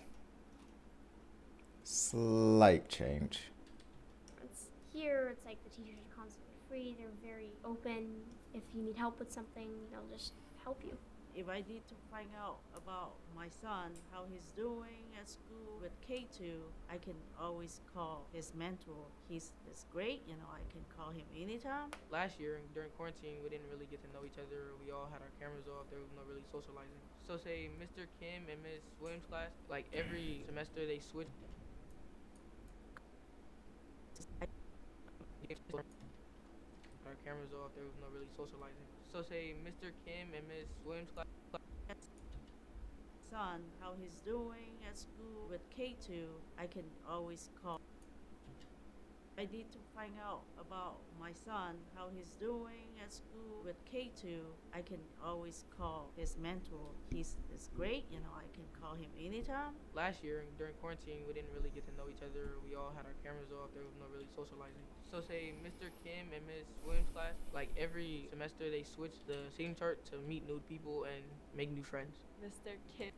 Slight change. Here, it's like the teachers are constantly free. They're very open. If you need help with something, they'll just help you. If I need to find out about my son, how he's doing at school with K2, I can always call his mentor. He's great, I can call him anytime. Last year, during quarantine, we didn't really get to know each other. We all had our cameras off. There was no really socializing. So say Mr. Kim and Miss Williams' class, like every semester they switch. Our cameras off. There was no really socializing. So say Mr. Kim and Miss Williams' class. Son, how he's doing at school with K2, I can always call. I need to find out about my son, how he's doing at school with K2, I can always call his mentor. He's great, I can call him anytime. Last year, during quarantine, we didn't really get to know each other. We all had our cameras off. There was no really socializing. So say Mr. Kim and Miss Williams' class, like every semester they switch the seating chart to meet new people and make new friends. Mr. Kim,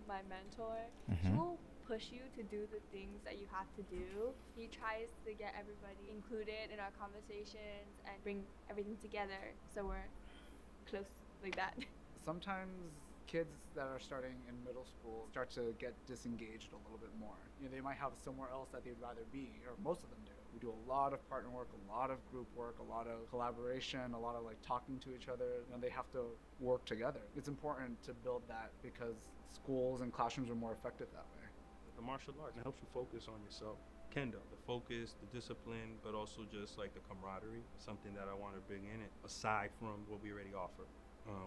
my mentor, Mm-hmm. he will push you to do the things that you have to do. He tries to get everybody included in our conversations and bring everything together so we're close like that. Sometimes kids that are starting in middle school start to get disengaged a little bit more. They might have somewhere else that they'd rather be, or most of them do. We do a lot of partner work, a lot of group work, a lot of collaboration, a lot of talking to each other, and they have to work together. It's important to build that because schools and classrooms are more effective that way. The martial arts helps you focus on yourself. Kendo, the focus, the discipline, but also just like the camaraderie, something that I want to bring in it, aside from what we already offer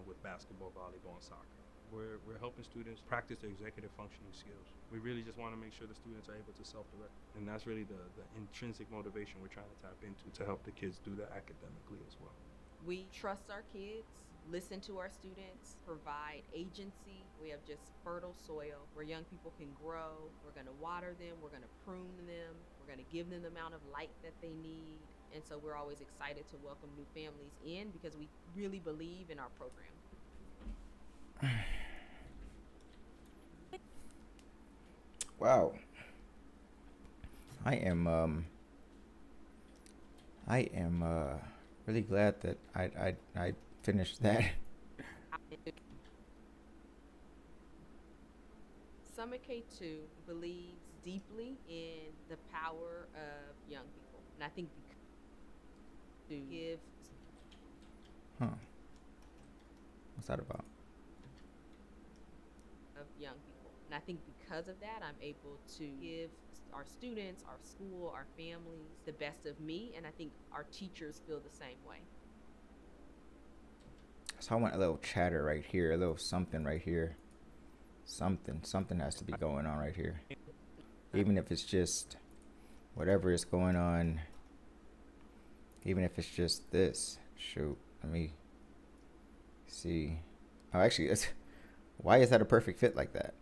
with basketball, volleyball, and soccer. We're helping students practice their executive functioning skills. We really just want to make sure the students are able to self-direct. And that's really the intrinsic motivation we're trying to tap into to help the kids do that academically as well. We trust our kids, listen to our students, provide agency. We have just fertile soil where young people can grow. We're going to water them. We're going to prune them. We're going to give them the amount of light that they need. And so we're always excited to welcome new families in because we really believe in our program. Wow. I am really glad that I finished that. Summit K2 believes deeply in the power of young people. And I think to give. Huh. What's that about? Of young people. And I think because of that, I'm able to give our students, our school, our families the best of me. And I think our teachers feel the same way. So I want a little chatter right here, a little something right here. Something has to be going on right here. Even if it's just whatever is going on. Even if it's just this. Shoot, let me see. Oh, actually, why is that a perfect fit like that?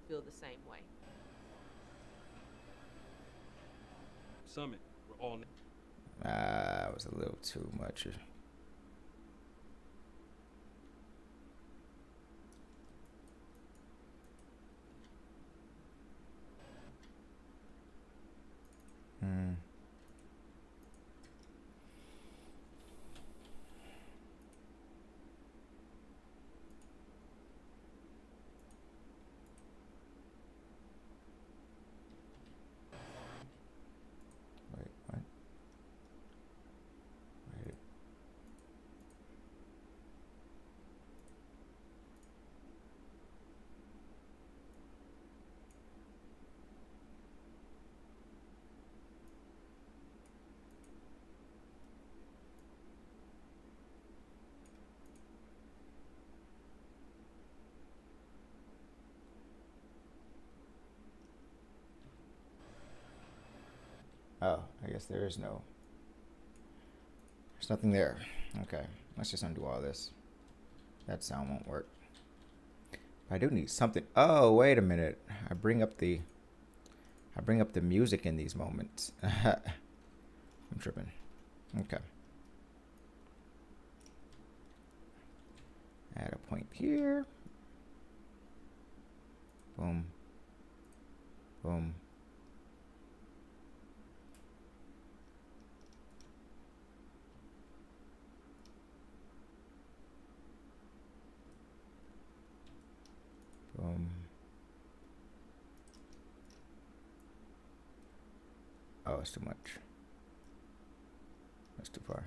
Feel the same way. Summit, we're all. It was a little too much. Wait, what? Wait. Oh, I guess there's nothing there. Okay, let's just undo all this. That sound won't work. I do need something. Oh, wait a minute. I bring up the music in these moments. I'm tripping. Okay. Add a point here. Boom. Boom. Oh, it's too much. That's too far.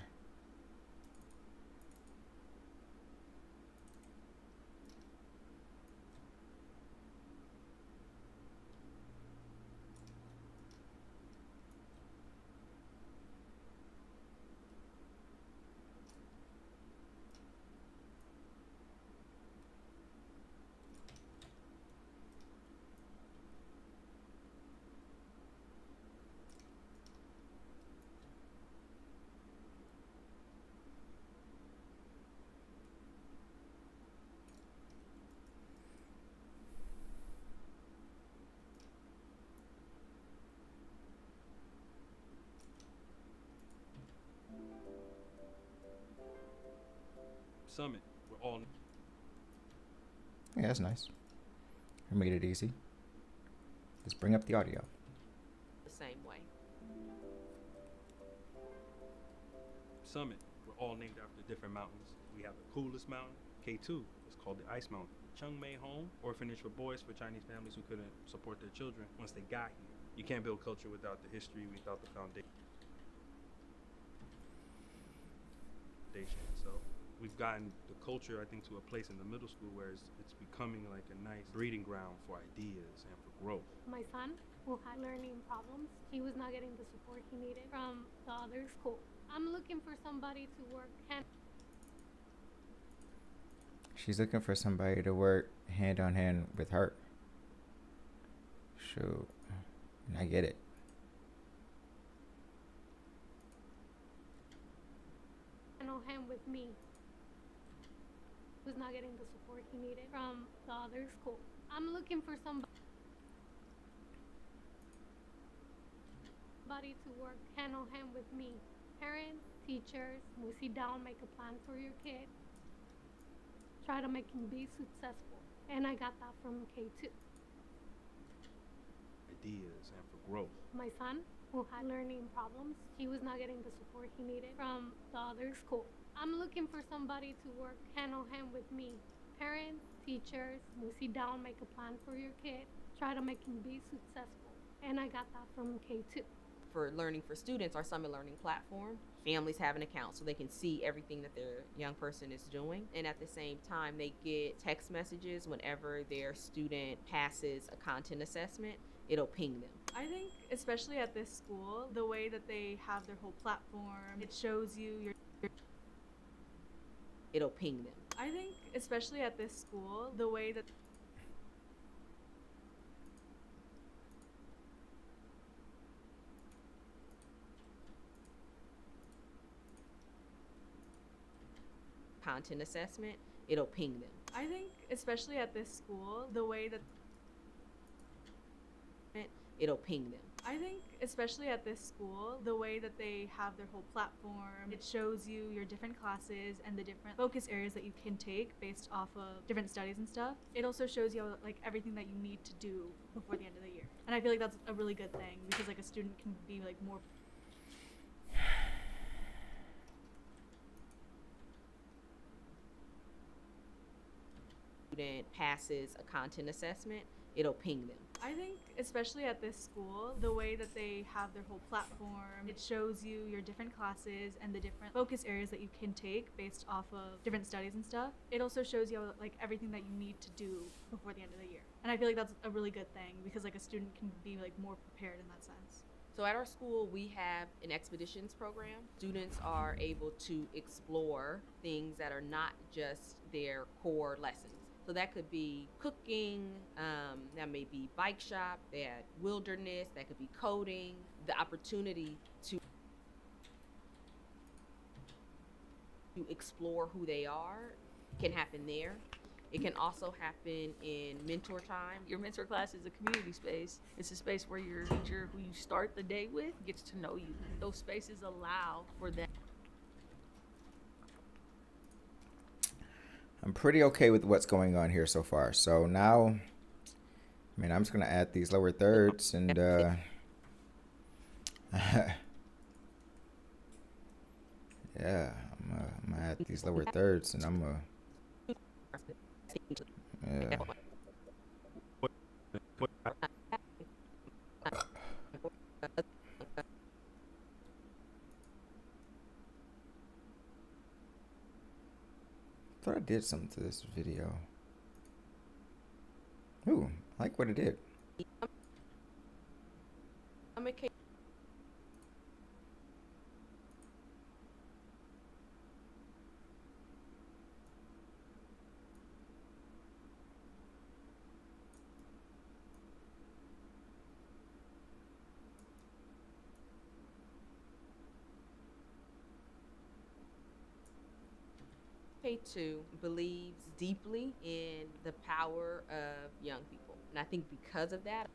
Summit, we're all. Yeah, that's nice. I made it easy. Just bring up the audio. The same way. Summit, we're all named after different mountains. We have the coolest mountain, K2. It's called the Ice Mountain. Chung Mei Home, orphanage for boys for Chinese families who couldn't support their children once they got here. You can't build culture without the history, without the foundation. So we've gotten the culture, I think, to a place in the middle school where it's becoming like a nice breeding ground for ideas and for growth. My son, who had learning problems, he was not getting the support he needed from the other school. I'm looking for somebody to work She's looking for somebody to work hand on hand with her. Shoot. And I get it. him with me. Was not getting the support he needed from the other school. I'm looking for somebody. work hand in hand with me. Parents, teachers, we sit down, make a plan for your kid, try to make him be successful. And I got that from K2. Ideas and for growth. My son, who had learning problems, he was not getting the support he needed from the other school. I'm looking for somebody to work hand in hand with me. Parents, teachers, we sit down, make a plan for your kid, try to make him be successful. And I got that from K2. For Learning for Students, our Summit Learning platform, families have an account so they can see everything that their young person is doing. And at the same time, they get text messages whenever their student passes a content assessment. It'll ping them. I think, especially at this school, the way that they have their whole platform, it shows you your. It'll ping them. I think, especially at this school, the way that. Content assessment, it'll ping them. I think, especially at this school, the way that. It'll ping them. I think, especially at this school, the way that they have their whole platform, it shows you your different classes and the different focus areas that you can take based off of different studies and stuff. It also shows you like everything that you need to do before the end of the year. And I feel like that's a really good thing because like a student can be like more. Student passes a content assessment, it'll ping them. I think, especially at this school, the way that they have their whole platform, it shows you your different classes and the different focus areas that you can take based off of different studies and stuff. It also shows you like everything that you need to do before the end of the year. And I feel like that's a really good thing because like a student can be like more prepared in that sense. So at our school, we have an expeditions program. Students are able to explore things that are not just their core lessons. So that could be cooking, that may be bike shop, that wilderness, that could be coding. The opportunity to explore who they are can happen there. It can also happen in mentor time. Your mentor class is a community space. It's a space where your teacher, who you start the day with, gets to know you. Those spaces allow for that. I'm pretty okay with what's going on here so far. So now, I mean, I'm just going to add these lower thirds and yeah, I'm gonna add these lower thirds and I'm gonna, yeah. Thought I did something to this video. Ooh, I like what it did. I'm a K- K2 believes deeply in the power of young people. And I think because of that,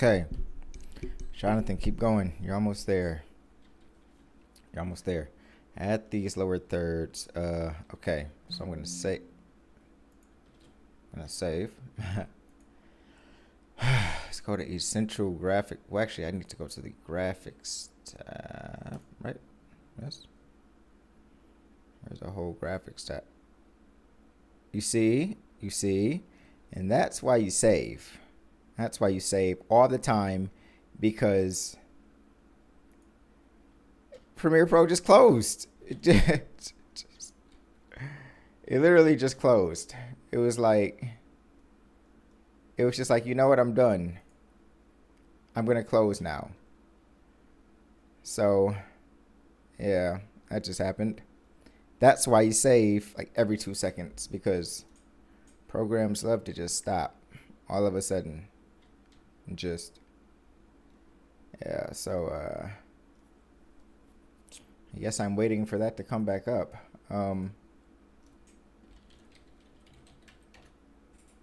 Okay. Jonathan, keep going. You're almost there. You're almost there. Add these lower thirds. Okay. So I'm gonna save. Let's go to essential graphic. Well, actually, I need to go to the graphics tab, right? Yes. There's a whole graphics tab. You see, and that's why you save. That's why you save all the time, because Premiere Pro just closed. It literally just closed. It was just like, you know what, I'm done. I'm gonna close now. So, yeah, that just happened. That's why you save like every 2 seconds, because programs love to just stop all of a sudden. Just, yeah, so, I guess I'm waiting for that to come back up.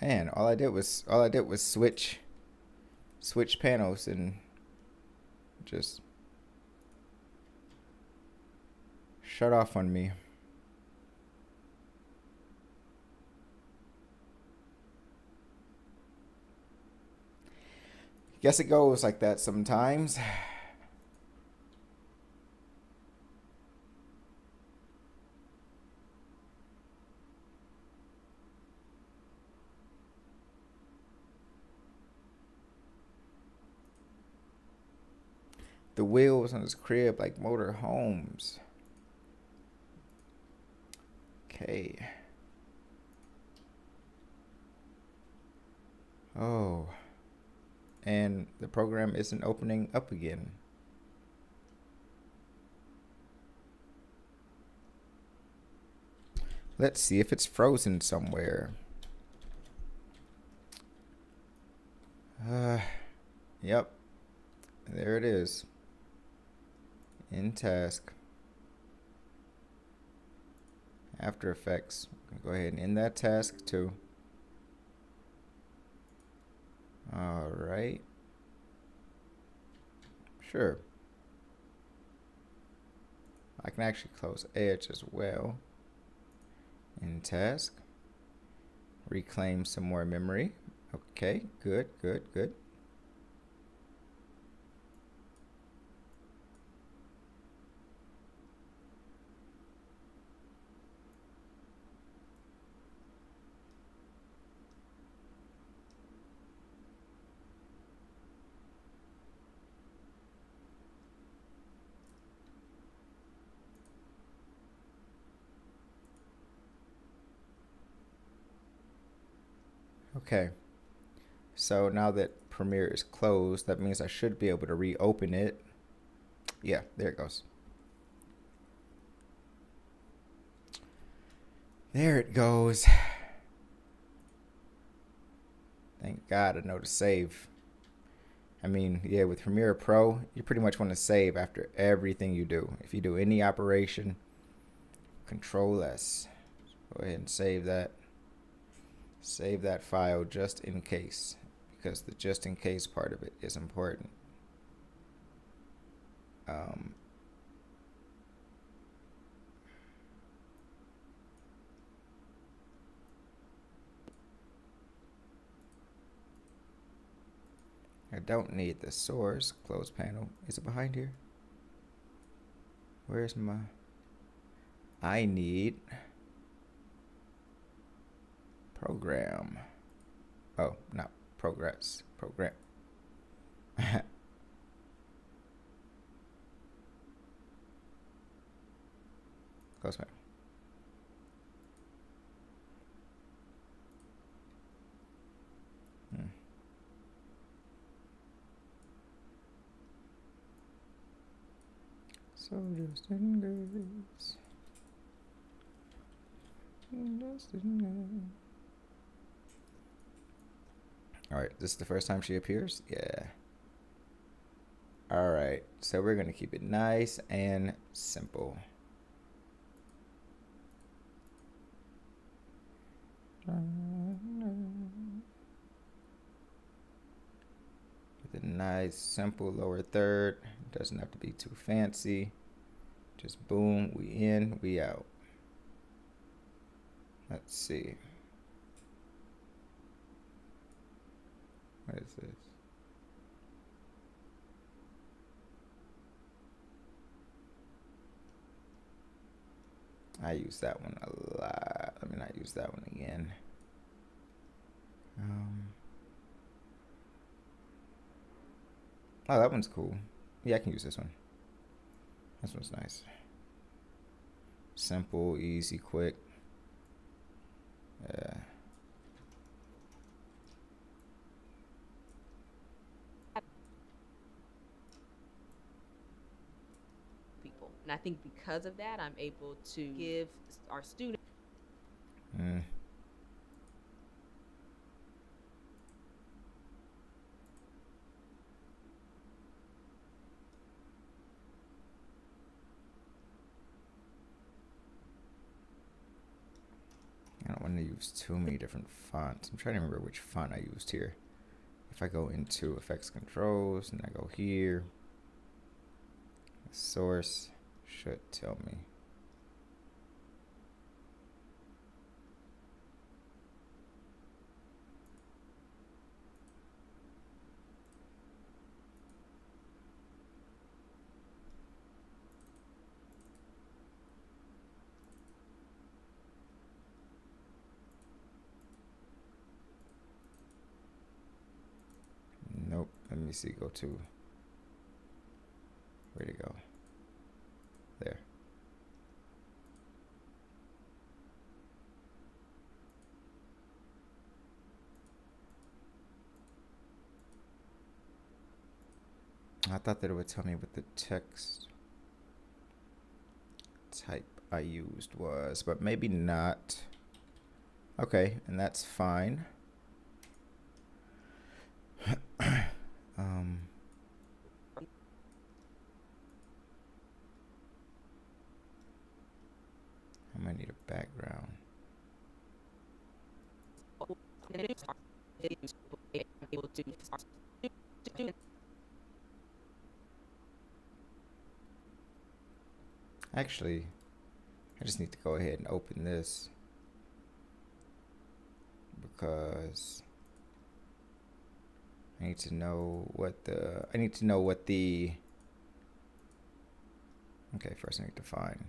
Man, all I did was switch panels and just shut off on me. Guess it goes like that sometimes. The wheels on his crib like motor homes. Okay. Oh. And the program isn't opening up again. Let's see if it's frozen somewhere. Yep. There it is. In task. After Effects. Go ahead and end that task too. All right. Sure. I can actually close Edge as well. In task. Reclaim some more memory. Okay, good. Okay, so now that Premiere is closed, that means I should be able to reopen it. Yeah, there it goes. There it goes. Thank God I know to save. I mean, yeah, with Premiere Pro, you pretty much want to save after everything you do. If you do any operation, Control S. Go ahead and save that. Save that file just in case, because the just in case part of it is important. I don't need the source. Close panel. Is it behind here? Where's my... I need... program. Oh, not progress. Program. Close panel. So just in case. Just in case. Alright, this is the first time she appears? Yeah. Alright, so we're going to keep it nice and simple. with a nice, simple lower third. Doesn't have to be too fancy. Just boom, we in, we out. Let's see. What is this? I use that one a lot. Let me not use that one again. Oh, that one's cool. Yeah, I can use this one. This one's nice. Simple, easy, quick. Yeah. People. And I think because of that, I'm able to give our students. I don't want to use too many different fonts. I'm trying to remember which font I used here. If I go into effects controls and I go here, the source should tell me. Nope. Let me see. Go to. Where'd it go? There. I thought that it would tell me what the text type I used was, but maybe not. Okay, and that's fine. I might need a background. Actually, I just need to go ahead and open this because I need to know what the okay, first I need to find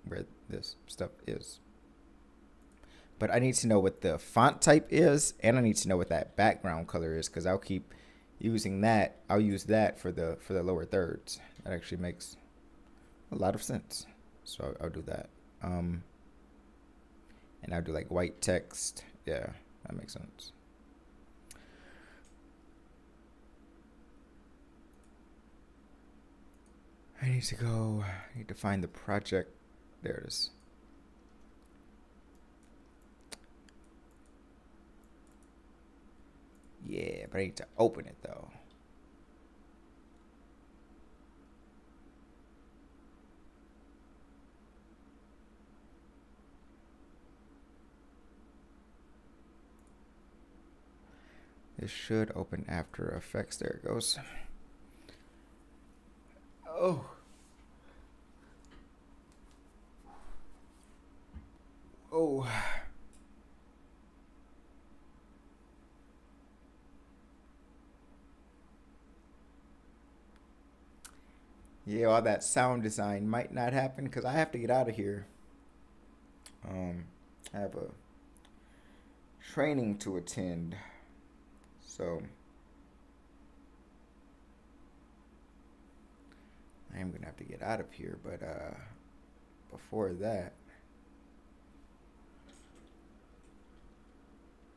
where this stuff is. But I need to know what the font type is, and I need to know what that background color is, because I'll keep using that. I'll use that for the lower thirds. That actually makes a lot of sense. So I'll do that. And I'll do like white text. Yeah, that makes sense. I need to find the project. There it is. Yeah, but I need to open it though. This should open After Effects. There it goes. Oh. Oh. Yeah, all that sound design might not happen because I have to get out of here. I have a training to attend. So I am gonna have to get out of here, but before that,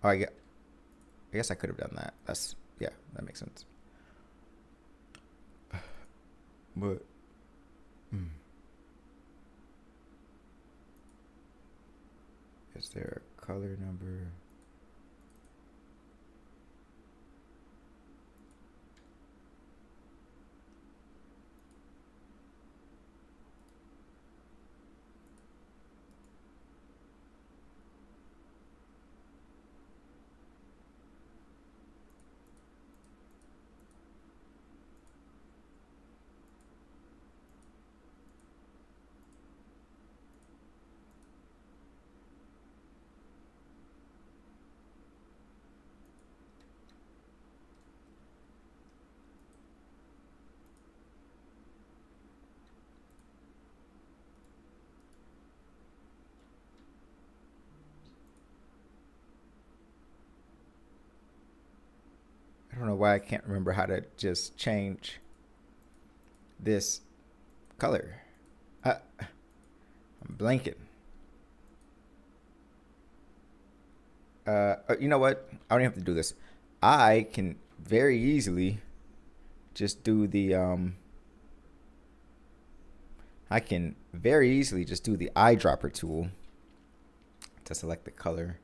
I guess I could have done that. Yeah, that makes sense. But is there a color number? I don't know why I can't remember how to just change this color. I'm blanking. You know what? I don't even have to do this. I can very easily just do the eyedropper tool to select the color.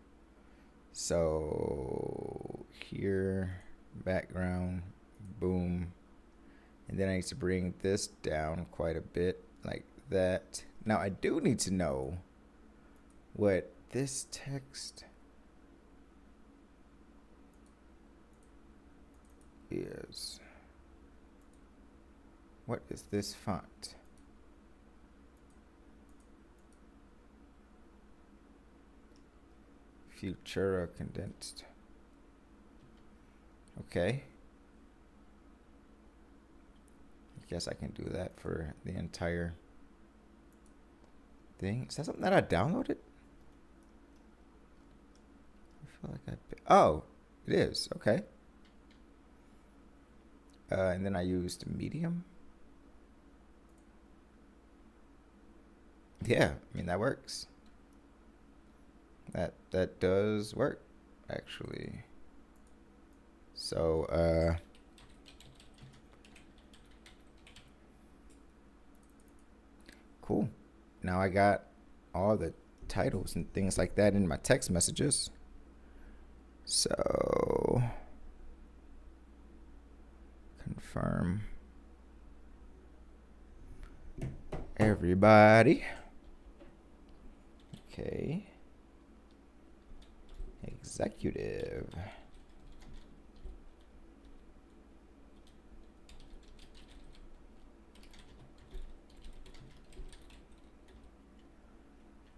So here, background, boom. And then I need to bring this down quite a bit like that. Now I do need to know what this text is. What is this font? Futura condensed. Okay. I guess I can do that for the entire thing. Is that something that I downloaded? I feel like oh, it is. Okay. And then I used medium. Yeah, I mean that works. That does work, actually. So cool. Now I got all the titles and things like that in my text messages. So confirm everybody. Okay. Executive.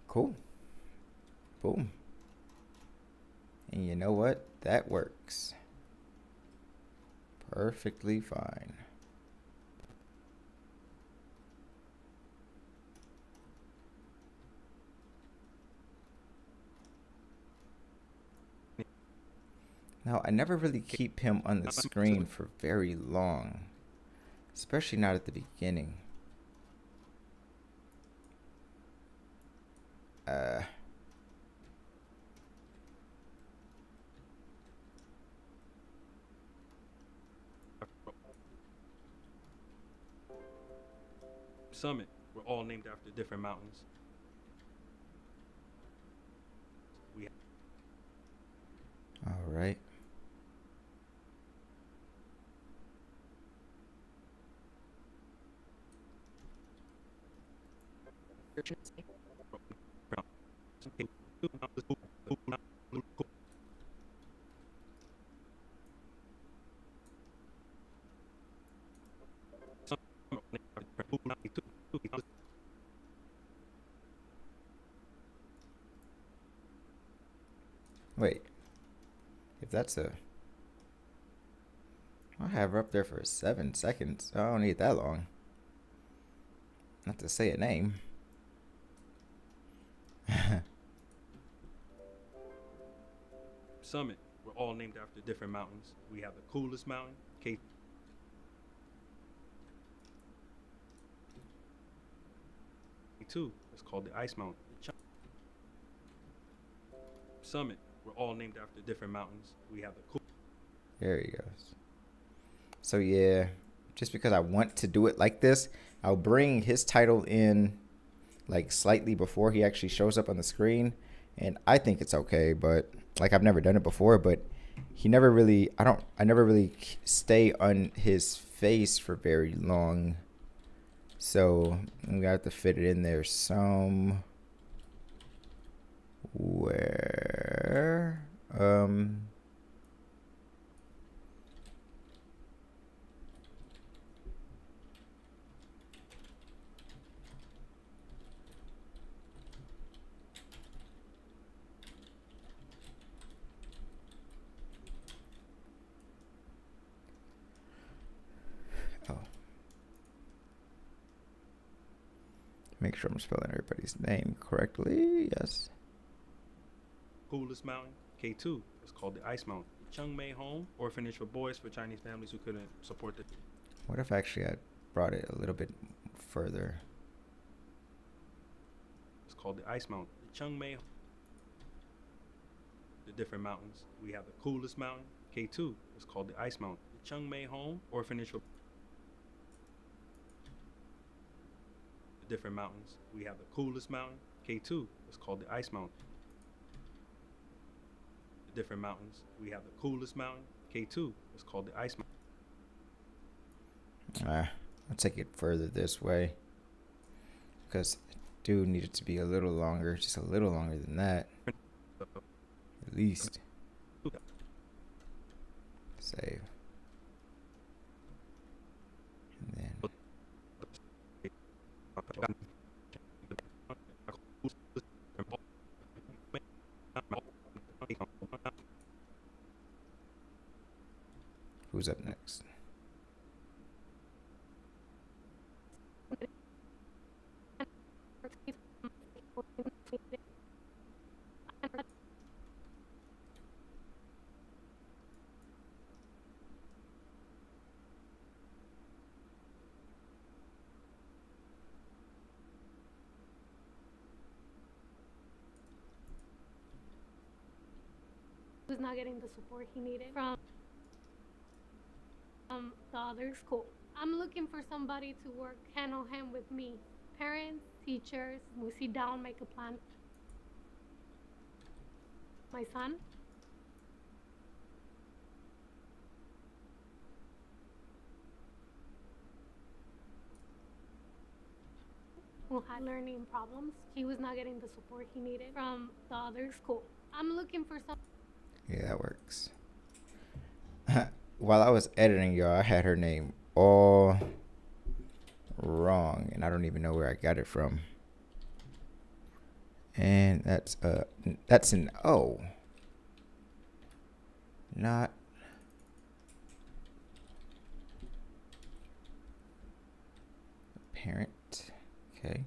Cool. Boom. And you know what? That works perfectly fine. Now, I never really keep him on the screen for very long, especially not at the beginning. Summit were all named after different mountains. All right. Wait. If that's a... I'll have her up there for 7 seconds. I don't need that long. Not to say a name. Summit were all named after different mountains. We have the coolest mountain, K2 it's called the Ice Mountain. Summit were all named after different mountains. We have the cool. There he goes. So yeah, just because I want to do it like this, I'll bring his title in like slightly before he actually shows up on the screen, and I think it's okay. But like I've never done it before, but he never really, I never really stay on his face for very long, so we have to fit it in there somewhere. Make sure I'm spelling everybody's name correctly. Yes. Coolest mountain, K2 it's called the Ice Mountain. Chung Mei Home, orphanage for boys for Chinese families who couldn't support the. What if actually I brought it a little bit further? It's called the Ice Mountain. The Chung Mei. The different mountains. We have the coolest mountain, K2. It's called the Ice Mountain. The Chung Mei Home, orphanage for. The different mountains. We have the coolest mountain, K2. It's called the Ice Mountain. The different mountains. We have the coolest mountain, K2. It's called the Ice Mountain. I'll take it further this way. Because I do need it to be a little longer. Just a little longer than that. At least. Save. And then. Who's up next? Was not getting the support he needed from the other school. I'm looking for somebody to work hand on hand with me. Parents, teachers, we sit down, make a plan. My son. Who had learning problems. He was not getting the support he needed from the other school. I'm looking for some. Yeah, that works. While I was editing, y'all, I had her name all wrong, and I don't even know where I got it from. And that's an O. Not parent. Okay.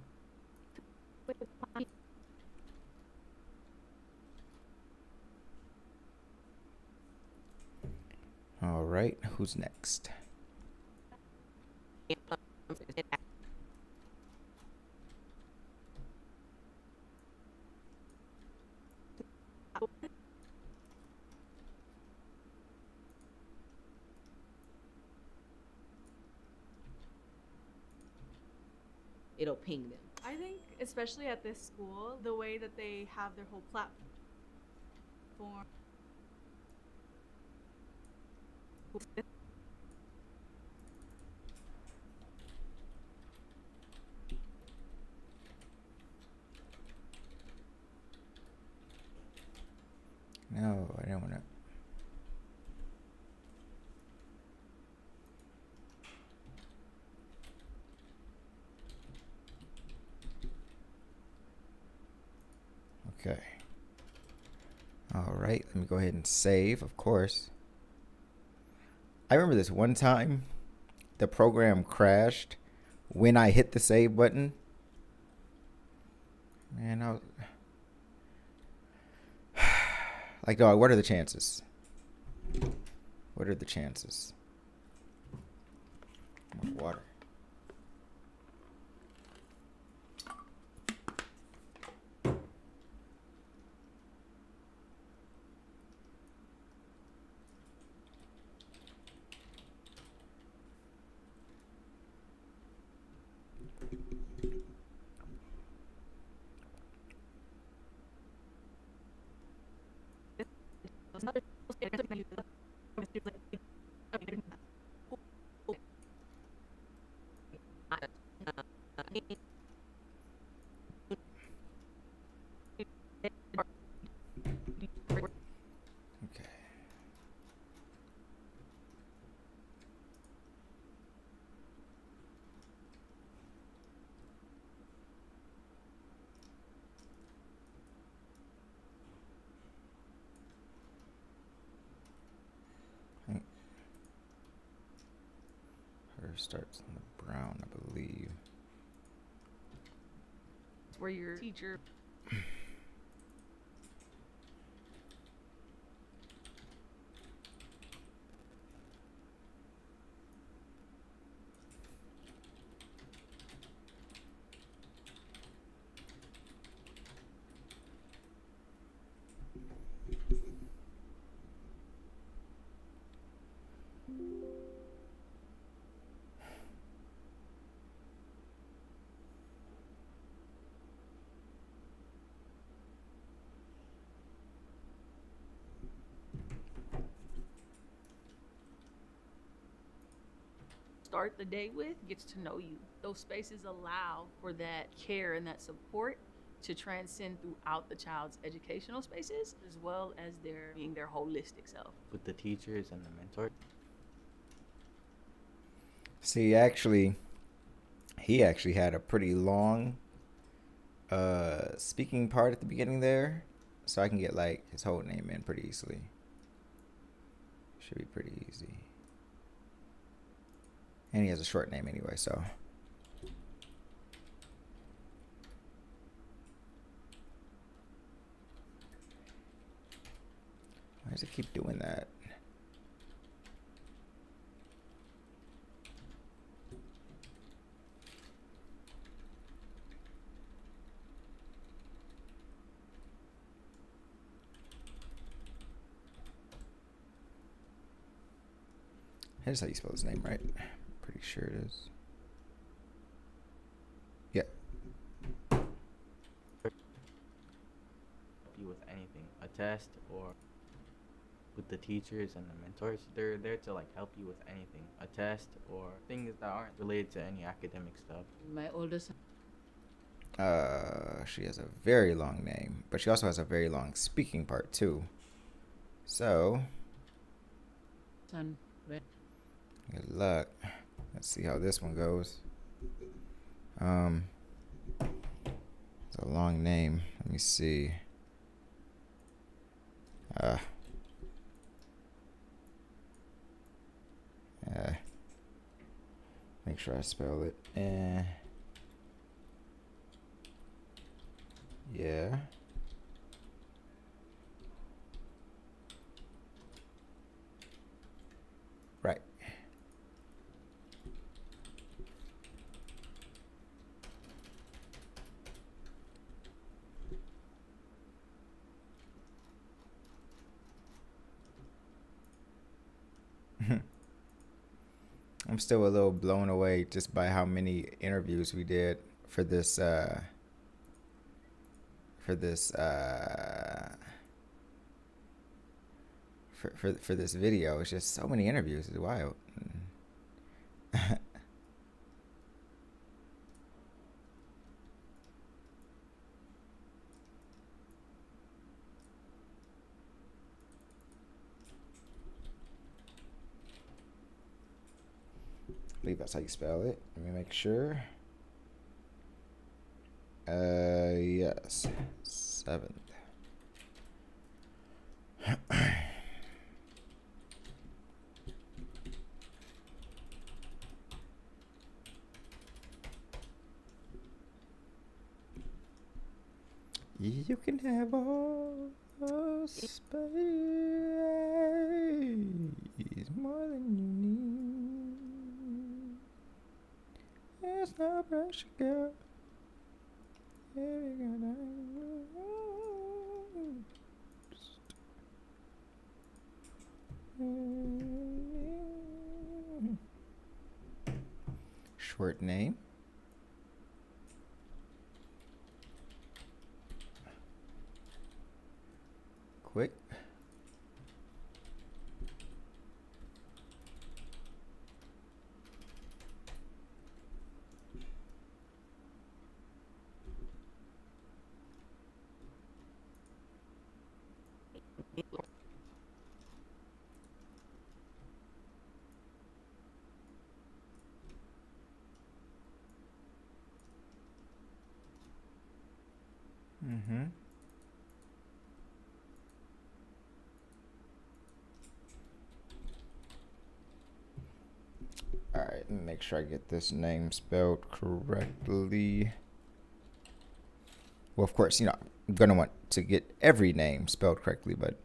All right, who's next? It'll ping them. I think, especially at this school, the way that they have their whole platform. No, I don't want to. Okay. All right, let me go ahead and save, of course. I remember this one time the program crashed when I hit the save button. Man, I was like, dog, what are the chances? What are the chances? More water. Starts in the brown, I believe. Where your teacher. start the day with gets to know you. Those spaces allow for that care and that support to transcend throughout the child's educational spaces, as well as their being their holistic self. With the teachers and the mentors. See, he actually had a pretty long speaking part at the beginning there, so I can get like his whole name in pretty easily. Should be pretty easy. And he has a short name anyway, so. Why does it keep doing that? Here's how you spell his name, right? Pretty sure it is. Yeah. You with anything, a test or with the teachers and the mentors, they're there to like help you with anything, a test or things that aren't related to any academic stuff. My oldest She has a very long name, but she also has a very long speaking part too. So, son, good luck. Let's see how this one goes. It's a long name. Let me see. Make sure I spell it. Yeah. Right. I'm still a little blown away just by how many interviews we did for this for this video. It's just so many interviews. It's wild. I believe that's how you spell it. Let me make sure. Yes. 7th. You can have all the space, more than you need. There's no pressure, girl. Short name. Quick. Mm-hmm. All right, let me make sure I get this name spelled correctly. Well, of course, you know, I'm gonna want to get every name spelled correctly, but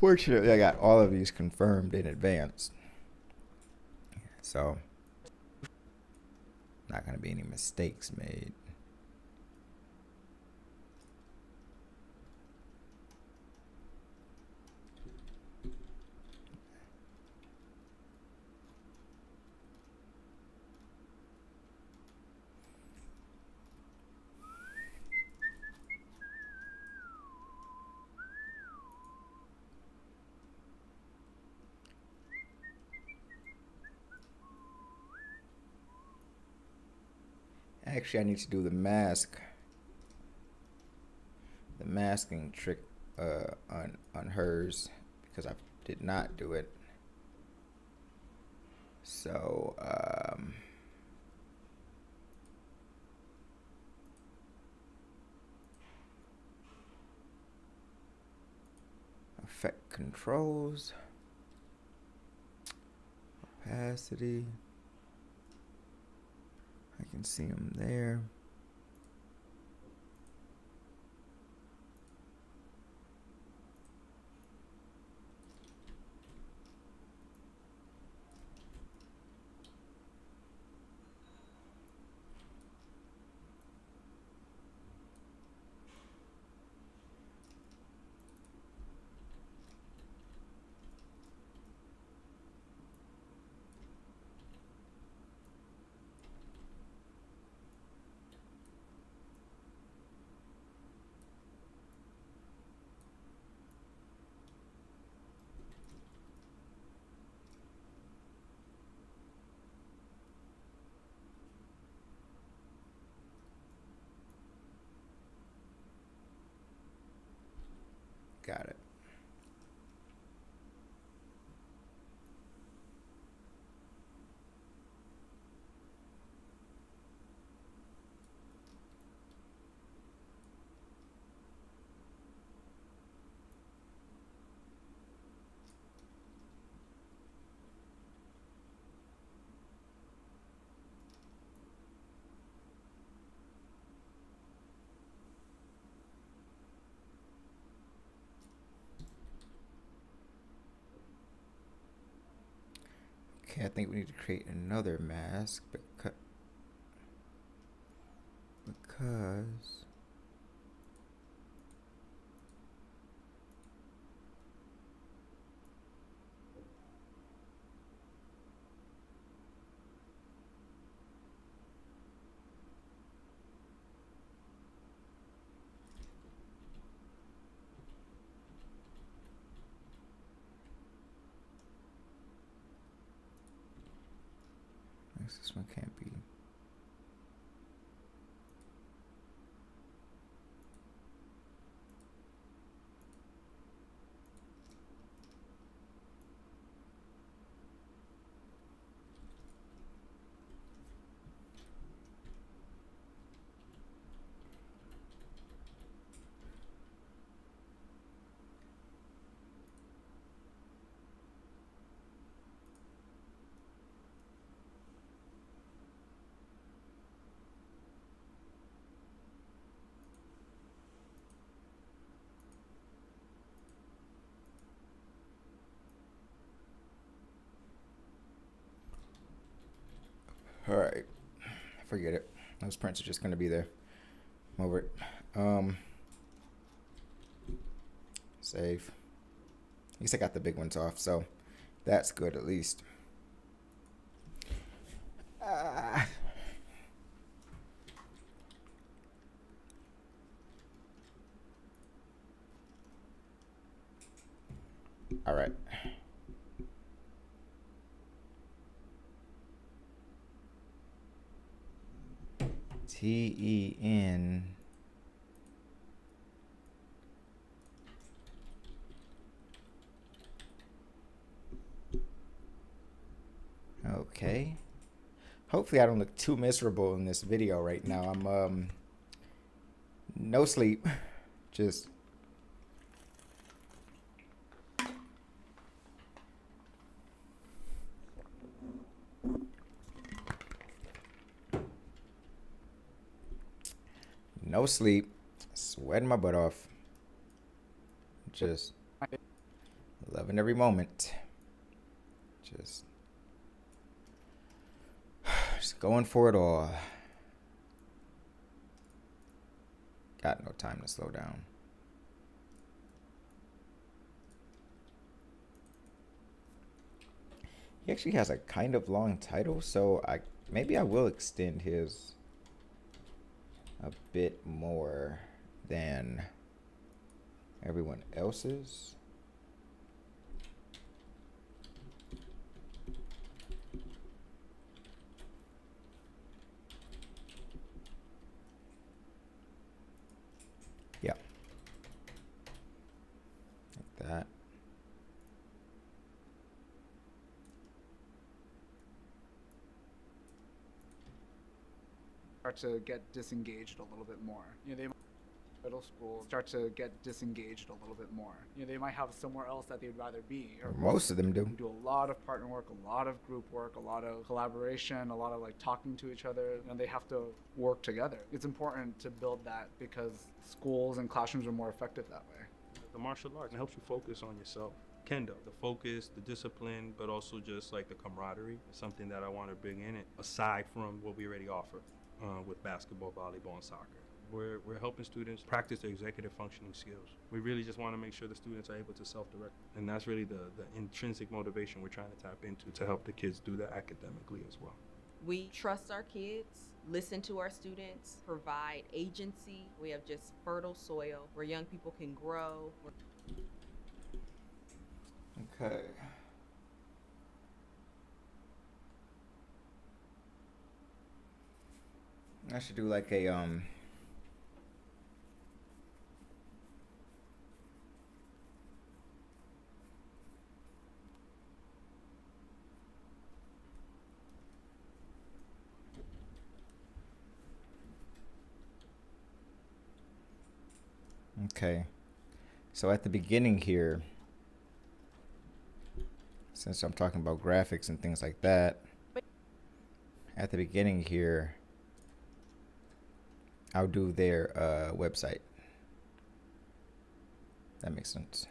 fortunately, I got all of these confirmed in advance, so not gonna be any mistakes made. Actually, I need to do the mask. The masking trick on hers because I did not do it. So effect controls, opacity. I can see them there. Got it. Okay, I think we need to create another mask because this one can't be. All right, forget it. Those prints are just gonna be there. I'm over it. Save. At least I got the big ones off, so that's good at least. All right. TEN. Okay. Hopefully I don't look too miserable in this video right now. I'm no sleep. Just no sleep, sweating my butt off, just loving every moment, just going for it all. Got no time to slow down. He actually has a kind of long title, so maybe I will extend his a bit more than everyone else's. start to get disengaged a little bit more. You know, they middle school start to get disengaged a little bit more. You know, they might have somewhere else that they'd rather be. Or Most of them do. We do a lot of partner work, a lot of group work, a lot of collaboration, a lot of like talking to each other, and they have to work together. It's important to build that because schools and classrooms are more effective that way. The martial arts helps you focus on yourself. Kendo, the focus, the discipline, but also just like the camaraderie is something that I want to bring in it aside from what we already offer with basketball, volleyball, and soccer. We're helping students practice their executive functioning skills. We really just want to make sure the students are able to self-direct. And that's really the intrinsic motivation we're trying to tap into to help the kids do that academically as well. We trust our kids, listen to our students, provide agency. We have just fertile soil where young people can grow. Okay. I should do like a Okay. So at the beginning here, since I'm talking about graphics and things like that, at the beginning here, I'll do their website. That makes sense.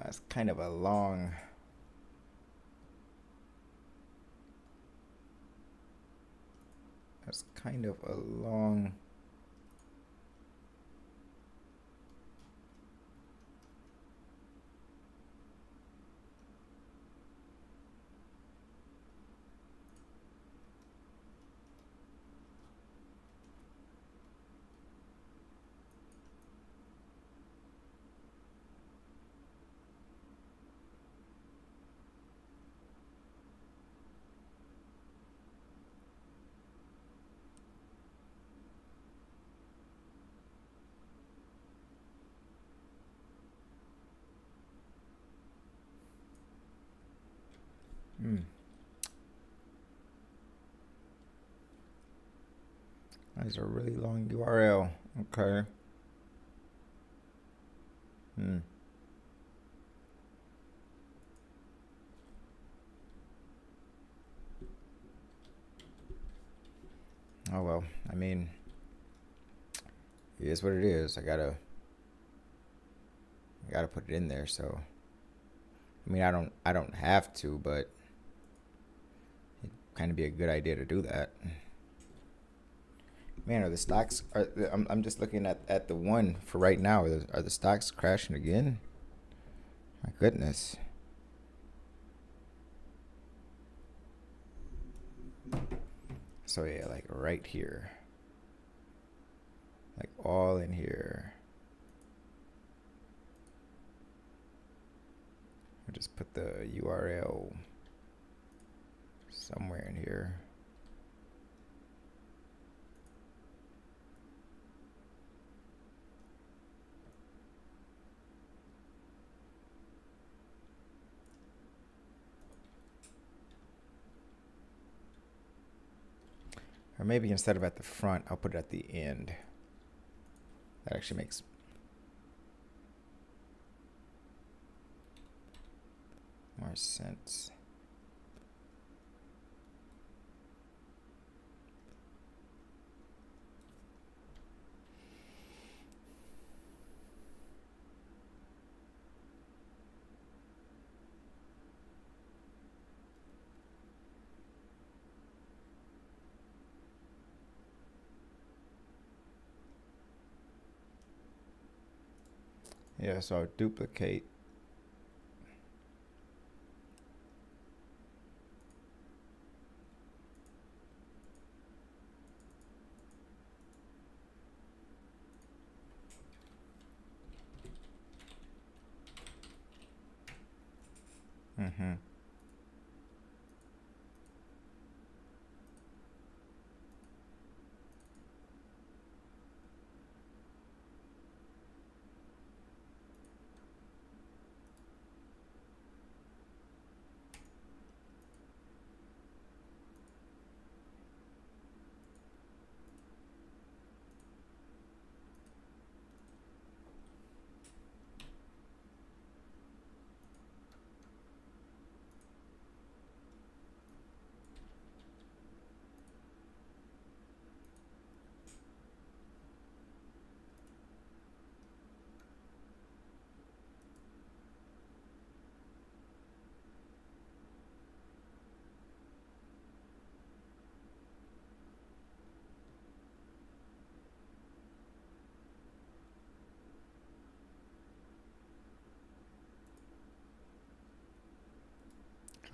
It's kind of a long. That's kind of a long. That's a really long URL. Okay. Oh well, I mean, it is what it is. I gotta put it in there. So, I mean, I don't have to, but it'd kind of be a good idea to do that. Man, are the stocks? I'm just looking at the one for right now. Are the stocks crashing again? My goodness. So yeah, like right here, like all in here. I'll just put the URL somewhere in here. Or maybe instead of at the front, I'll put it at the end. That actually makes more sense. Yeah, so I'll duplicate.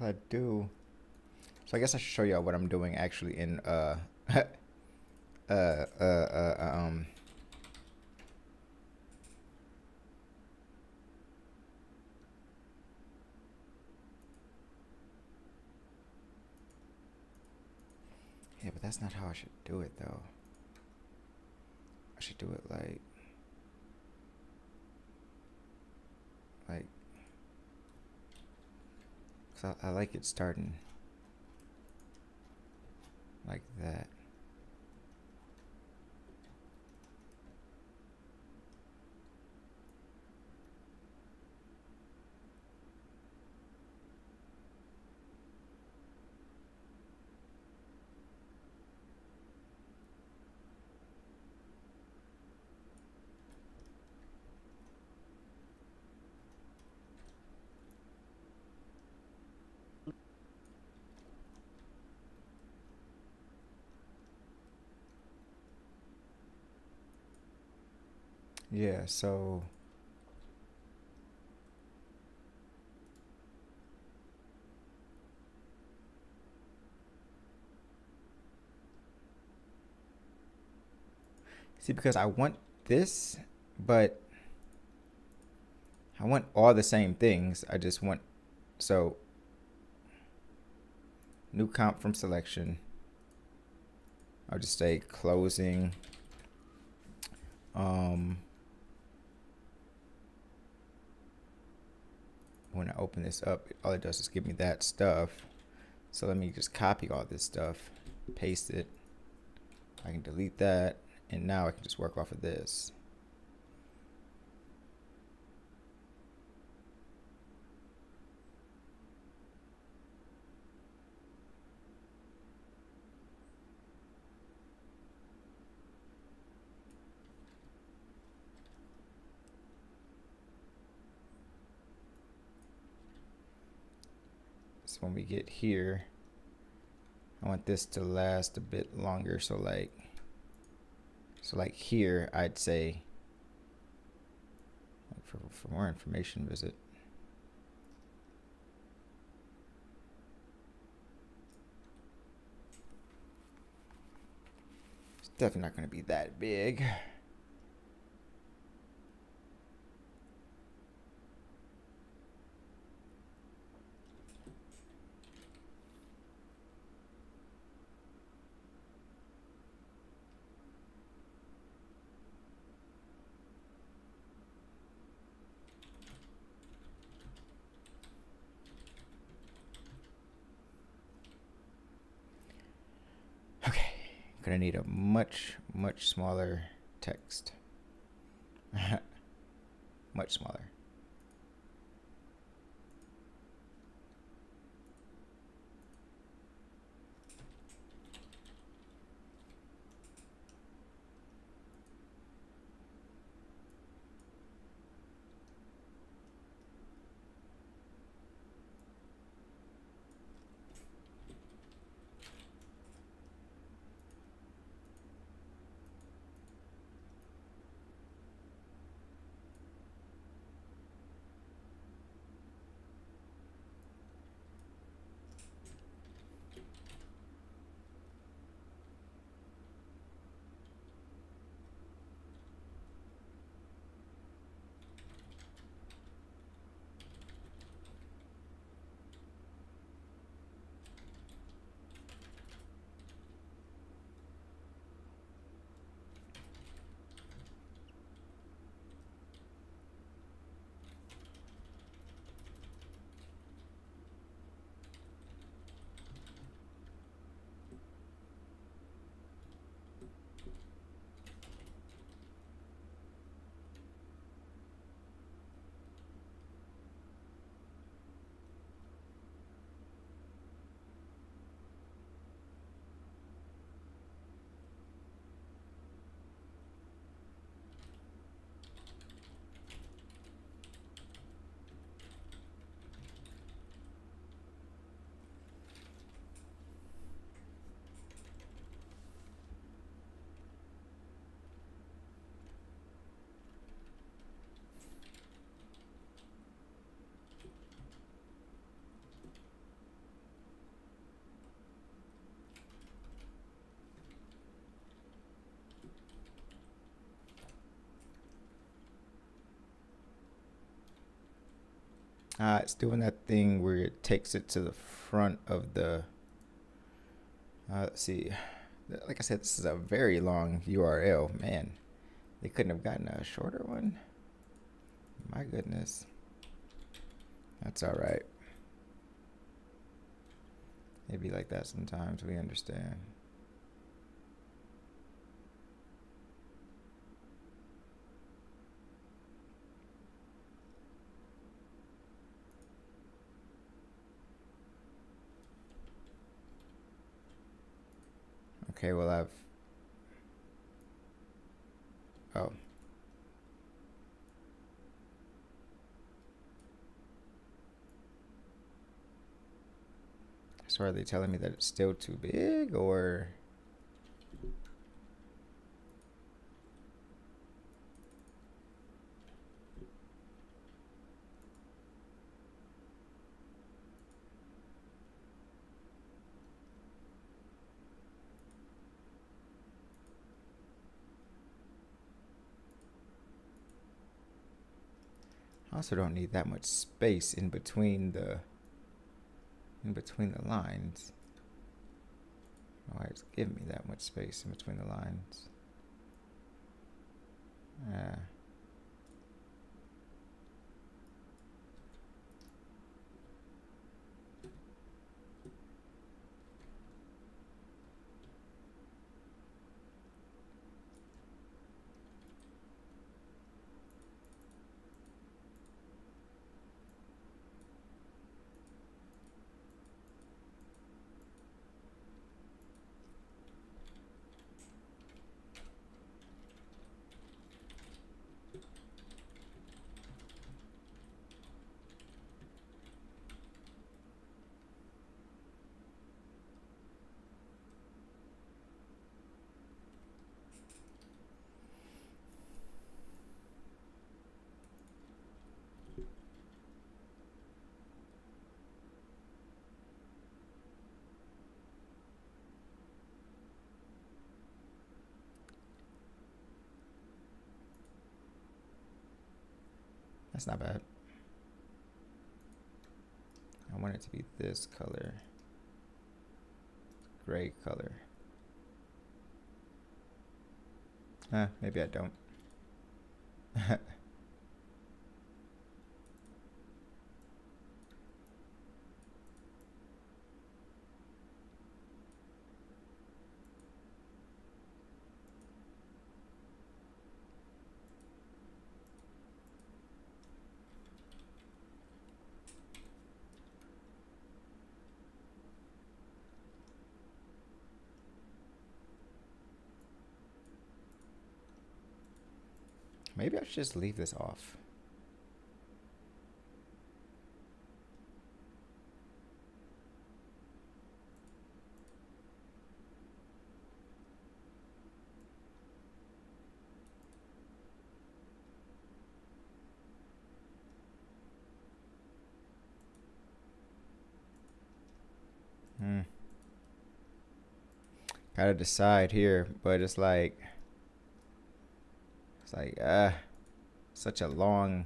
shall I do? So I guess I should show y'all what I'm doing actually in yeah, but that's not how I should do it though. I should do it like, cause I like it starting like that. Yeah, so see, because I want this, but I want all the same things. I just want, so new comp from selection. I'll just say closing. When I open this up, all it does is give me that stuff. So let me just copy all this stuff, paste it. I can delete that, and now I can just work off of this. So when we get here, I want this to last a bit longer. So like here, I'd say, for more information, visit. It's definitely not going to be that big. Gonna need a much smaller text. Much smaller. It's doing that thing where it takes it to the front of the. Let's see. Like I said, this is a very long URL. Man, they couldn't have gotten a shorter one. My goodness. That's all right. It'd be like that sometimes. We understand. Okay, well, oh. So are they telling me that it's still too big, or? I also don't need that much space in between the lines. Why it's giving me that much space in between the lines? Yeah. That's not bad. I want it to be this color. Gray color. Maybe I don't. Maybe I should just leave this off. Gotta decide here, but it's like such a long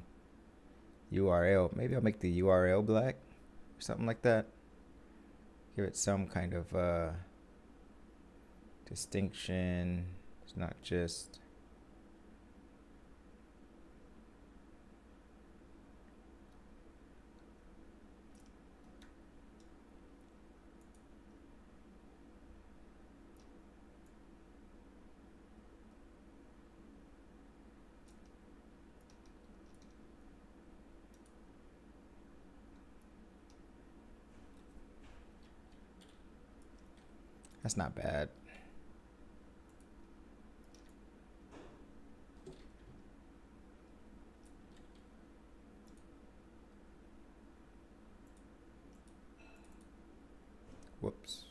URL. Maybe I'll make the URL black or something like that. Give it some kind of distinction. It's not just that's not bad. Whoops.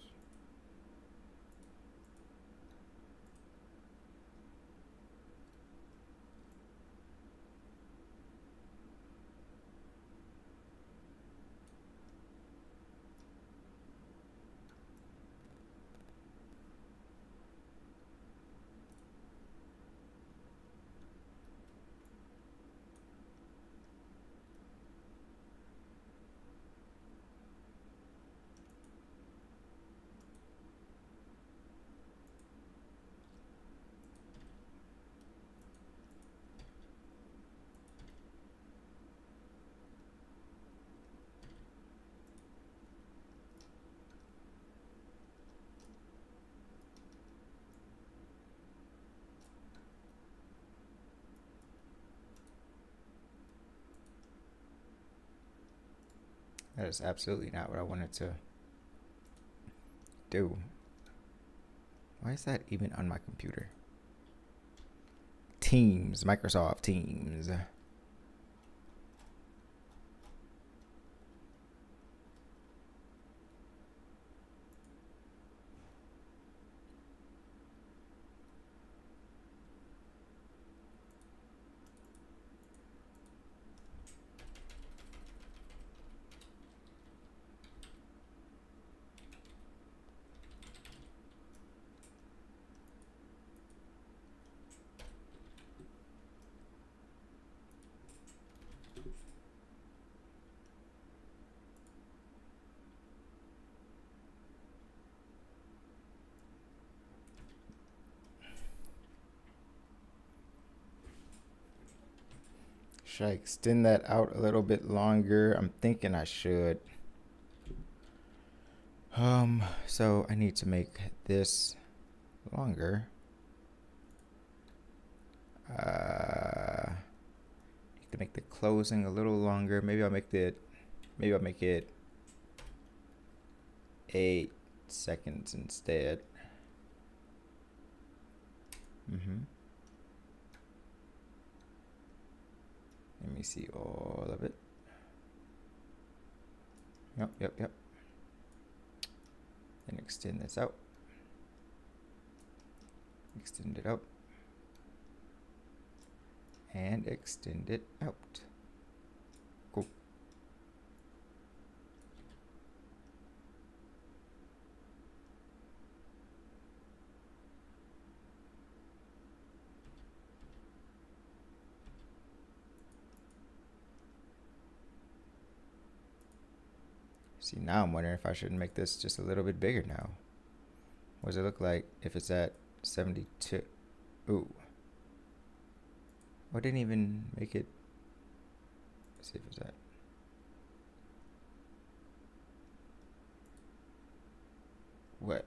That is absolutely not what I wanted to do. Why is that even on my computer? Teams, Microsoft Teams. Should I extend that out a little bit longer? I'm thinking I should. So I need to make this longer. Need to make the closing a little longer. Maybe I'll make it 8 seconds instead. Let me see all of it. Yep. And extend this out. Extend it out. And extend it out. Cool. See, now I'm wondering if I shouldn't make this just a little bit bigger now. What does it look like if it's at 72? Ooh. I didn't even make it. Let's see if it's at. What?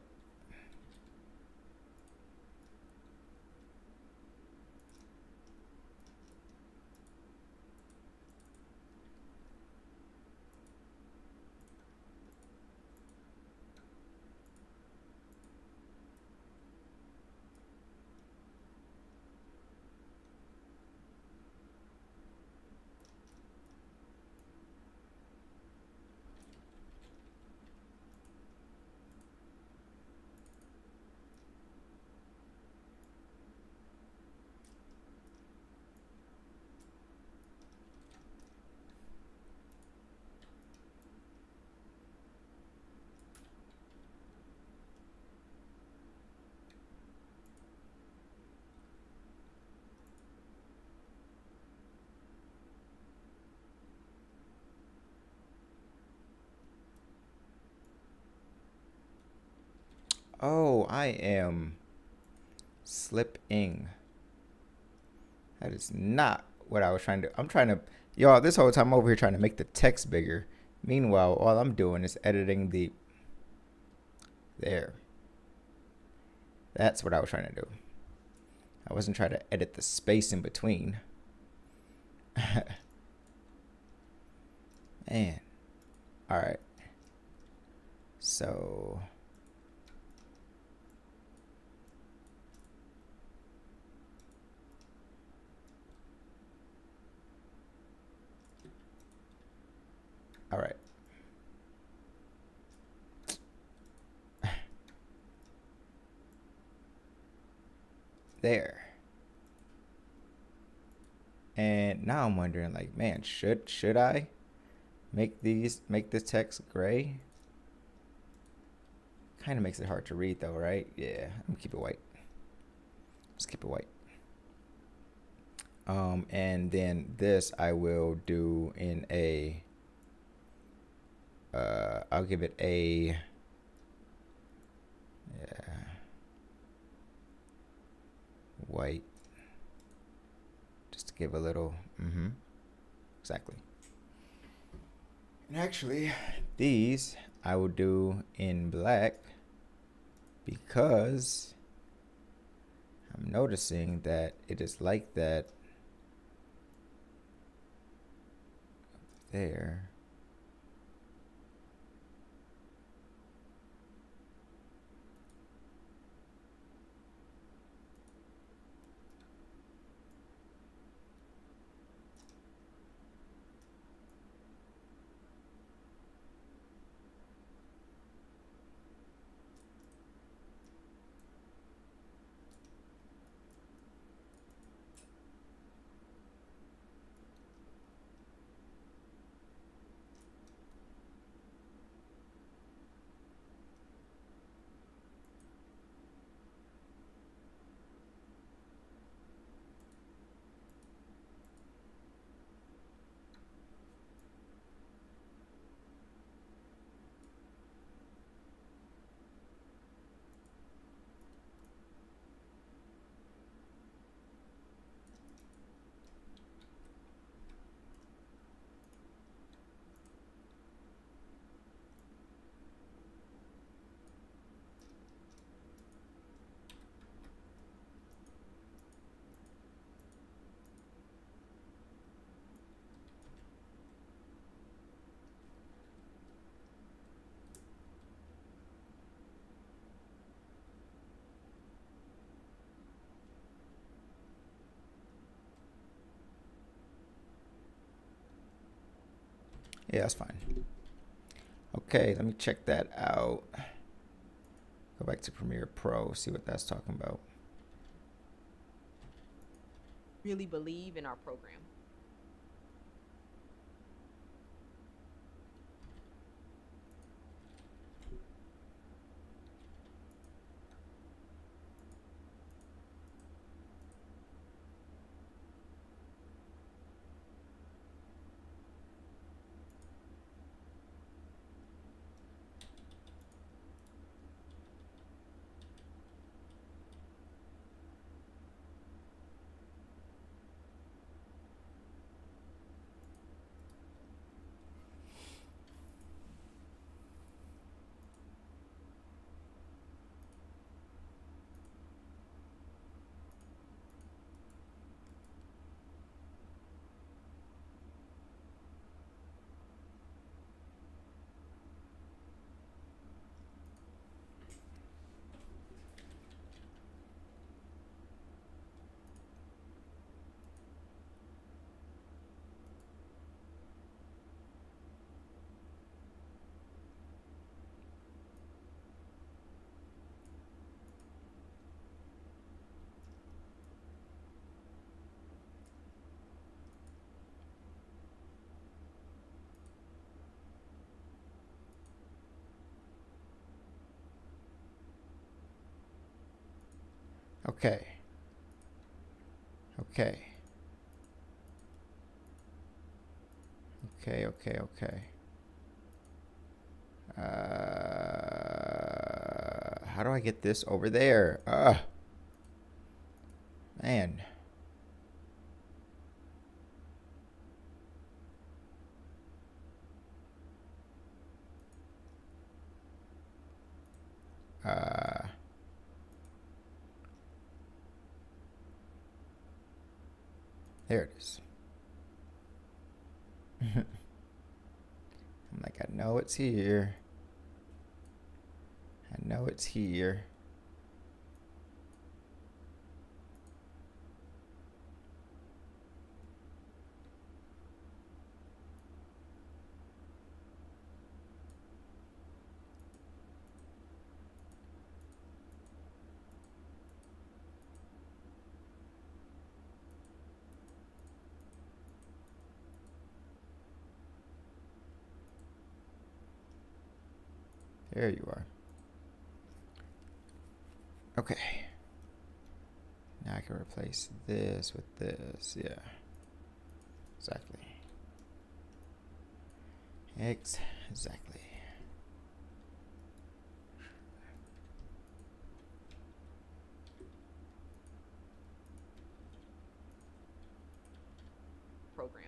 Oh, I am slipping. That is not what I was trying to. I'm trying to, y'all, this whole time I'm over here trying to make the text bigger. Meanwhile, all I'm doing is editing the, there. That's what I was trying to do. I wasn't trying to edit the space in between. Man. All right. So. All right. There. And now I'm wondering, like, man, should I make this text gray? Kind of makes it hard to read though, right? Yeah, I'm gonna keep it white. Just keep it white. And then this I will do in a I'll give it a, yeah, white, just to give a little, exactly. And actually, these I will do in black because I'm noticing that it is like that there. Yeah, that's fine. Okay, let me check that out. Go back to Premiere Pro, see what that's talking about. Really believe in our program. Okay. Okay. Okay. How do I get this over there? Man. There it is. I'm like, I know it's here. I know it's here. There you are. Okay. Now I can replace this with this. Yeah. Exactly. Exactly. Program.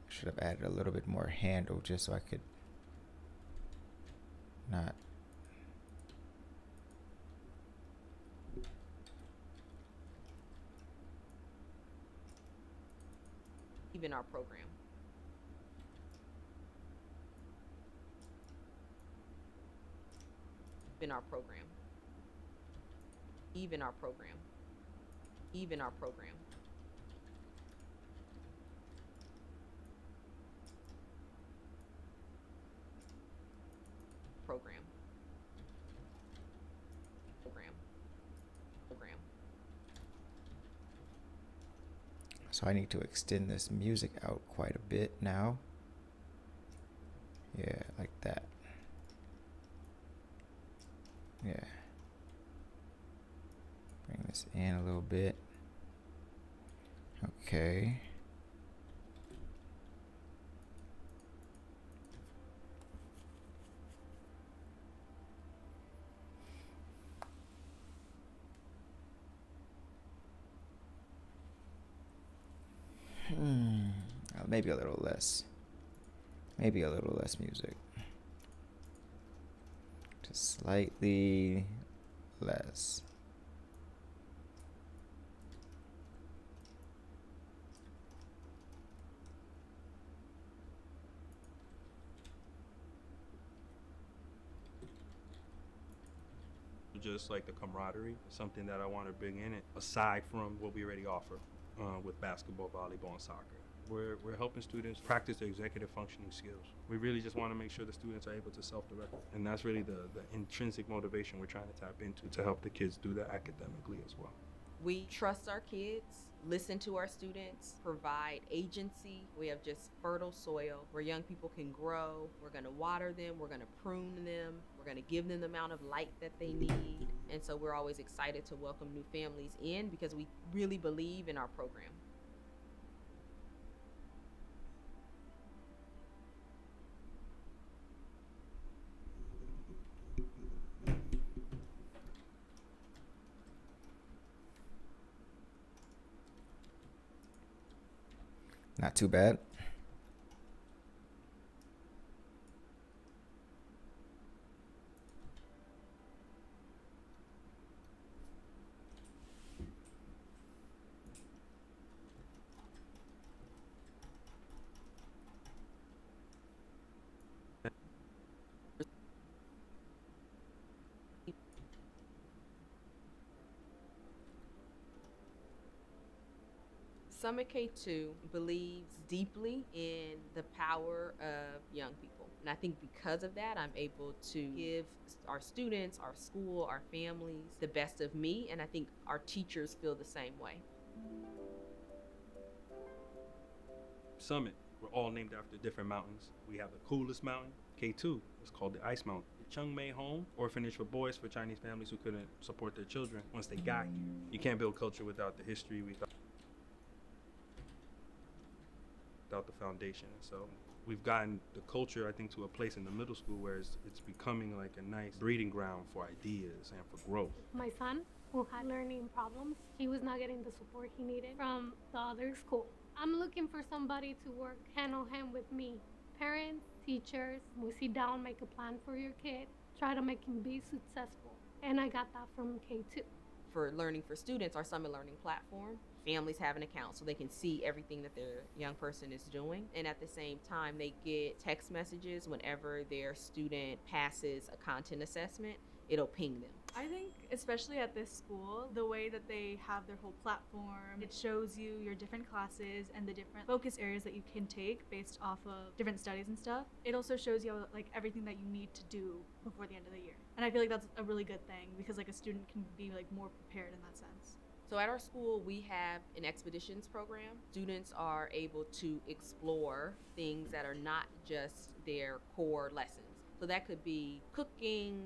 Should have added a little bit more handle just so I could not. Even our program. Even our program. Even our program. Even our program. Program. Program. So I need to extend this music out quite a bit now. Yeah, like that. Yeah. Bring this in a little bit. Okay. Maybe a little less. Maybe a little less music. Just slightly less. just like the camaraderie, something that I want to bring in it aside from what we already offer with basketball, volleyball, and soccer. We're helping students practice their executive functioning skills. We really just want to make sure the students are able to self-direct. And that's really the intrinsic motivation we're trying to tap into to help the kids do that academically as well. We trust our kids, listen to our students, provide agency. We have just fertile soil where young people can grow. We're going to water them. We're going to prune them. We're going to give them the amount of light that they need. And so we're always excited to welcome new families in because we really believe in our program. Not too bad. Summit K2 believes deeply in the power of young people. And I think because of that, I'm able to give our students, our school, our families the best of me. And I think our teachers feel the same way. Summit, we're all named after different mountains. We have the coolest mountain, K2. It's called the Ice Mountain. The Chung Mei Home, orphanage for boys for Chinese families who couldn't support their children once they got here. You can't build culture without the history, without the foundation. So we've gotten the culture, I think, to a place in the middle school where it's becoming like a nice breeding ground for ideas and for growth. My son, who had learning problems, he was not getting the support he needed from the other school. I'm looking for somebody to work hand in hand with me. Parents, teachers, we sit down, make a plan for your kid, try to make him be successful. And I got that from K2. For Learning for Students, our Summit Learning platform, families have an account so they can see everything that their young person is doing. And at the same time, they get text messages whenever their student passes a content assessment. It'll ping them. I think, especially at this school, the way that they have their whole platform, it shows you your different classes and the different focus areas that you can take based off of different studies and stuff. It also shows you like everything that you need to do before the end of the year. And I feel like that's a really good thing because like a student can be like more prepared in that sense. So at our school, we have an expeditions program. Students are able to explore things that are not just their core lessons. So that could be cooking,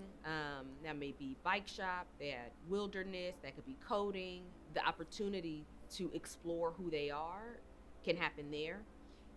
that may be bike shop, that wilderness, that could be coding. The opportunity to explore who they are can happen there.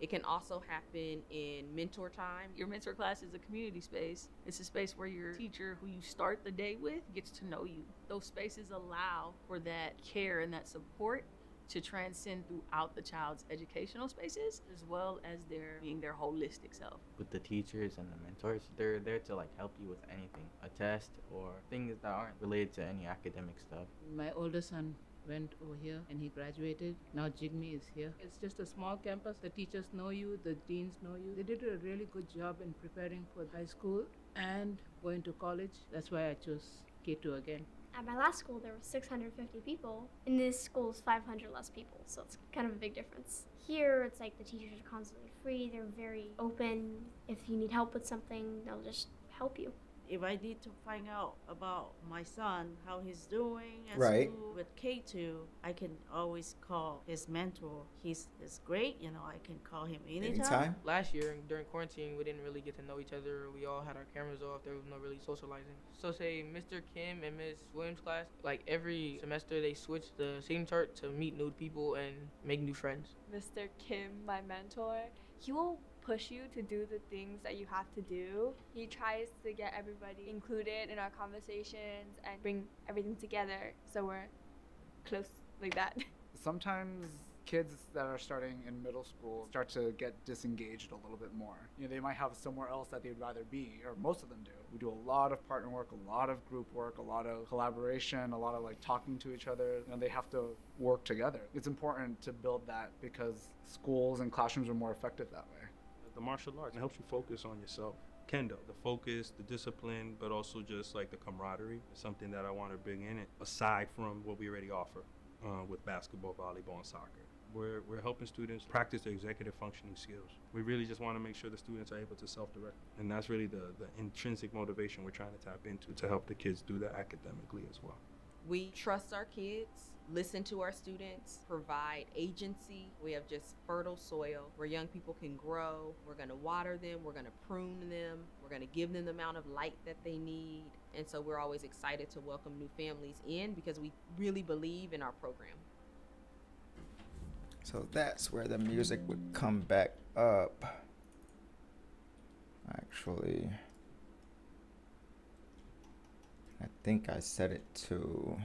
It can also happen in mentor time. Your mentor class is a community space. It's a space where your teacher, who you start the day with, gets to know you. Those spaces allow for that care and that support to transcend throughout the child's educational spaces, as well as their being their holistic self. With the teachers and the mentors, they're there to like help you with anything, a test or things that aren't related to any academic stuff. My older son went over here and he graduated. Now Jigme is here. It's just a small campus. The teachers know you, the deans know you. They did a really good job in preparing for high school and going to college. That's why I chose K2 again. At my last school, there were 650 people. In this school, it's 500 less people, so it's kind of a big difference. Here, it's like the teachers are constantly free. They're very open. If you need help with something, they'll just help you. If I need to find out about my son, how he's doing at Right. school with K2, I can always call his mentor. He's great, you know, I can call him anytime. Last year during quarantine, we didn't really get to know each other. We all had our cameras off. There was no really socializing. So say Mr. Kim and Miss Williams' class, like every semester they switch the seating chart to meet new people and make new friends. Mr. Kim, my mentor, he will push you to do the things that you have to do. He tries to get everybody included in our conversations and bring everything together so we're close like that. Sometimes kids that are starting in middle school start to get disengaged a little bit more. You know, they might have somewhere else that they'd rather be, or most of them do. We do a lot of partner work, a lot of group work, a lot of collaboration, a lot of like talking to each other, and they have to work together. It's important to build that because schools and classrooms are more effective that way. The martial arts helps you focus on yourself. Kendo, the focus, the discipline, but also just like the camaraderie is something that I want to bring in it aside from what we already offer with basketball, volleyball, and soccer. We're helping students practice their executive functioning skills. We really just want to make sure the students are able to self-direct. And that's really the intrinsic motivation we're trying to tap into to help the kids do that academically as well. We trust our kids, listen to our students, provide agency. We have just fertile soil where young people can grow. We're going to water them. We're going to prune them. We're going to give them the amount of light that they need. And so we're always excited to welcome new families in because we really believe in our program. So that's where the music would come back up. Actually, I think I set it to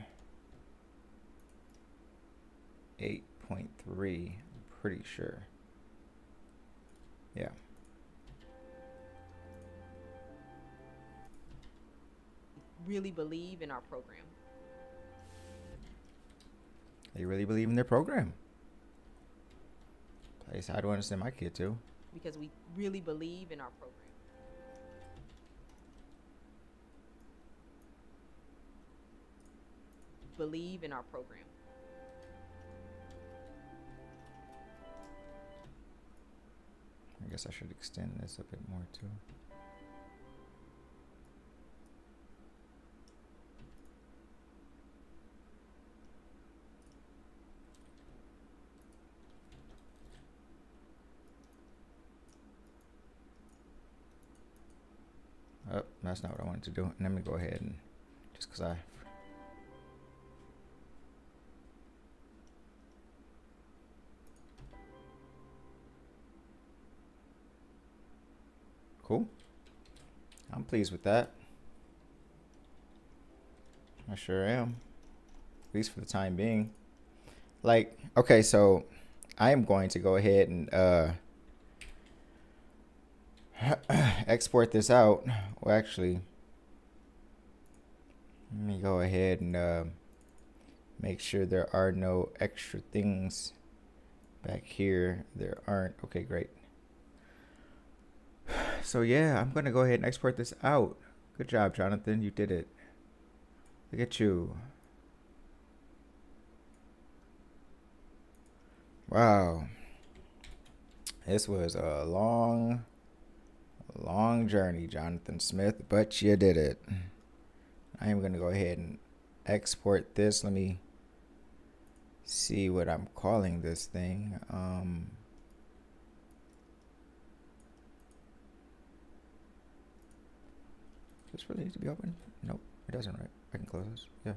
8.3. I'm pretty sure. Yeah. Really believe in our program. They really believe in their program. Place I do understand my kid too. Because we really believe in our program. Believe in our program. I guess I should extend this a bit more too. Oh, that's not what I wanted to do. Let me go ahead and just because I. Cool. I'm pleased with that. I sure am. At least for the time being. Like, okay, so I am going to go ahead and export this out. Well, actually, let me go ahead and make sure there are no extra things back here. There aren't. Okay, great. So yeah, I'm gonna go ahead and export this out. Good job, Jonathan. You did it. Look at you. Wow. This was a long journey, Jonathan Smith, but you did it. I am gonna go ahead and export this. Let me see what I'm calling this thing. Does this really need to be open? Nope, it doesn't, right? I can close this. Yeah.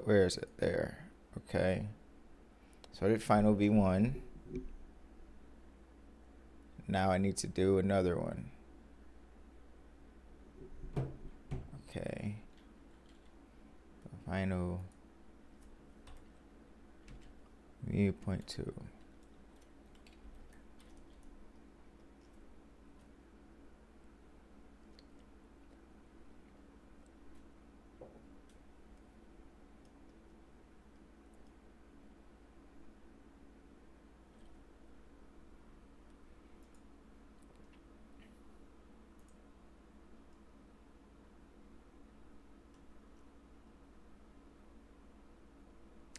Where is it? There. Okay. So I did final V1. Now I need to do another one. Okay. Final V.2.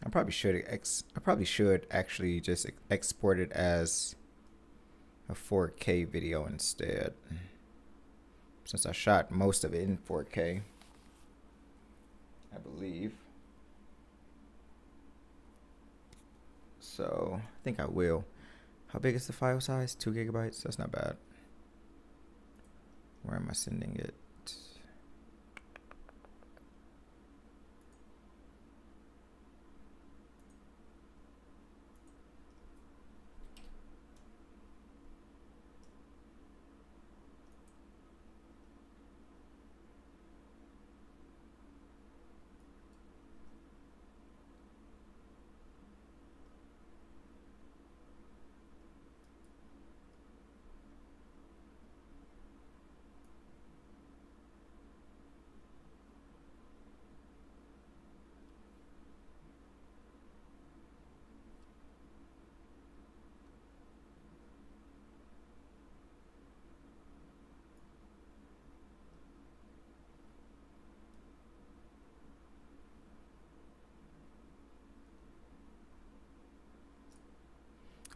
I probably should actually just export it as a 4K video instead, since I shot most of it in 4K, I believe. So I think I will. How big is the file size? 2 gigabytes? That's not bad. Where am I sending it?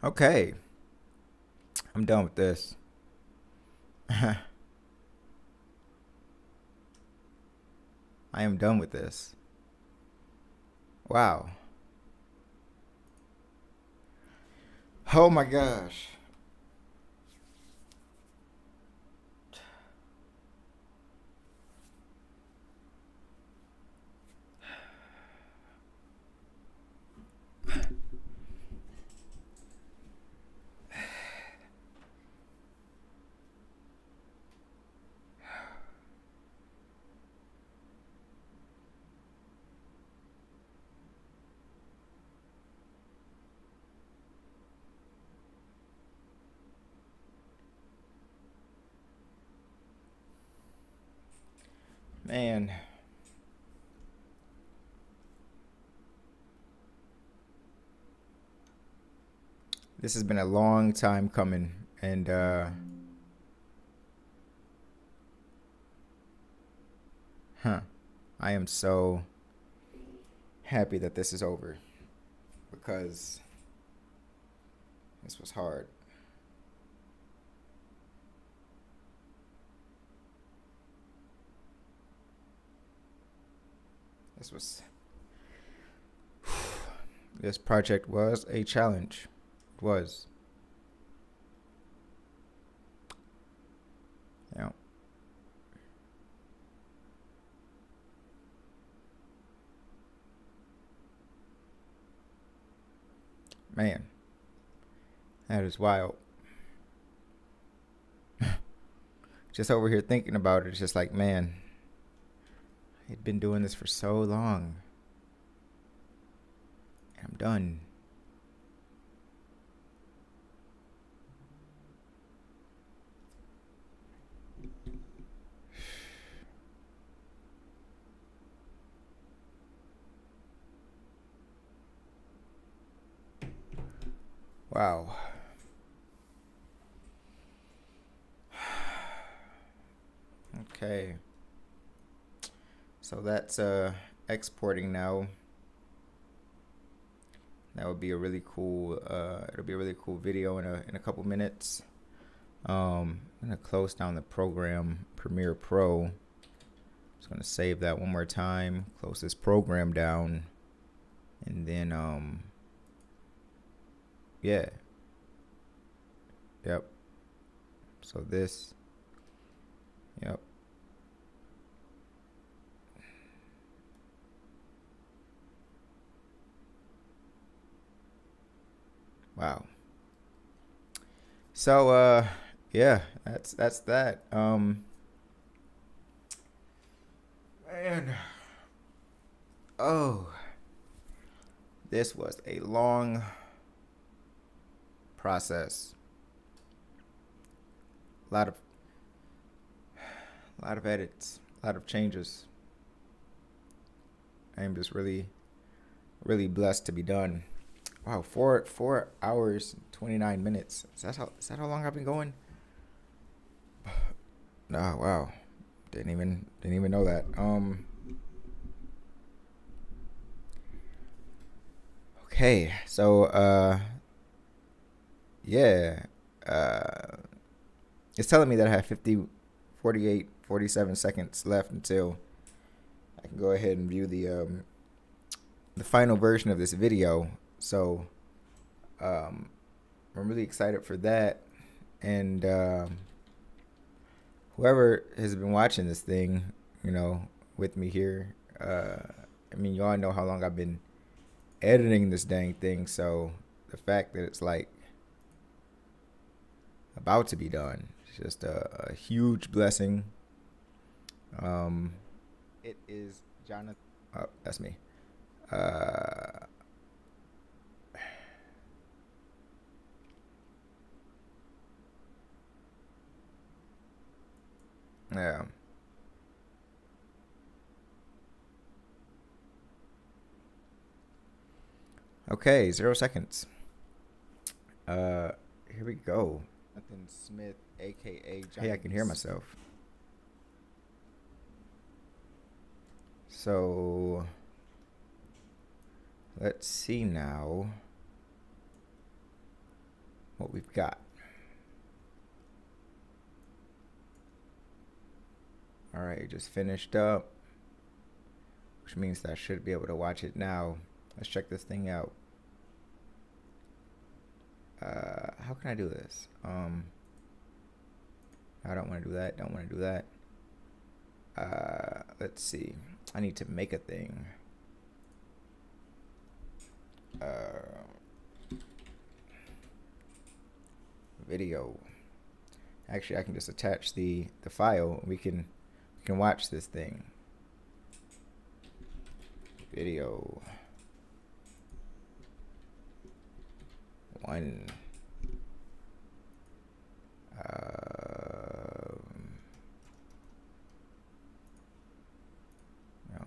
Okay. I'm done with this. I am done with this. Wow. Oh my gosh. Man. This has been a long time coming, and I am so happy that this is over because this was hard. This project was a challenge. It was. Yeah. Man, that is wild. Just over here thinking about it, it's just like, man, I'd been doing this for so long. I'm done. Wow. Okay. So that's exporting now. That would be a really cool it'll be a really cool video in a couple minutes. I'm gonna close down the program Premiere Pro. Just gonna save that one more time, close this program down, and then yeah. Yep. So this. Yep. Wow. So yeah, that's that. Man. Oh. This was a long process. A lot of edits, a lot of changes. I am just really blessed to be done. Wow, 4 hours 29 minutes. Is that how long I've been going? Oh wow. Didn't even know that. Okay, so yeah. It's telling me that I have 50, 48, 47 seconds left until I can go ahead and view the final version of this video. So I'm really excited for that. And whoever has been watching this thing, with me here, I mean, y'all know how long I've been editing this dang thing. So the fact that it's like about to be done, it's just a huge blessing. It is Jonathan. Oh, that's me. Yeah. Okay, 0 seconds. Here we go. Jonathan Smith, aka Jonathan. Hey, I can hear myself. So let's see now. what we've got. All right, just finished up, which means that I should be able to watch it now. Let's check this thing out. How can I do this? I don't want to do that. Don't want to do that. Let's see. I need to make a thing. Video. Actually, I can just attach the file. We can watch this thing. Video. 1. No.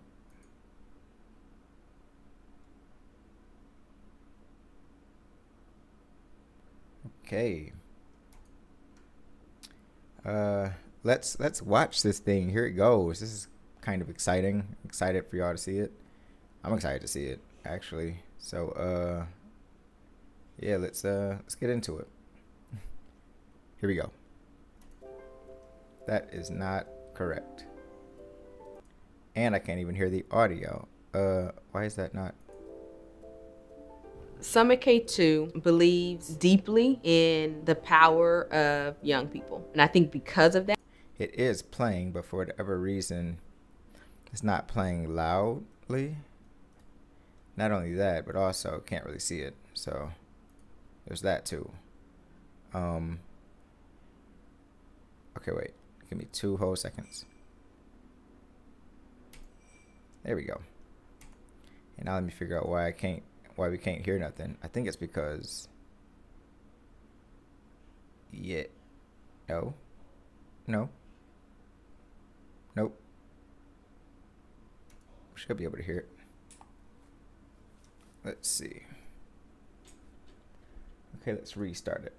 Okay. Let's watch this thing. Here it goes. This is kind of exciting. I'm excited for y'all to see it. I'm excited to see it, actually. So yeah, let's get into it. Here we go. That is not correct. And I can't even hear the audio. Why is that not? Summit K2 believes deeply in the power of young people. And I think because of that, It is playing, but for whatever reason, it's not playing loudly. Not only that, but also can't really see it. So there's that too. Okay, wait. Give me 2 whole seconds. There we go. And now let me figure out why we can't hear nothing. I think it's because no. Nope. Should be able to hear it. Let's see. Okay, let's restart it.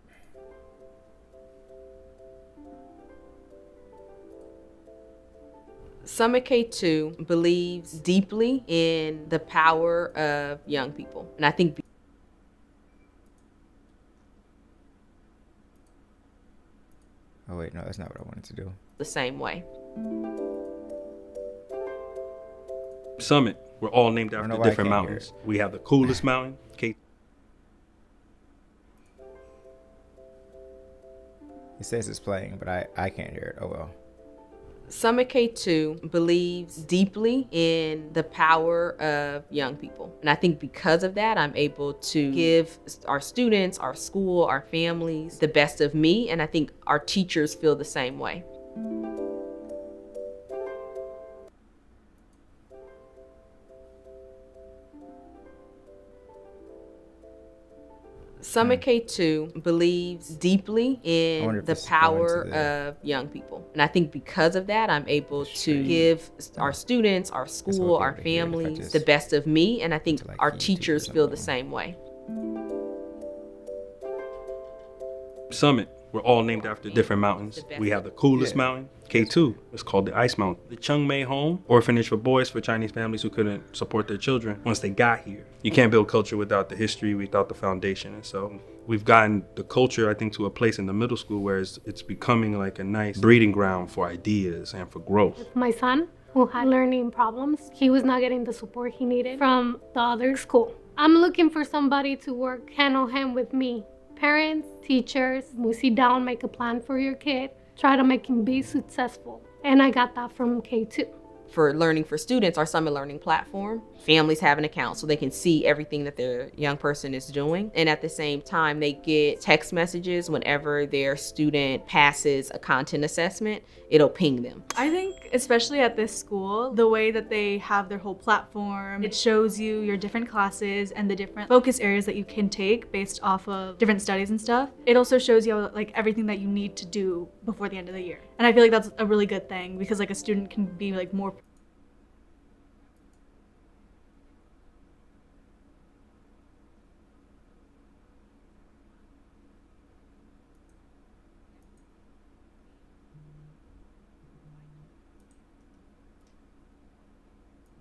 Summit K2 believes deeply in the power of young people. And I think Oh wait, no, that's not what I wanted to do. the same way. Summit, we're all named know after why I different can't hear mountains. We have the coolest mountain, K. It says it's playing, but I can't hear it. Oh well. Summit K2 believes deeply in the power of young people. And I think because of that, I'm able to give our students, our school, our families the best of me. And I think our teachers feel the same way. Summit K2 believes deeply in the power of young people. And I think because of that, I'm able to give our students, our school, our families the best of me. And I think our teachers feel the same way. Summit, we're all named after different mountains. We have the coolest mountain, K2. It's called the Ice Mountain. The Chung Mei Home, orphanage for boys for Chinese families who couldn't support their children once they got here. You can't build culture without the history, without the foundation. And so we've gotten the culture, I think, to a place in the middle school where it's becoming like a nice breeding ground for ideas and for growth. My son, who had learning problems, he was not getting the support he needed from the other school. I'm looking for somebody to work hand in hand with me. Parents, teachers, we sit down, make a plan for your kid, try to make him be successful. And I got that from K2. For Learning for Students, our Summit Learning platform, families have an account so they can see everything that their young person is doing. And at the same time, they get text messages whenever their student passes a content assessment, it'll ping them. I think, especially at this school, the way that they have their whole platform, it shows you your different classes and the different focus areas that you can take based off of different studies and stuff. It also shows you like everything that you need to do before the end of the year. And I feel like that's a really good thing because like a student can be like more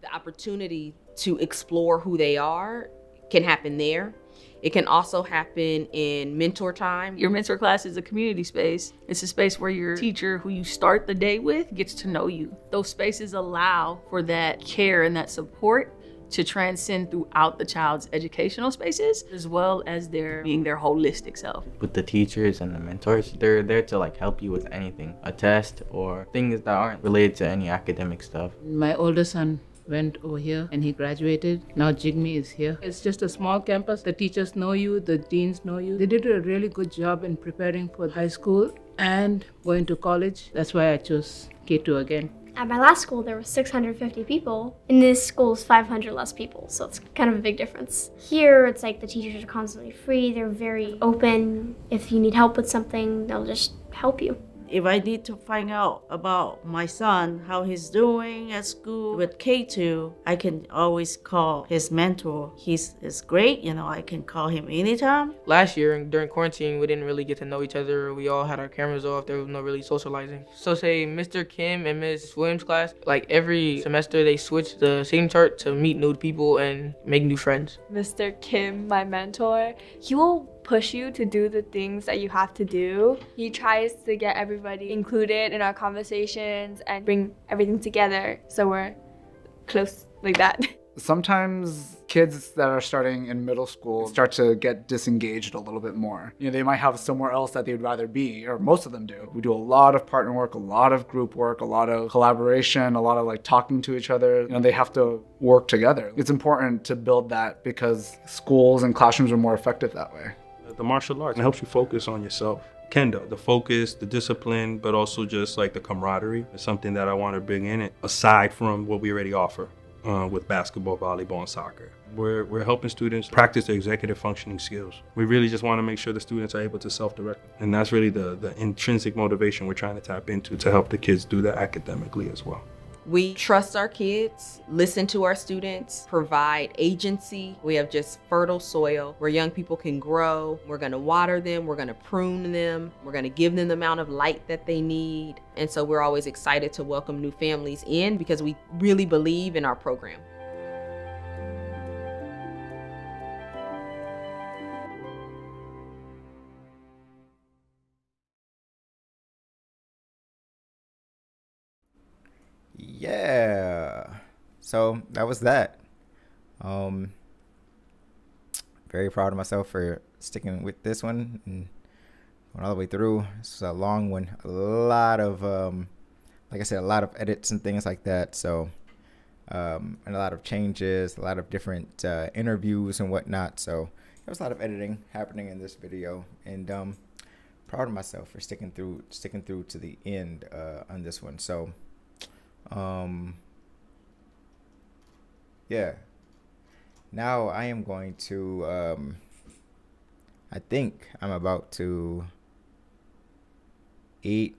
the opportunity to explore who they are can happen there. It can also happen in mentor time. Your mentor class is a community space. It's a space where your teacher who you start the day with gets to know you. Those spaces allow for that care and that support to transcend throughout the child's educational spaces, as well as their being their holistic self. With the teachers and the mentors, they're there to like help you with anything, a test or things that aren't related to any academic stuff. My older son went over here and he graduated. Now Jigme is here. It's just a small campus. The teachers know you, the deans know you. They did a really good job in preparing for high school and going to college. That's why I chose K2 again. At my last school, there were 650 people. In this school, is 500 less people, so it's kind of a big difference. Here, it's like the teachers are constantly free. They're very open. If you need help with something, they'll just help you. If I need to find out about my son, how he's doing at school with K2, I can always call his mentor. He's great, I can call him anytime. Last year, during quarantine, we didn't really get to know each other. We all had our cameras off. There was no really socializing. So say Mr. Kim and Miss Williams' class, like every semester they switch the seating chart to meet new people and make new friends. Mr. Kim, my mentor, he will push you to do the things that you have to do. He tries to get everybody included in our conversations and bring everything together so we're close like that. Sometimes kids that are starting in middle school start to get disengaged a little bit more. They might have somewhere else that they'd rather be, or most of them do. We do a lot of partner work, a lot of group work, a lot of collaboration, a lot of like talking to each other. They have to work together. It's important to build that because schools and classrooms are more effective that way. The martial arts, it helps you focus on yourself. Kendo, the focus, the discipline, but also just like the camaraderie is something that I want to bring in it, aside from what we already offer with basketball, volleyball, and soccer. We're helping students practice their executive functioning skills. We really just want to make sure the students are able to self-direct. And that's really the intrinsic motivation we're trying to tap into to help the kids do that academically as well. We trust our kids, listen to our students, provide agency. We have just fertile soil where young people can grow. We're going to water them. We're going to prune them. We're going to give them the amount of light that they need. And so we're always excited to welcome new families in because we really believe in our program. Yeah, so that was that. Very proud of myself for sticking with this one and going all the way through. It's a long one, a lot of like I said, a lot of edits and things like that. So and a lot of changes, a lot of different interviews and whatnot. So there was a lot of editing happening in this video, and proud of myself for sticking through to the end on this one. So yeah, now I am going to I think I'm about to eat.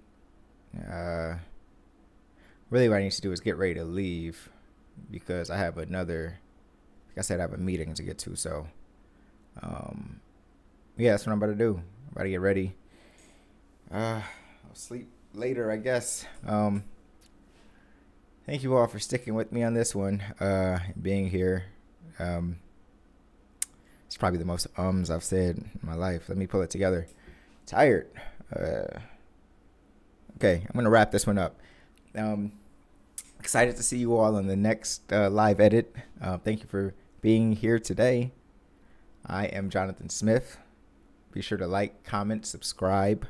Really what I need to do is get ready to leave because I have another, like I said, I have a meeting to get to. So yeah, that's what I'm about to do. I'm about to get ready. I'll sleep later, I guess. Thank you all for sticking with me on this one, being here. It's probably the most I've said in my life. Let me pull it together. Tired. Okay, I'm going to wrap this one up. Excited to see you all on the next live edit. Thank you for being here today. I am Jonathan Smith. Be sure to like, comment, subscribe,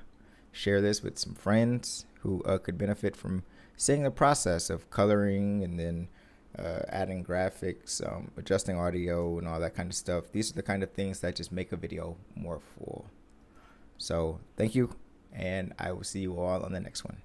share this with some friends who could benefit from seeing the process of coloring and then adding graphics, adjusting audio and all that kind of stuff. These are the kind of things that just make a video more full. So thank you, and I will see you all on the next one.